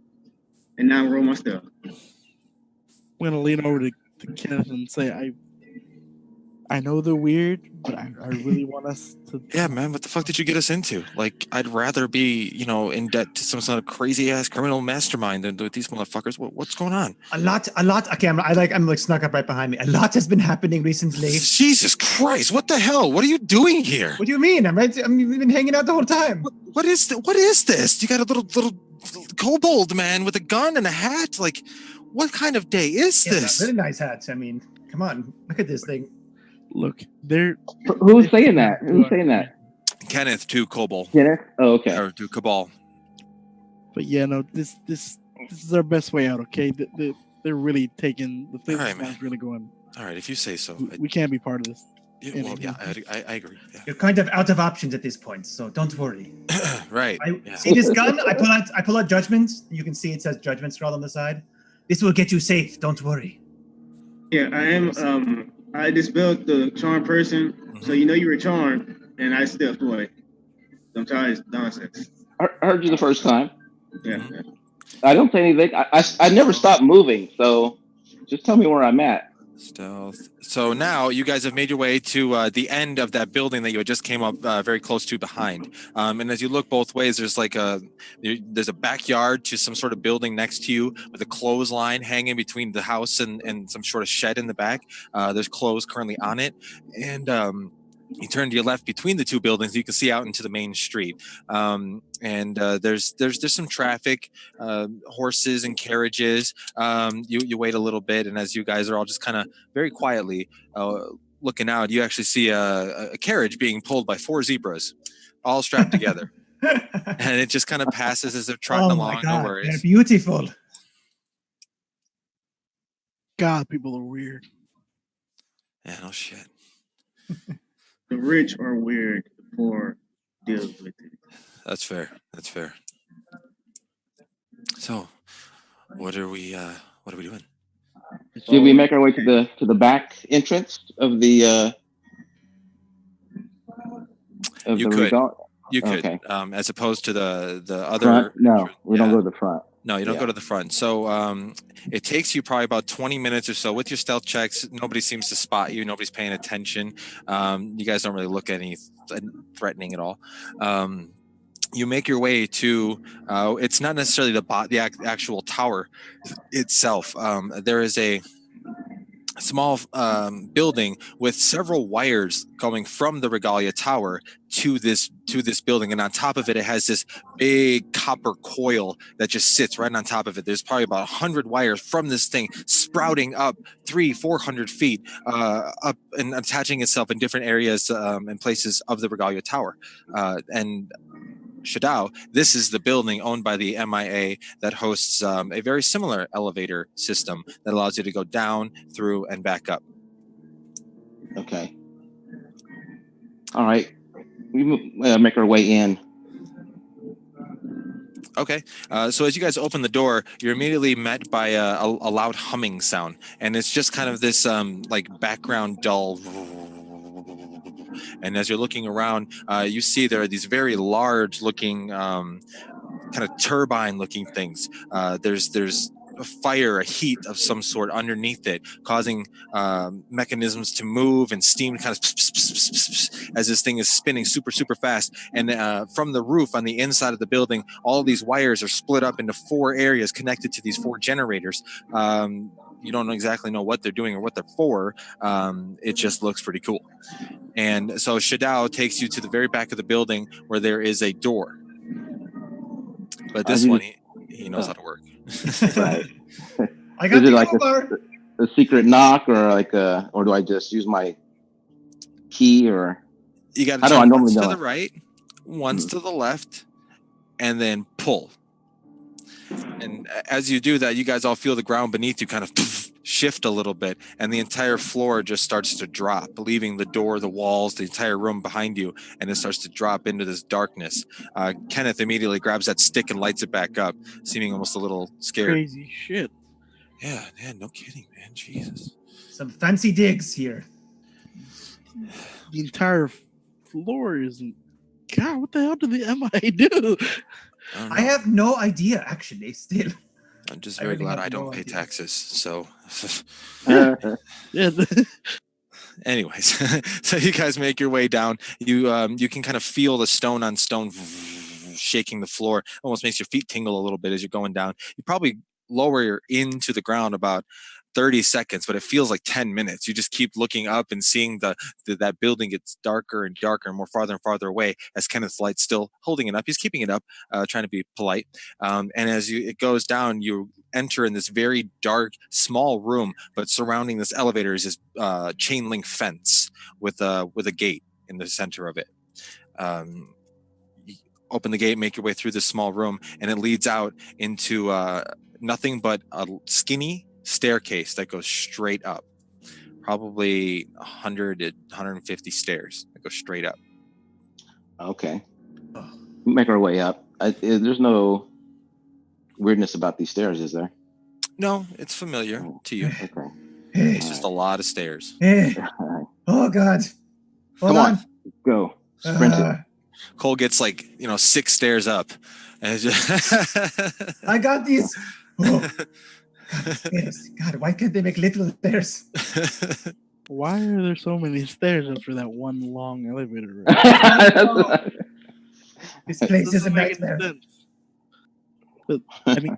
And now I roll my stuff. I'm gonna lean over to Kenneth and say, I know they're weird, but I really want us to. Yeah, man. What the fuck did you get us into? Like, I'd rather be, in debt to some sort of crazy ass criminal mastermind than with these motherfuckers. What's going on? A lot. Okay, I'm snuck up right behind me. A lot has been happening recently. Jesus Christ! What the hell? What are you doing here? What do you mean? We've been hanging out the whole time. What is this? You got a little kobold man with a gun and a hat? Like, what kind of day is this? Really nice hats. I mean, come on, look at this thing. Look, they're. Who's saying that? Who's saying that? Kenneth to Kobold. Kenneth? Oh, okay. Or to Cabal. But yeah, no, this is our best way out. Okay, they're really taking the thing. All right, really going. All right, if you say so. We can't be part of this. Well, yeah, I agree. Yeah. You're kind of out of options at this point, so don't worry. Right. See this gun? I pull out Judgment. You can see it says Judgment scrawled on the side. This will get you safe. Don't worry. Yeah, I am. I dispelled the charm person, so you know you were charmed, and I stepped away. I'm tired of nonsense. I heard you the first time. Yeah. I don't say anything. I never stopped moving, so just tell me where I'm at. Stealth. So now you guys have made your way to the end of that building that you had just came up very close to behind. And as you look both ways, there's there's a backyard to some sort of building next to you with a clothesline hanging between the house and some sort of shed in the back. There's clothes currently on it. And you turn to your left between the two buildings, you can see out into the main street. There's some traffic, horses and carriages. You wait a little bit, and as you guys are all just kind of very quietly looking out, you actually see a carriage being pulled by 4 zebras, all strapped together. And it just kind of passes as they're trotting along. God, no worries. they're beautiful. God, people are weird. Yeah, no shit. The rich are weird. The poor deal with it. That's fair. So, what are we doing? Should we make our way to the back entrance of the You could. resort? You could, Okay. As opposed to the other. Front? No, we don't go to the front. No, you don't go to the front. So it takes you probably about 20 minutes or so with your stealth checks. Nobody seems to spot you. Nobody's paying attention. You guys don't really look any threatening at all. You make your way to. It's not necessarily the actual tower itself. There is a small building with several wires going from the Regalia Tower to this building, and on top of it, it has this big copper coil that just sits right on top of it. There's probably about 100 wires from this thing sprouting up 300-400 feet up and attaching itself in different areas and places of the Regalia Tower. And Shadow, this is the building owned by the MIA that hosts a very similar elevator system that allows you to go down, through, and back up. Okay. All right. We make our way in. Okay. So as you guys open the door, you're immediately met by a loud humming sound, and it's just kind of this like background dull. And as you're looking around, you see there are these very large-looking kind of turbine-looking things. There's a fire, a heat of some sort underneath it, causing mechanisms to move and steam kind of as this thing is spinning super, super fast. And from the roof on the inside of the building, all of these wires are split up into 4 areas connected to these 4 generators. You don't exactly know what they're doing or what they're for. It just looks pretty cool. And so Shadao takes you to the very back of the building where there is a door. But this one, he knows how to work. Right. I got Is it the like Uber. a secret knock, or or do I just use my key, or You got how to do I turn normally once to know the it? right, once to the left, and then pull. And as you do that, you guys all feel the ground beneath you kind of shift a little bit, and the entire floor just starts to drop, leaving the door, the walls, the entire room behind you, and it starts to drop into this darkness. Kenneth immediately grabs that stick and lights it back up, seeming almost a little scared. Crazy shit. Yeah, no kidding, man. Jesus. Some fancy digs here. The entire floor is. God, what the hell did the MI do? I have no idea, actually, still. I'm just very glad I don't pay idea. taxes. So, Yeah. anyways, so you guys make your way down. You can kind of feel the stone on stone shaking the floor. Almost makes your feet tingle a little bit as you're going down. You probably lower into the ground about 30 seconds, but it feels like 10 minutes. You just keep looking up and seeing that building gets darker and darker and more farther and farther away as Kenneth's light's still holding it up. He's keeping it up, trying to be polite. And as it goes down, you enter in this very dark, small room, but surrounding this elevator is this chain link fence with a gate in the center of it. You open the gate, make your way through this small room, and it leads out into nothing but a skinny staircase that goes straight up. Probably 100 to 150 stairs that go straight up. Okay. Make our way up. There's no weirdness about these stairs, is there? No, it's familiar to you. Okay. It's just a lot of stairs. Oh, God. Come on. Go. Sprint it. Cole gets 6 stairs up. And I got these. Oh. God, why can't they make little stairs? Why are there so many stairs after that one long elevator? This place is a nightmare. But I mean,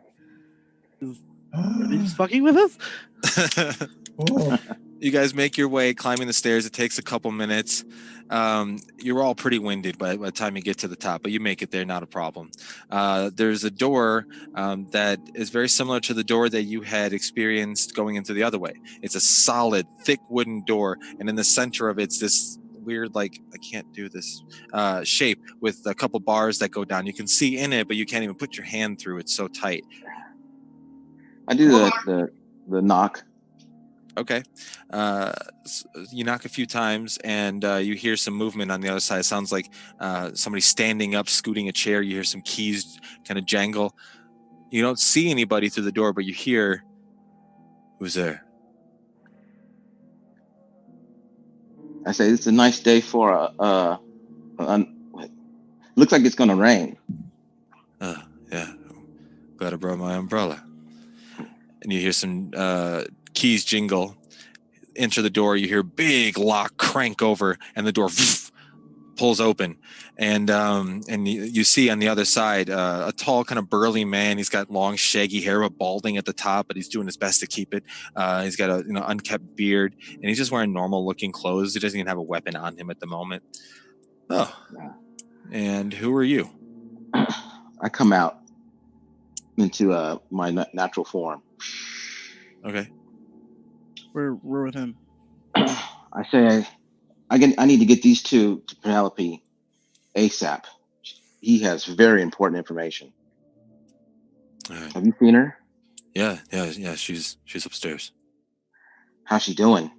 are they just fucking with us? Oh. You guys make your way climbing the stairs. It takes a couple minutes. You're all pretty winded by the time you get to the top, but you make it there, not a problem. There's a door that is very similar to the door that you had experienced going into the other way. It's a solid, thick wooden door, and in the center of it's this weird, I can't do this shape with a couple bars that go down. You can see in it, but you can't even put your hand through. It's so tight. I do the knock. Okay. You knock a few times, and you hear some movement on the other side. It sounds like somebody standing up, scooting a chair. You hear some keys kind of jangle. You don't see anybody through the door, but you hear, "Who's there?" I say, it's a nice day for looks like it's going to rain. Yeah. Glad I brought my umbrella. And you hear some keys jingle. Enter the door. You hear big lock crank over, and the door pulls open. And you see on the other side a tall, kind of burly man. He's got long, shaggy hair, but balding at the top, but he's doing his best to keep it. He's got a unkept beard, and he's just wearing normal-looking clothes. He doesn't even have a weapon on him at the moment. Oh, and who are you? I come out into my natural form. Okay. We're with him. I say, I need to get these two to Penelope ASAP. He has very important information. Right. Have you seen her? Yeah. She's upstairs. How's she doing?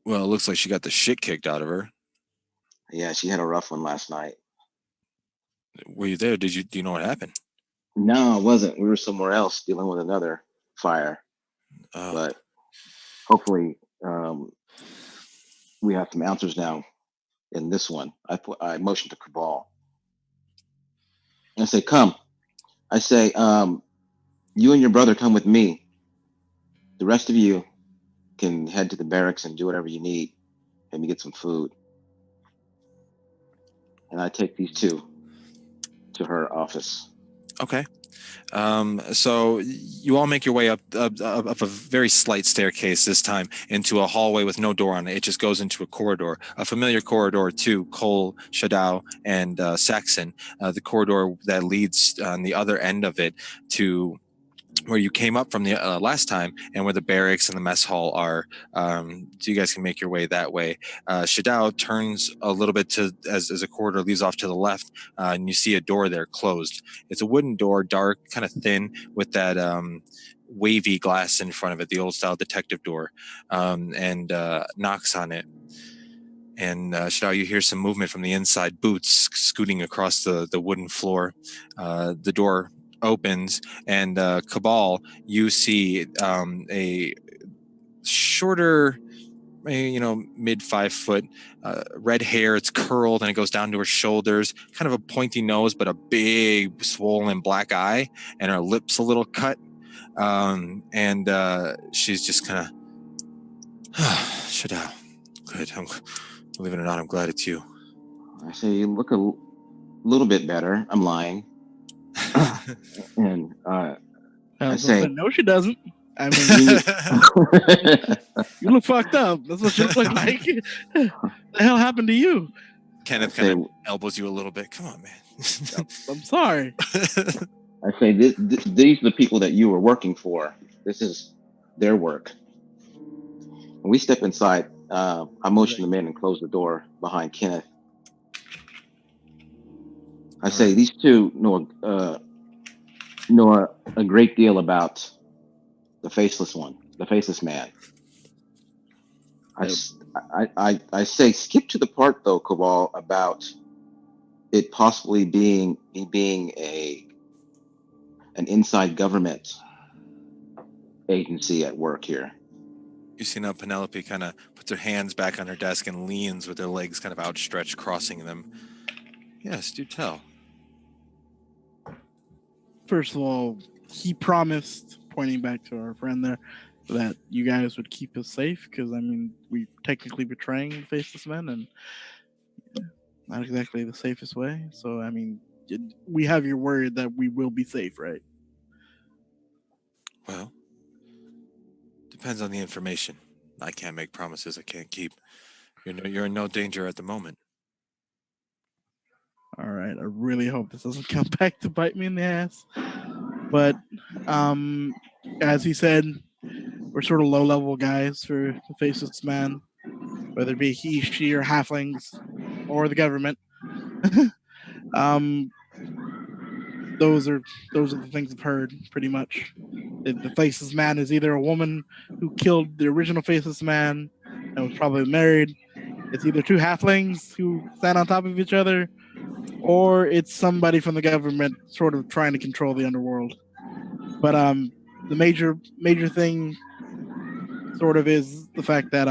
Well, it looks like she got the shit kicked out of her. Yeah, she had a rough one last night. Were you there? Do you know what happened? No, it wasn't. We were somewhere else dealing with another fire, Oh, but hopefully we have some answers now in this one. I motioned to Cabal. I say, come. I say, you and your brother come with me. The rest of you can head to the barracks and do whatever you need. Maybe get some food. And I take these two to her office. okay. So you all make your way up a very slight staircase this time into a hallway with no door on it. It just goes into a corridor, a familiar corridor to Cole, Shadow, and Saxon. The corridor that leads on the other end of it to where you came up from the last time, and where the barracks and the mess hall are. So you guys can make your way that way. Shadow turns a little bit to as a corridor leads off to the left, and you see a door there closed. It's a wooden door, dark, kind of thin, with that wavy glass in front of it, the old style detective door, and knocks on it. And Shadow, you hear some movement from the inside, boots scooting across the wooden floor. The door opens, and Cabal, you see a shorter, mid 5 foot, red hair. It's curled and it goes down to her shoulders. Kind of a pointy nose, but a big, swollen black eye, and her lips a little cut. And she's just kind of, Shadow, good. Believe it or not, I'm glad it's you. I say, you look a little bit better. I'm lying. And I say, no, she doesn't. I mean, you look fucked up. That's what you look like. The hell happened to you? Kenneth kind of elbows you a little bit. Come on, man. I'm sorry. I say, these are the people that you were working for. This is their work. When we step inside, I motion them in and close the door behind Kenneth. I say, these two know a great deal about the faceless man. I say, skip to the part though, Cabal, about it possibly being an inside government agency at work here. You see now Penelope kind of puts her hands back on her desk and leans with her legs kind of outstretched, crossing them. Yes, do tell. First of all, he promised, pointing back to our friend there, that you guys would keep us safe, because I mean, we technically betraying the faceless men, and not exactly the safest way. So I mean, we have your word that we will be safe, right? Well, depends on the information. I can't make promises I can't keep. You're in no danger at the moment. All right. I really hope this doesn't come back to bite me in the ass. But as he said, we're sort of low-level guys for the faceless man, whether it be he, she, or halflings, or the government. Those are the things I've heard, pretty much. The faceless man is either a woman who killed the original faceless man and was probably married. It's either two halflings who stand on top of each other, or it's somebody from the government sort of trying to control the underworld. But the major thing sort of is the fact that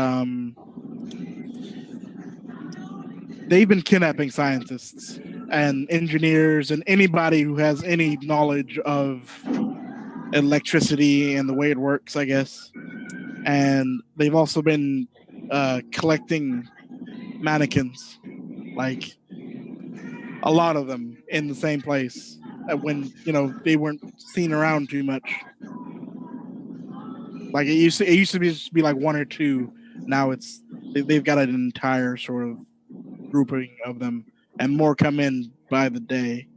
they've been kidnapping scientists and engineers and anybody who has any knowledge of electricity and the way it works, I guess. And they've also been collecting mannequins, like a lot of them in the same place when they weren't seen around too much. Like it used to be like one or two. Now they've got an entire sort of grouping of them, and more come in by the day.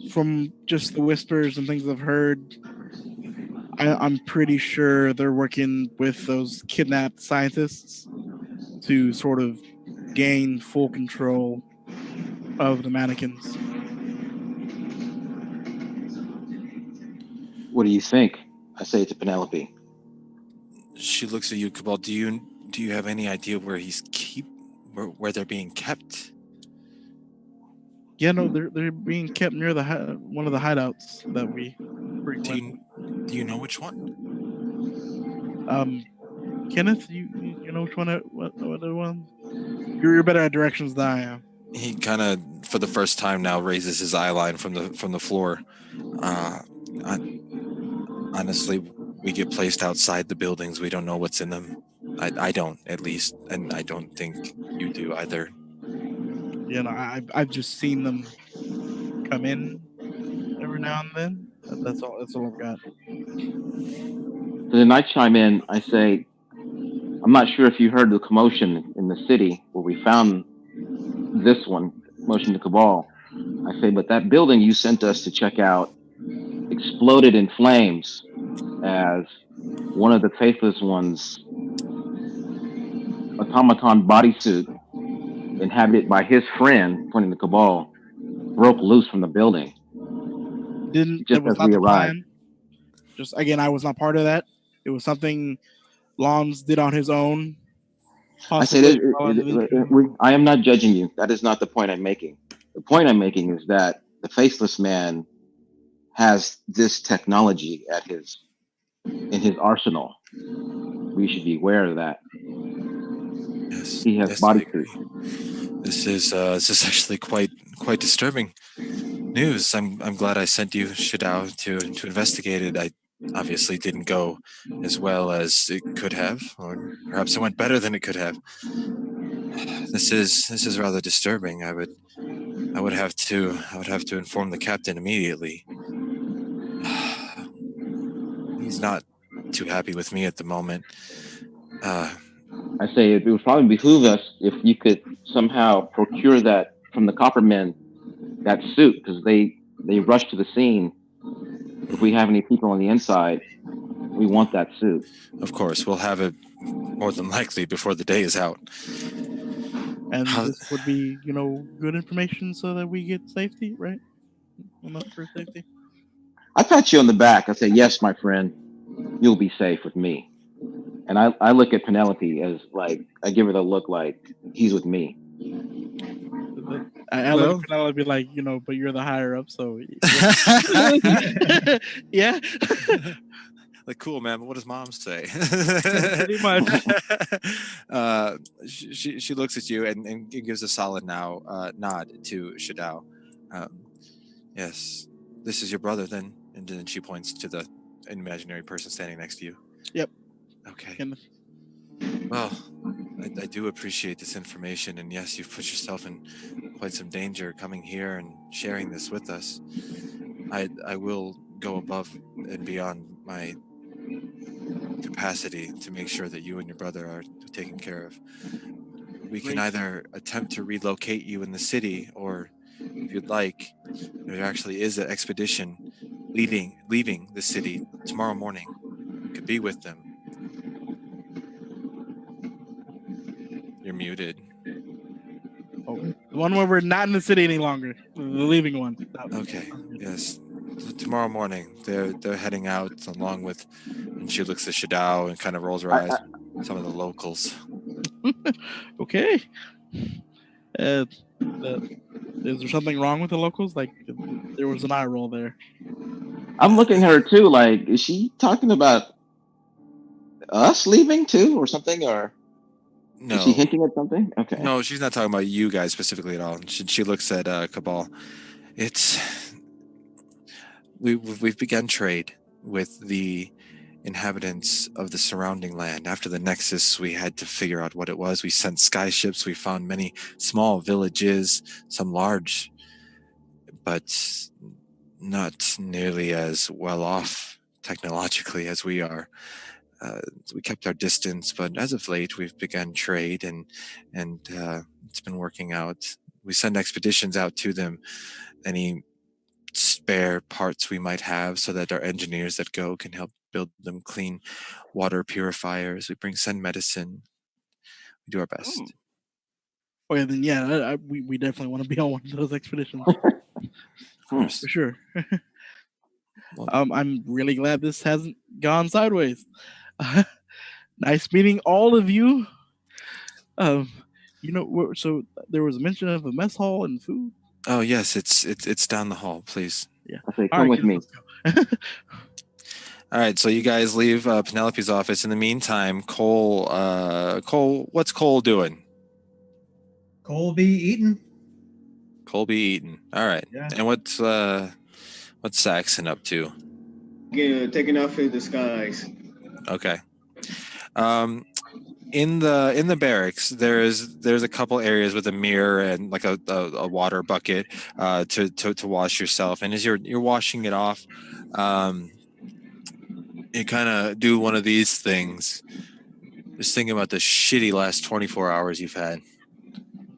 From just the whispers and things I've heard, I'm pretty sure they're working with those kidnapped scientists to sort of gain full control of the mannequins. What do you think? I say to Penelope. She looks at you, Cabal. Do you have any idea where where they're being kept? Yeah, no, they're being kept near the one of the hideouts that we Do frequent. do you know which one? Kenneth, you know which one? What one? You're better at directions than I am. He kind of, for the first time now, raises his eye line from the floor. I, honestly, we get placed outside the buildings. We don't know what's in them. I don't, at least, and I don't think you do either. You know, I've just seen them come in every now and then. That's all. That's all I've got. So then I chime in. I say, I'm not sure if you heard the commotion in the city where we found this one, Motion to Cabal. I say, but that building you sent us to check out exploded in flames as one of the faithless ones, automaton bodysuit, inhabited by his friend, pointing the Cabal, broke loose from the building That just was as not we the arrived. plan. Just again, I was not part of that. It was something Lons did on his own. I say, Possibly. I am not judging you. That is not the point I'm making. The point I'm making is that the faceless man has this technology in his arsenal. We should be aware of that. Yes, He has yes, I bodysuit. agree. This is actually quite disturbing news. I'm glad I sent you Shidao to investigate it. I obviously didn't go as well as it could have, or perhaps it went better than it could have. This is rather disturbing. I would have to inform the captain immediately. He's not too happy with me at the moment. I say it would probably behoove us if you could somehow procure that from the Coppermen, that suit, because they rushed to the scene. If we have any people on the inside, we want that suit. Of course, we'll have it more than likely before the day is out. And this would be, good information so that we get safety, right? For safety. I pat you on the back. I say, yes, my friend, you'll be safe with me. And I look at Penelope as like, I give her the look like he's with me. I look at Penelope like, but you're the higher up, so yeah. Like, cool, man, but what does mom say? Pretty much. She looks at you and gives a solid nod to Shidao. Yes, this is your brother then? And then she points to the imaginary person standing next to you. Yep. Okay. Well, I do appreciate this information, and yes, you've put yourself in quite some danger coming here and sharing this with us. I will go above and beyond my capacity to make sure that you and your brother are taken care of. We can either attempt to relocate you in the city, or if you'd like, there actually is an expedition leaving the city tomorrow morning. You could be with them. You're muted. Oh, the one where we're not in the city any longer. The leaving one. Okay. Yes. So tomorrow morning, they're heading out along with, and she looks at Shidao and kind of rolls her eyes. Some of the locals. Okay. Is there something wrong with the locals? Like, there was an eye roll there. I'm looking at her too. Like, is she talking about us leaving too, or something? Or no, is she hinting at something? Okay. No, she's not talking about you guys specifically at all. She looks at Cabal. We've begun trade with the inhabitants of the surrounding land. After the Nexus, we had to figure out what it was. We sent sky ships. We found many small villages, some large, but not nearly as well off technologically as we are. We kept our distance, but as of late, we've begun trade, and it's been working out. We send expeditions out to them, any spare parts we might have, so that our engineers that go can help build them clean water purifiers. We send medicine. We do our best. Oh yeah, then yeah, we definitely want to be on one of those expeditions. Of course. For sure. I'm really glad this hasn't gone sideways. Nice meeting all of you. So there was a mention of a mess hall and food. Oh yes, it's down the hall, please. Yeah. I say, All come right, with kids, me. let's go. All right, so you guys leave Penelope's office. In the meantime, Cole, what's Cole doing? Colby Eaton. Colby Eaton. All right, Yeah. and what's Saxon up to? Taking off his disguise. Okay. Um, in the barracks, there's a couple areas with a mirror and like a water bucket to wash yourself. And as you're washing it off, you kind of do one of these things. Just thinking about the shitty last 24 hours you've had,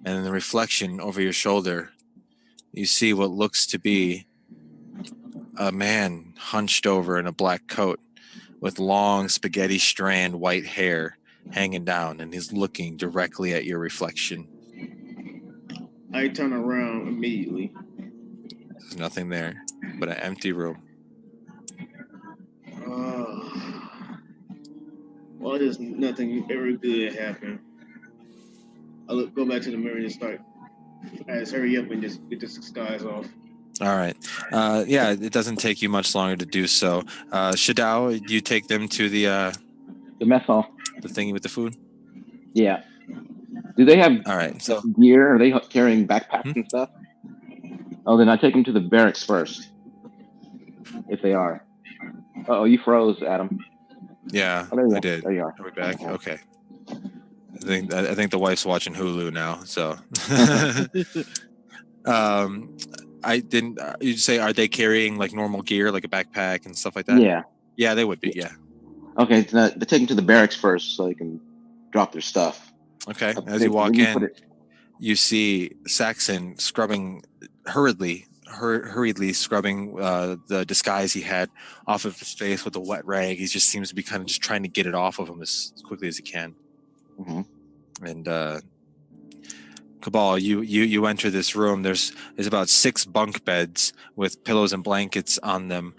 and in the reflection over your shoulder, you see what looks to be a man hunched over in a black coat with long spaghetti strand white hair hanging down, and he's looking directly at your reflection. I turn around immediately. There's nothing there but an empty room. Well, there's nothing ever good happen. Go back to the mirror and just start. I just hurry up and just get this disguise off. All right. Yeah, it doesn't take you much longer to do so. Shadao, do you take them to the mess hall. the thingy with the food? Yeah. Do they have All right. So gear? Are they carrying backpacks and stuff? Oh, then I take them to the barracks first. If they are. Oh, you froze, Adam. yeah, Oh, there you I go. did. There you are. Are we back? Okay. I think the wife's watching Hulu now. So, I didn't. You say, are they carrying like normal gear, like a backpack and stuff like that? Yeah. Yeah, they would be. Yeah. Okay, so they take them to the barracks first so they can drop their stuff. Okay. As you walk in, you see Saxon scrubbing hurriedly scrubbing the disguise he had off of his face with a wet rag. He just seems to be kind of just trying to get it off of him as quickly as he can. Mm-hmm. And Cabal, you enter this room. There's about 6 bunk beds with pillows and blankets on them.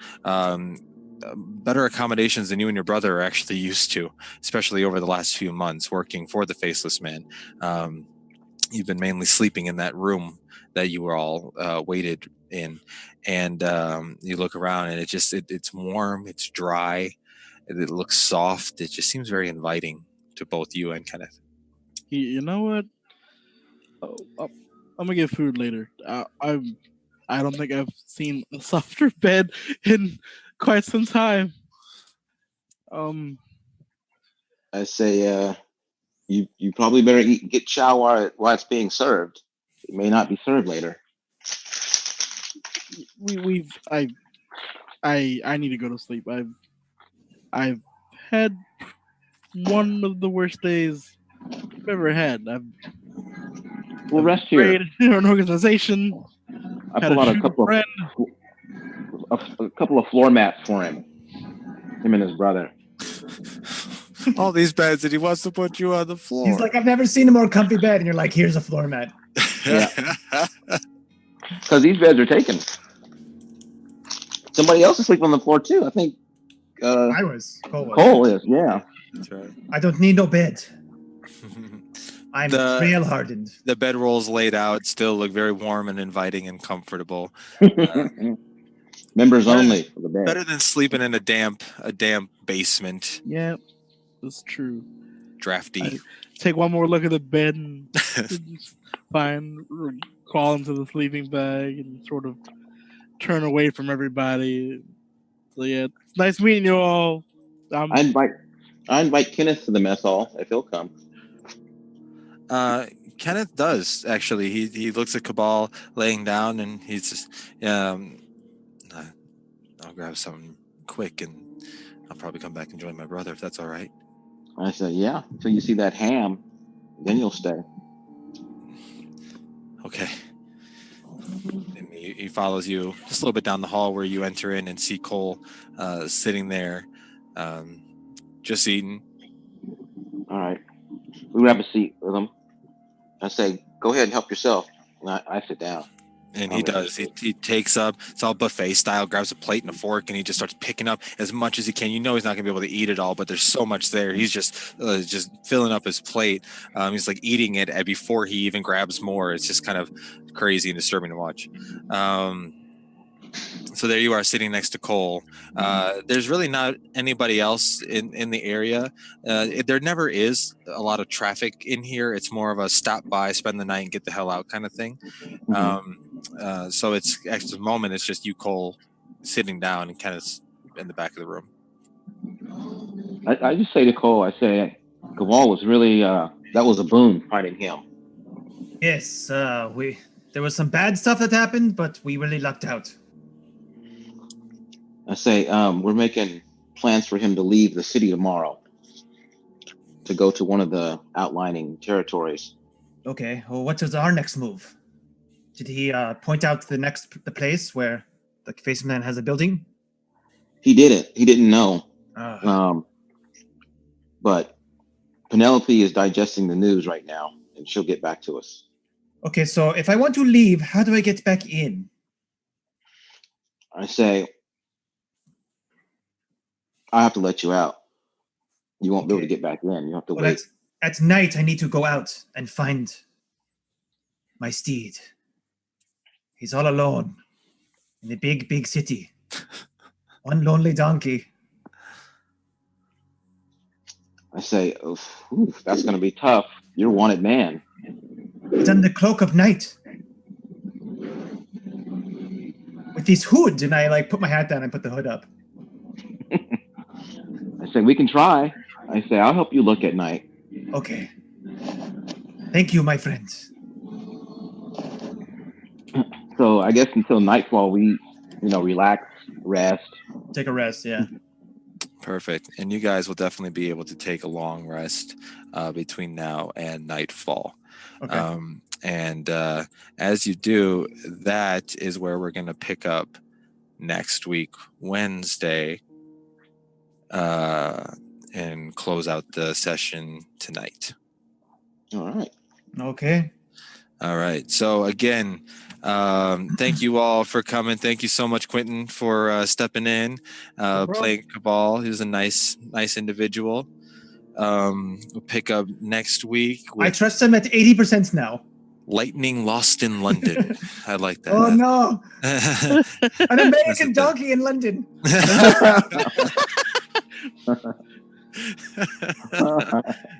Better accommodations than you and your brother are actually used to, especially over the last few months working for the Faceless Man. You've been mainly sleeping in that room that you were all waited in, and you look around and it's warm, it's dry, it looks soft. It just seems very inviting to both you and Kenneth. You know what? I'm gonna get food later. I don't think I've seen a softer bed in quite some time. I say, you probably better get chow while it's being served. It may not be served later. I need to go to sleep. I've had one of the worst days I've ever had. We'll rest here. Created an organization. I pull out a couple of floor mats for him and his brother. All these beds, and he wants to put you on the floor. He's like, I've never seen a more comfy bed, and you're like, here's a floor mat. Yeah. Because these beds are taken. Somebody else is sleeping on the floor too. I think. I was. Cole is. Yeah. That's right. I don't need no bed. I'm trail hardened. The bedrolls laid out still look very warm and inviting and comfortable. Members only for the bed. Better than sleeping in a damp basement. Yeah, that's true. Drafty. I take one more look at the bed and crawl into the sleeping bag and sort of turn away from everybody. So yeah, it's nice meeting you all. I invite Kenneth to the mess hall if he'll come. Kenneth does actually. He looks at Cabal laying down, and he's just, I'll grab something quick, and I'll probably come back and join my brother if that's all right. I said, yeah. Until you see that ham, then you'll stay. Okay. And he follows you just a little bit down the hall where you enter in and see Cole sitting there, just eating. All right. We grab a seat with him. I say, go ahead and help yourself. And I sit down. And I he would does. He takes up, it's all buffet style, grabs a plate and a fork, and he just starts picking up as much as he can. You know he's not going to be able to eat it all, but there's so much there. He's just filling up his plate. He's like eating it before he even grabs more. It's just kind of crazy and disturbing to watch. So there you are sitting next to Cole. There's really not anybody else in the area. There never is a lot of traffic in here. It's more of a stop by, spend the night, and get the hell out kind of thing. So it's at the moment it's just you, Cole, sitting down and kind of in the back of the room. I just say to Cole, I say, Gaval was really that was a boon finding him. Yes, there was some bad stuff that happened, but we really lucked out. I say, we're making plans for him to leave the city tomorrow to go to one of the outlining territories. Okay, well, what is our next move? Did he point out the place where the Face Man has a building? He didn't. He didn't know. Ah. But Penelope is digesting the news right now, and she'll get back to us. Okay, so if I want to leave, how do I get back in? I say, I have to let you out. You won't be able to get back in. You have to wait. At night, I need to go out and find my steed. He's all alone in a big, big city. One lonely donkey. I say, oof, that's going to be tough. You're a wanted man. It's under the cloak of night. With these hoods, and I put my hat down and put the hood up. I say, we can try. I say, I'll help you look at night. Okay. Thank you, my friends. So I guess until nightfall, we, relax, rest. Take a rest, yeah. Perfect. And you guys will definitely be able to take a long rest between now and nightfall. Okay. And as you do, that is where we're going to pick up next week, Wednesday, and close out the session tonight. All right. Okay. All right. So again, thank you all for coming. Thank you so much, Quentin, for stepping in, playing Cabal. He was a nice individual. We'll pick up next week. I trust him at 80% now. Lightning Lost in London. I like that. Oh no! An American donkey in London.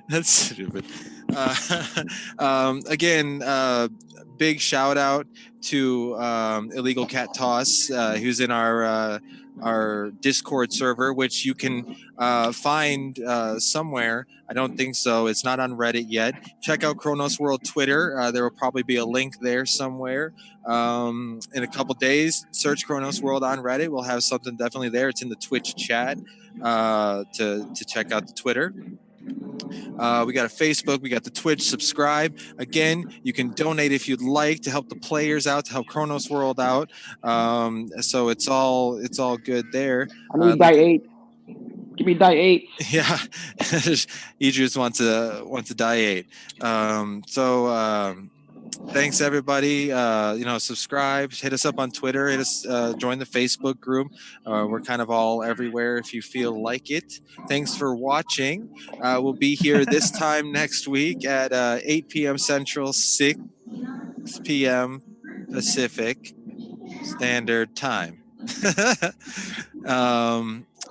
That's stupid. Again, big shout out to Illegal Cat Toss, who's in our Discord server, which you can find somewhere. I don't think so. It's not on Reddit yet. Check out Kronos World Twitter. There will probably be a link there somewhere. In a couple days, search Kronos World on Reddit. We'll have something definitely there. It's in the Twitch chat to check out the Twitter. We got a Facebook, we got the Twitch. Subscribe. Again, you can donate if you'd like to help the players out, to help Kronos World out. So it's all good there. I need die 8. Give me die 8. Yeah, Idris wants to die 8. Thanks everybody. Subscribe, hit us up on Twitter, hit us, join the Facebook group. We're kind of all everywhere if you feel like it. Thanks for watching. We'll be here this time next week at 8 p.m. Central, 6 p.m. Pacific Standard Time.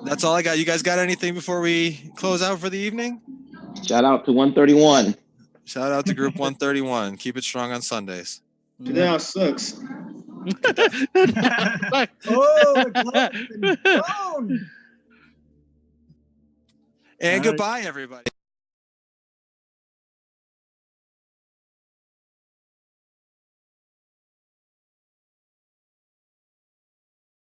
That's all I got. You guys got anything before we close out for the evening? Shout out to 131. Shout out to Group 131. Keep it strong on Sundays. Today sucks. The glove has been blown. And goodbye, everybody.